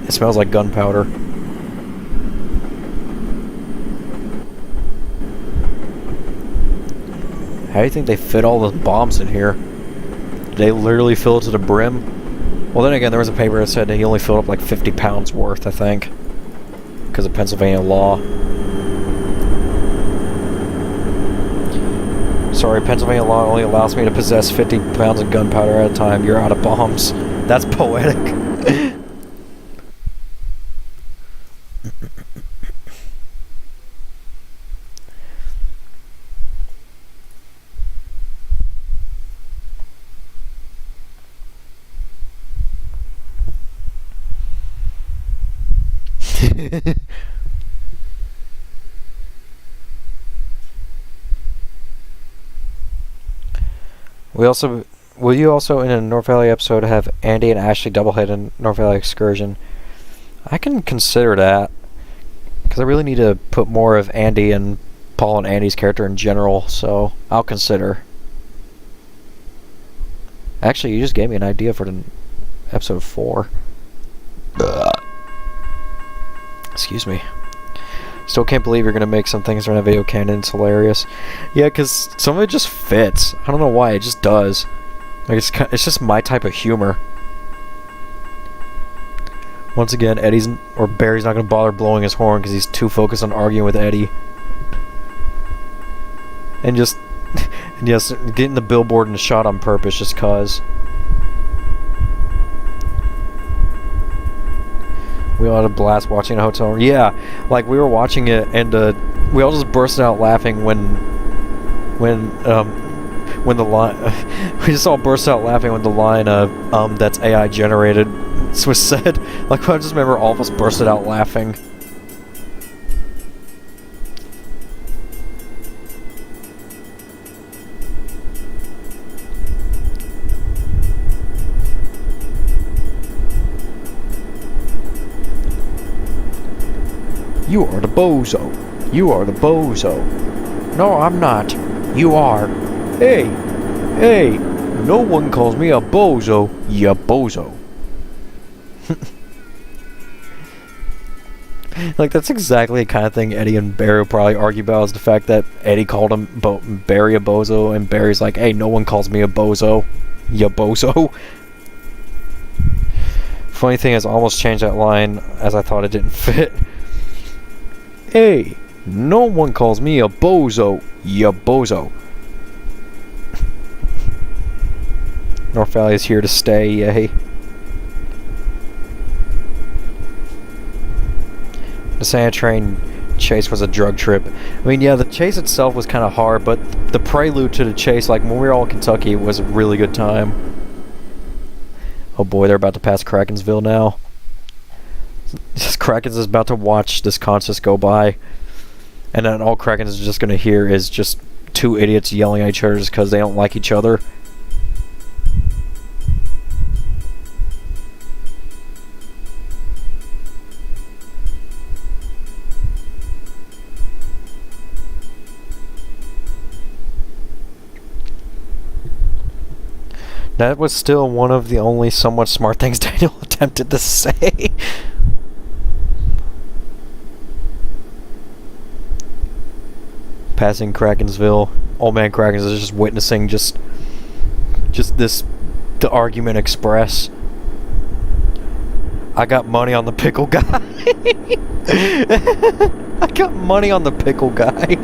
It smells like gunpowder. How do you think they fit all those bombs in here? Did they literally fill it to the brim? Well, then again, there was a paper that said that he only filled up like 50 pounds worth, I think. Because of Pennsylvania law. Sorry, Pennsylvania law only allows me to possess 50 pounds of gunpowder at a time. You're out of bombs. That's poetic. Will you also in a North Valley episode have Andy and Ashley doublehead in North Valley excursion? I can consider that, because I really need to put more of Andy and Paul and Andy's character in general, so I'll consider. Actually, you just gave me an idea for the episode 4. Excuse me. Still can't believe you're gonna make some things around a video canon. It's hilarious. Yeah, because some of it just fits. I don't know why, it just does. Like, it's just my type of humor. Once again, Barry's not gonna bother blowing his horn because he's too focused on arguing with Eddie. And just, and yes, getting the billboard in the shot on purpose just cause. We all had a blast watching a hotel room. Yeah, like we were watching it, and we all just bursted out laughing when the line we just all burst out laughing when the line that's AI generated was said. Like, I just remember all of us bursted out laughing. You are the bozo. You are the bozo. No, I'm not. You are. Hey, hey, no one calls me a bozo. Ya bozo. Like, that's exactly the kind of thing Eddie and Barry will probably argue about, is the fact that Eddie called Barry a bozo, and Barry's like, hey, no one calls me a bozo. Ya bozo. Funny thing is, I almost changed that line as I thought it didn't fit. Hey, no one calls me a bozo. Ya bozo. North Valley is here to stay, yay. The Santa train chase was a drug trip. I mean, yeah, the chase itself was kind of hard, but the prelude to the chase, like when we were all in Kentucky, was a really good time. Oh boy, they're about to pass Krakensville now. Krakens is about to watch this contest go by, and then all Krakens is just going to hear is just two idiots yelling at each other just because they don't like each other. That was still one of the only somewhat smart things Daniel attempted to say. Passing Krakensville. Old man Krakens is just witnessing just the argument express. I got money on the pickle guy. I got money on the pickle guy.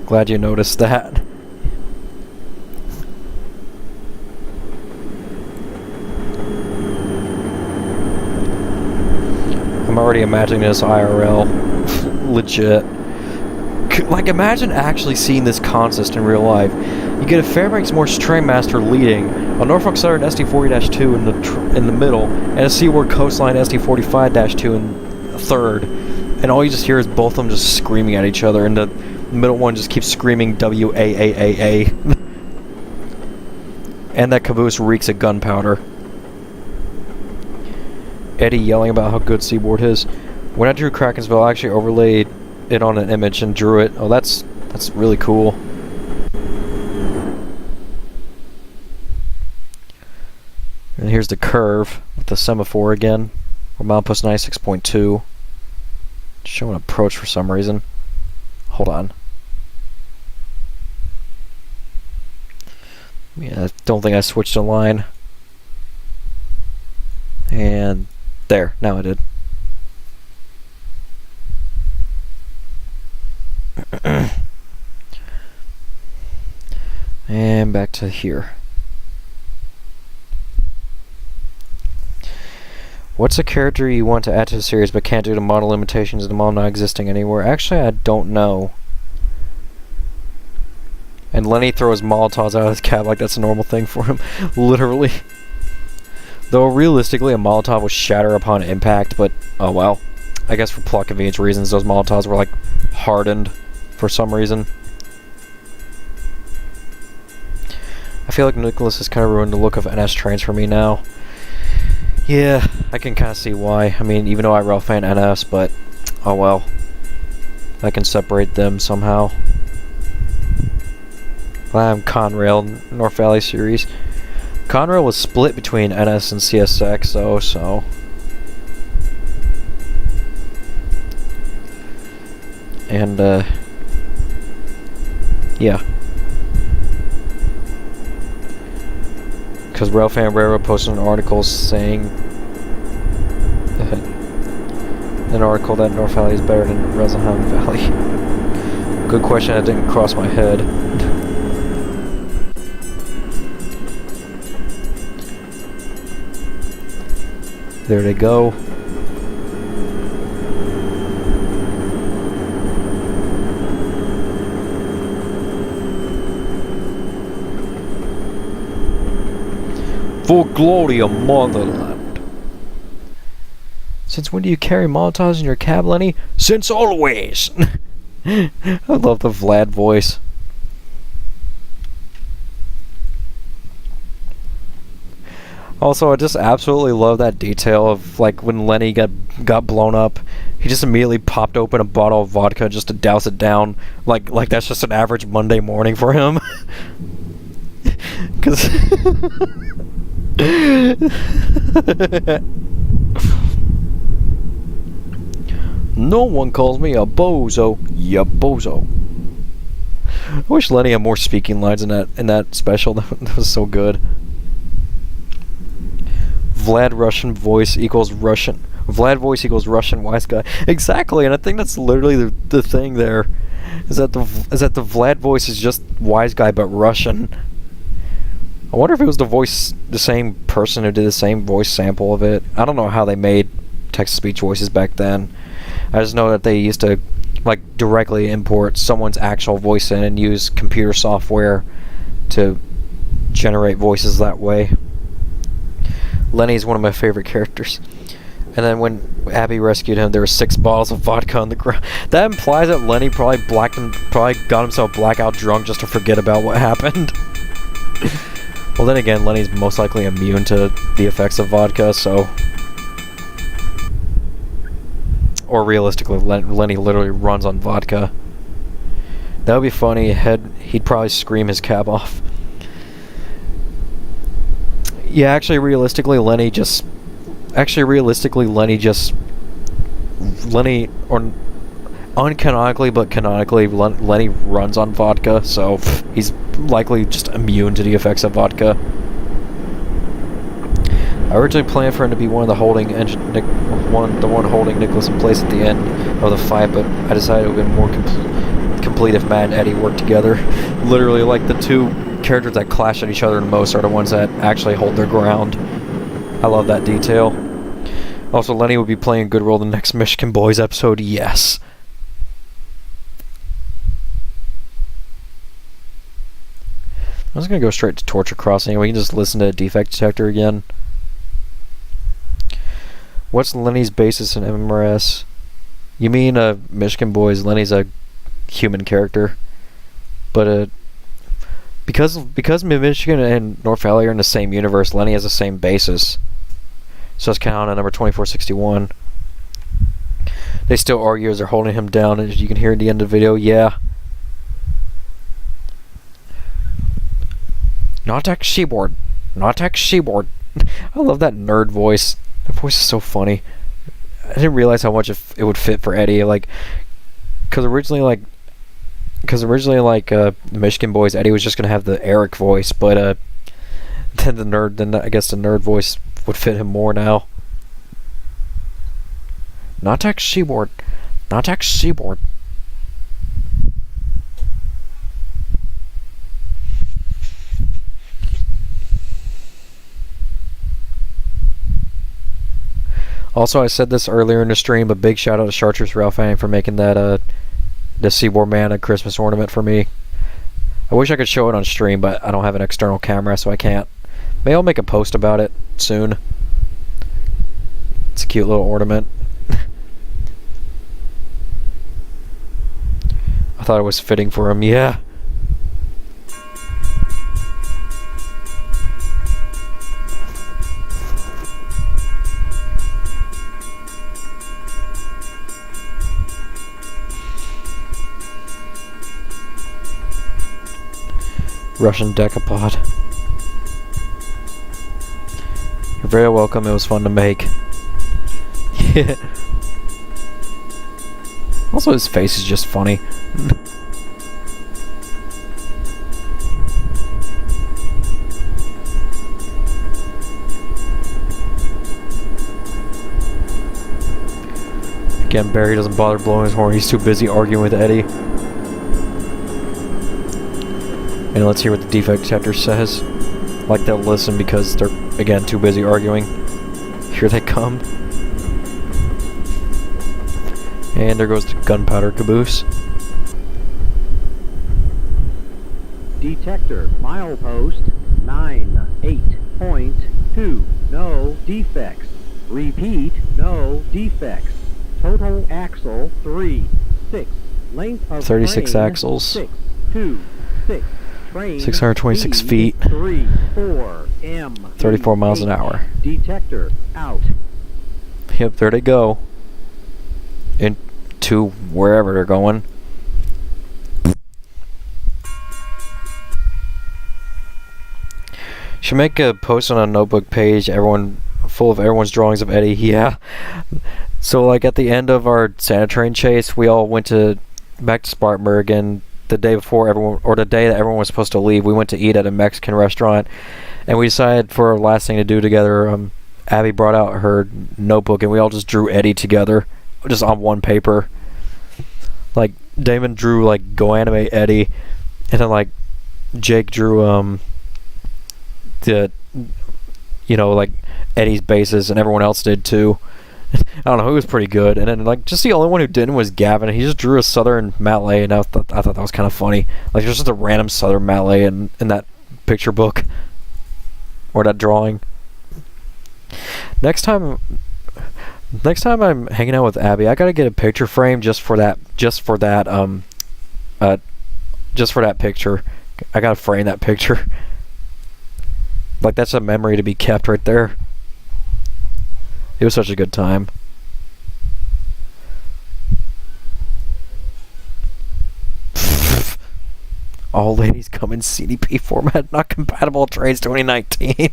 Glad you noticed that. I'm already imagining this IRL. Legit. Like, imagine actually seeing this consist in real life. You get a Fairbanks Morse Trainmaster leading, a Norfolk Southern SD40-2 in the middle, and a Seaward Coastline SD45-2 in third. And all you just hear is both of them just screaming at each other, and the middle one just keeps screaming WAAAA. And that caboose reeks of gunpowder. Eddie yelling about how good Seaboard is. When I drew Krakensville, I actually overlaid it on an image and drew it. Oh, that's really cool. And here's the curve with the semaphore again. Or milepost 96.2. Showing approach for some reason. Hold on. Yeah, I don't think I switched a line. And there, now I did. And back to here. What's a character you want to add to the series but can't due to model limitations and the model not existing anywhere? Actually, I don't know. And Lenny throws Molotovs out of his cab like that's a normal thing for him. Literally. Though realistically, a Molotov will shatter upon impact, but oh well. I guess for plot convenience reasons, those Molotovs were like hardened for some reason. I feel like Nicholas has kind of ruined the look of NS Trainz for me now. Yeah, I can kind of see why. I mean, even though I rail fan NS, but oh well. I can separate them somehow. I'm Conrail North Valley series. Conrail was split between NS and CSX, though, so. And, yeah. Because Railfan Railroad posted an article saying an article that North Valley is better than Rosenheim Valley. Good question, that didn't cross my head. There they go. For glory of motherland. Since when do you carry Molotovs in your cab, Lenny? Since always! I love the Vlad voice. Also, I just absolutely love that detail of, like, when Lenny got blown up, he just immediately popped open a bottle of vodka just to douse it down. Like that's just an average Monday morning for him. Because... No one calls me a bozo, ya bozo. I wish Lenny had more speaking lines in that special. That was so good. Vlad Russian voice equals Russian. Vlad voice equals Russian wise guy. Exactly, and I think that's literally the thing there. Is that the Vlad voice is just wise guy but Russian. I wonder if it was the same person who did the same voice sample of it. I don't know how they made text-to-speech voices back then. I just know that they used to, like, directly import someone's actual voice in and use computer software to generate voices that way. Lenny's one of my favorite characters. And then when Abby rescued him, there were 6 bottles of vodka on the ground. That implies that Lenny probably got himself blackout drunk just to forget about what happened. Well, then again, Lenny's most likely immune to the effects of vodka, so... Or realistically, Lenny literally runs on vodka. That would be funny. He'd probably scream his cab off. Yeah, actually, realistically, Lenny, or uncanonically, but canonically, Lenny runs on vodka, so he's likely just immune to the effects of vodka. I originally planned for him to be one of the holding the one holding Nicholas in place at the end of the fight, but I decided it would have been more complete if Matt and Eddie worked together. Literally, like, the two characters that clash at each other the most are the ones that actually hold their ground. I love that detail. Also, Lenny would be playing a good role in the next Michigan Boys episode, yes. I'm just gonna go straight to Torture Crossing. We can just listen to Defect Detector again. What's Lenny's basis in MMRS? You mean Michigan Boys? Lenny's a human character, but because Michigan and North Valley are in the same universe, Lenny has the same basis. So it's kind of on number 2461. They still argue as they're holding him down, as you can hear at the end of the video. Yeah. Not X Seaboard. Not X Seaboard. I love that nerd voice. That voice is so funny. I didn't realize how much it would fit for Eddie. Like, because originally, the Michigan Boys, Eddie was just gonna have the Eric voice, but then I guess the nerd voice would fit him more now. Not X Seaboard. Not X Seaboard. Also, I said this earlier in the stream, but big shout out to Chartreuse Ralph Fanning for making that the Seaboard Man a Christmas ornament for me. I wish I could show it on stream, but I don't have an external camera, so I can't. Maybe I'll make a post about it soon. It's a cute little ornament. I thought it was fitting for him, yeah. Russian decapod. You're very welcome, it was fun to make. Yeah. Also, his face is just funny. Again, Barry doesn't bother blowing his horn, he's too busy arguing with Eddie. And let's hear what the defect detector says. Like they'll listen because they're, again, too busy arguing. Here they come. And there goes the gunpowder caboose. Detector milepost 98.2. No defects. Repeat, no defects. Total axle 3, 6. Length of 36 train, axles. 6, 2, 6. Train 626 feet. 3, 4, M. 34 miles an hour. Detector out. Yep, there they go. Into wherever they're going. Should make a post on a notebook page, full of everyone's drawings of Eddie. Yeah. So, like, at the end of our Santa train chase, we all went back to Spartanburg, and the day before the day that everyone was supposed to leave, we went to eat at a Mexican restaurant, and we decided for our last thing to do together, Abby brought out her notebook, and we all just drew Eddie together, just on one paper. Like, Damon drew, like, Go Animate Eddie, and then, like, Jake drew, like, Eddie's bases, and everyone else did too. I don't know, it was pretty good. And then, like, just the only one who didn't was Gavin. He just drew a Southern Malay, and I thought that was kind of funny. Like, there's just a random Southern Malay in that picture book. Or that drawing. Next time I'm hanging out with Abby, I gotta get a picture frame just for that picture. I gotta frame that picture. Like, that's a memory to be kept right there. It was such a good time. All ladies come in CDP format, not compatible with Trainz 2019.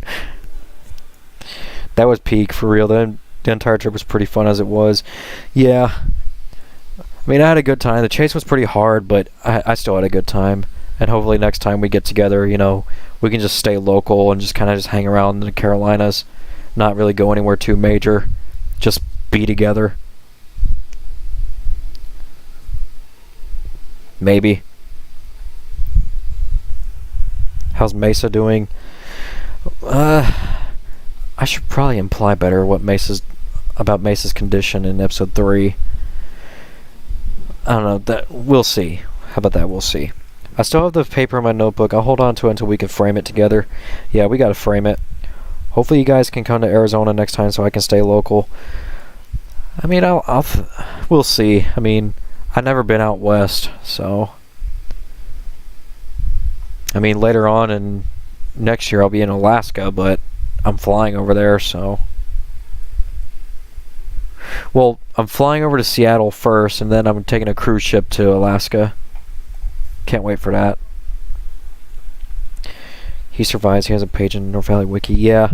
That was peak for real. The entire trip was pretty fun as it was. Yeah. I mean, I had a good time. The chase was pretty hard, but I still had a good time. And hopefully next time we get together, you know, we can just stay local and just kind of just hang around in the Carolinas. Not really go anywhere too major. Just be together. Maybe. How's Mesa doing? I should probably imply better what about Mesa's condition in episode 3. I don't know. That we'll see. How about that? We'll see. I still have the paper in my notebook. I'll hold on to it until we can frame it together. Yeah, we gotta frame it. Hopefully you guys can come to Arizona next time so I can stay local. I mean, we'll see. I mean, I've never been out west, so. I mean, later on in next year I'll be in Alaska, but I'm flying over there, so. Well, I'm flying over to Seattle first, and then I'm taking a cruise ship to Alaska. Can't wait for that. He survives. He has a page in North Valley Wiki. Yeah.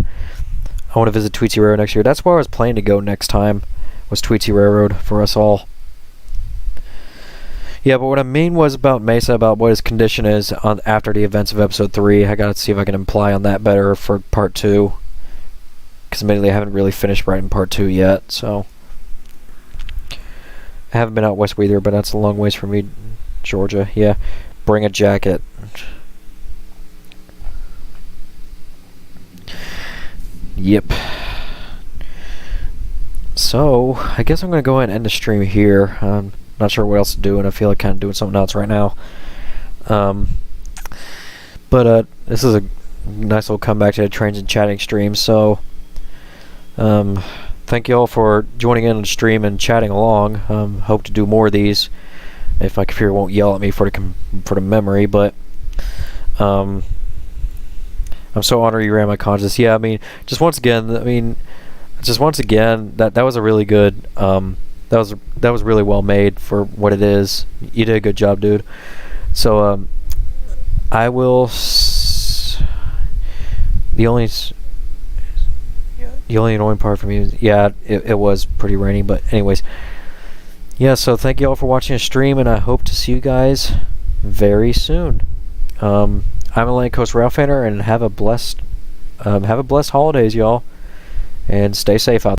I want to visit Tweetsy Railroad next year. That's where I was planning to go next time, was Tweetsy Railroad for us all. Yeah, but what I mean was about Mesa, about what his condition is after the events of episode 3. I gotta see if I can imply on that better for part 2. Because admittedly I haven't really finished writing part 2 yet, so. I haven't been out west either, but that's a long ways from me. Georgia, yeah. Bring a jacket. Yep. So, I guess I'm going to go ahead and end the stream here. I'm not sure what else to do, and I feel like kind of doing something else right now. But this is a nice little comeback to the Trainz and Chatting stream, so thank you all for joining in on the stream and chatting along. Hope to do more of these if my computer won't yell at me for the memory, but I'm so honored you ran my conscience. Yeah, I mean, just once again, that was a really good that was really well made for what it is. You did a good job, dude. So I will the only annoying part for me is, yeah, it was pretty rainy, but anyways, yeah, so thank you all for watching the stream, and I hope to see you guys very soon. I'm Atlantic Coast Rail Fanner, and have a blessed holidays, y'all, and stay safe out there.